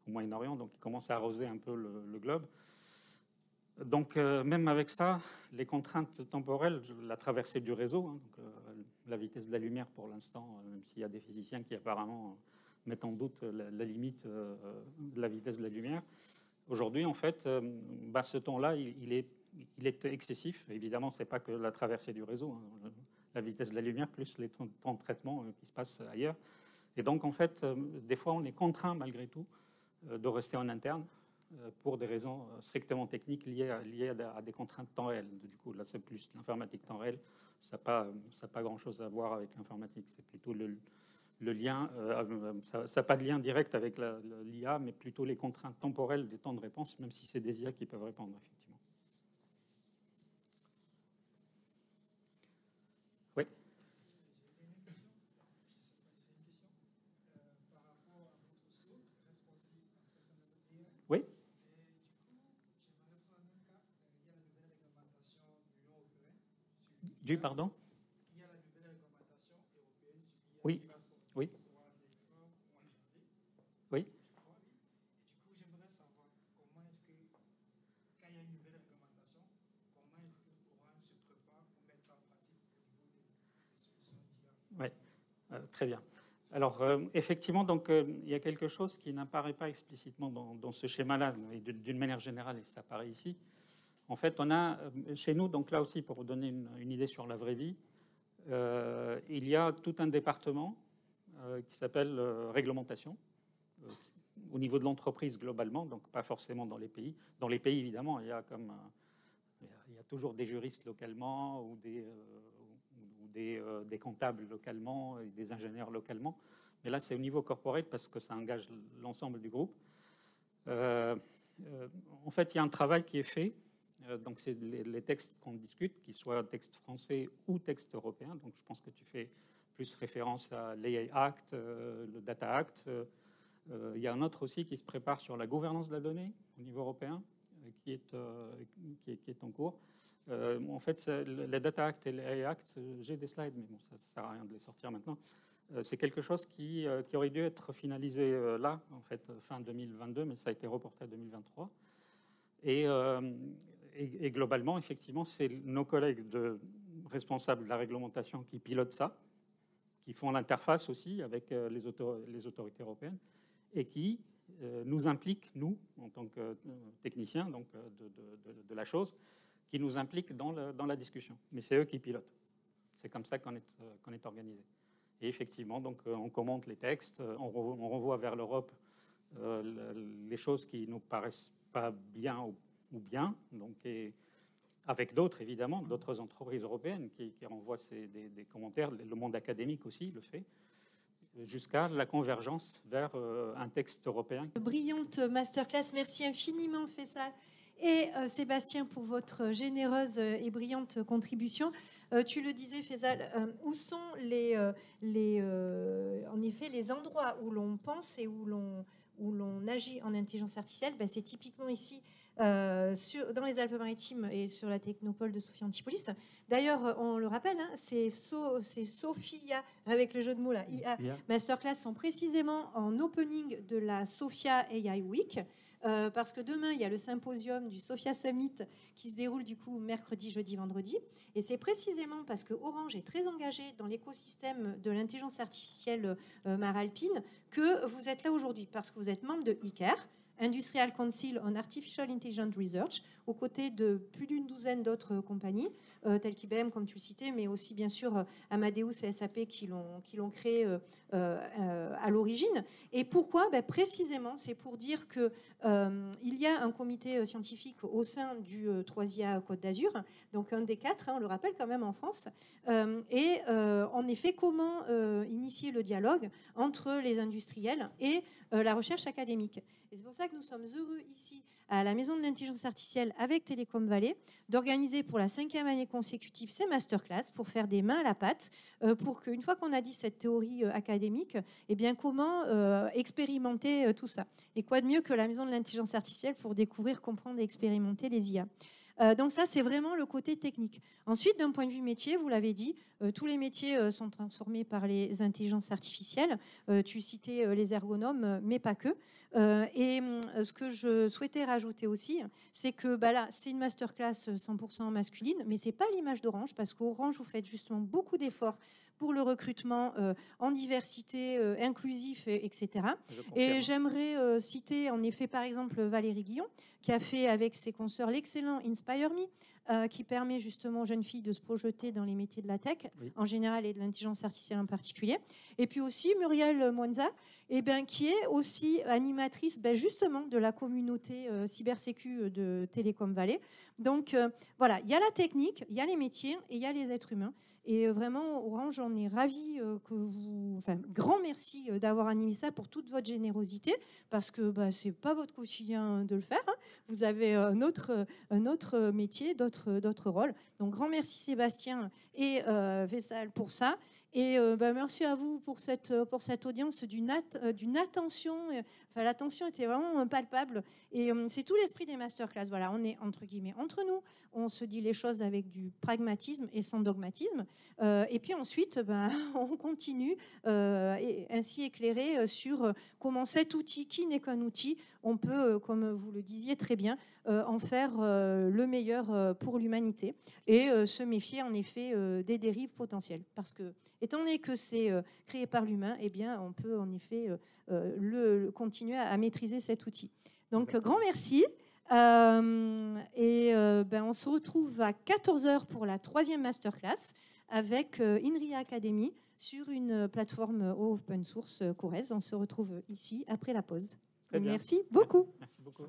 au Moyen-Orient, donc ils commencent à arroser un peu le globe. Donc, même avec ça, les contraintes temporelles, la traversée du réseau, hein, donc, la vitesse de la lumière pour l'instant, même s'il y a des physiciens qui apparemment mettent en doute la limite de la vitesse de la lumière. Aujourd'hui, en fait, ce temps-là, il est excessif. Évidemment, ce n'est pas que la traversée du réseau, hein, la vitesse de la lumière, plus les temps de traitement qui se passent ailleurs. Et donc, en fait, des fois, on est contraint, malgré tout, de rester en interne pour des raisons strictement techniques liées à des contraintes temps réel. Du coup, là, c'est plus l'informatique temps réel. Ça n'a pas grand-chose à voir avec l'informatique. C'est plutôt le lien, ça n'a pas de lien direct avec l'IA, mais plutôt les contraintes temporelles des temps de réponse, même si c'est des IA qui peuvent répondre, effectivement. Oui. pardon? Il y a la nouvelle réglementation européenne sur l'IA Oui. qui va sortir Oui. soit en décembre ou en janvier. Oui. Je crois, oui. Et du coup, j'aimerais savoir comment est-ce que, quand il y a une nouvelle réglementation, comment est-ce que Orange se prépare pour mettre ça en pratique au niveau de ses solutions d'IA. Oui, très bien. Alors, effectivement, donc, il y a quelque chose qui n'apparaît pas explicitement dans ce schéma-là, mais d'une manière générale, ça apparaît ici. En fait, on a, chez nous, donc là aussi, pour vous donner une idée sur la vraie vie, il y a tout un département qui s'appelle réglementation, au niveau de l'entreprise globalement, donc pas forcément dans les pays. Dans les pays, évidemment, il y a toujours des juristes localement ou des comptables localement et des ingénieurs localement. Mais là, c'est au niveau corporate parce que ça engage l'ensemble du groupe. En fait, il y a un travail qui est fait. Donc, c'est les textes qu'on discute, qu'ils soient textes français ou textes européens. Donc, je pense que tu fais plus référence à l'AI Act, le Data Act. Il y a un autre aussi qui se prépare sur la gouvernance de la donnée au niveau européen, qui est en cours. En fait, le Data Act et l'AI Act, j'ai des slides, mais bon, ça ne sert à rien de les sortir maintenant. C'est quelque chose qui aurait dû être finalisé là, en fait, fin 2022, mais ça a été reporté à 2023. Et globalement, effectivement, c'est nos collègues responsables de la réglementation qui pilotent ça, qui font l'interface aussi avec les autorités européennes et qui nous impliquent, nous, en tant que techniciens donc, de la chose, qui nous impliquent dans la discussion. Mais c'est eux qui pilotent. C'est comme ça qu'on est organisé. Et effectivement, donc, on commente les textes, on renvoie vers l'Europe les choses qui nous paraissent pas bien ou bien, donc, et avec d'autres, évidemment, d'autres entreprises européennes qui renvoient des commentaires. Le monde académique aussi le fait, jusqu'à la convergence vers un texte européen. Brillante masterclass, merci infiniment Faisal et Sébastien pour votre généreuse et brillante contribution. Tu le disais Faisal, où sont en effet les endroits où l'on pense et où l'on agit en intelligence artificielle? C'est typiquement ici dans les Alpes-Maritimes et sur la technopole de Sophia Antipolis. D'ailleurs, on le rappelle, hein, c'est Sophia, avec le jeu de mots là, IA Masterclass sont précisément en opening de la Sophia AI Week, parce que demain, il y a le symposium du Sophia Summit qui se déroule du coup mercredi, jeudi, vendredi. Et c'est précisément parce que Orange est très engagé dans l'écosystème de l'intelligence artificielle maralpine que vous êtes là aujourd'hui, parce que vous êtes membre de ICAR, Industrial Council on Artificial Intelligence Research, aux côtés de plus d'une douzaine d'autres compagnies, telles qu'IBM, comme tu le citais, mais aussi bien sûr Amadeus et SAP qui l'ont créé à l'origine. Et pourquoi? Précisément, c'est pour dire qu'il y a un comité scientifique au sein du 3IA Côte d'Azur, donc un des 4, hein, on le rappelle quand même en France, et en effet, comment initier le dialogue entre les industriels et la recherche académique. Et c'est pour ça que nous sommes heureux ici, à la Maison de l'Intelligence Artificielle avec Télécom Vallée, d'organiser pour la 5e année consécutive ces masterclass pour faire des mains à la pâte, pour qu'une fois qu'on a dit cette théorie académique, eh bien comment expérimenter tout ça. Et quoi de mieux que la Maison de l'Intelligence Artificielle pour découvrir, comprendre et expérimenter les IA. Donc ça, c'est vraiment le côté technique. Ensuite, d'un point de vue métier, vous l'avez dit, tous les métiers sont transformés par les intelligences artificielles. Tu citais les ergonomes, mais pas que. Et ce que je souhaitais rajouter aussi, c'est que là, c'est une masterclass 100% masculine, mais c'est pas l'image d'Orange, parce qu'Orange, vous faites justement beaucoup d'efforts pour le recrutement en diversité, inclusif, etc. Et j'aimerais citer en effet par exemple Valérie Guillon, qui a fait avec ses consoeurs l'excellent Inspire Me, qui permet justement aux jeunes filles de se projeter dans les métiers de la tech, oui, en général, et de l'intelligence artificielle en particulier. Et puis aussi Muriel Mwanza, qui est aussi animatrice justement de la communauté cybersécu de Télécom Vallée. Donc voilà, il y a la technique, il y a les métiers et il y a les êtres humains. Et vraiment, Orange, on est ravis que vous... grand merci d'avoir animé ça pour toute votre générosité, parce que c'est pas votre quotidien de le faire. Hein. Vous avez un autre métier, d'autres rôles. Donc, grand merci Sébastien et Faisal pour ça. Et merci à vous pour cette audience d'une attention. Enfin, l'attention était vraiment palpable. Et c'est tout l'esprit des masterclass. Voilà, on est entre guillemets entre nous. On se dit les choses avec du pragmatisme et sans dogmatisme. Et puis ensuite, on continue ainsi éclairé sur comment cet outil, qui n'est qu'un outil, on peut, comme vous le disiez très bien, en faire le meilleur pour l'humanité et se méfier en effet des dérives potentielles. Parce que étant donné que c'est créé par l'humain, eh bien, on peut en effet continuer à maîtriser cet outil. Donc, grand merci. On se retrouve à 14h pour la 3e masterclass avec INRIA Academy sur une plateforme open source Corez. On se retrouve ici après la pause. Merci beaucoup. Merci beaucoup.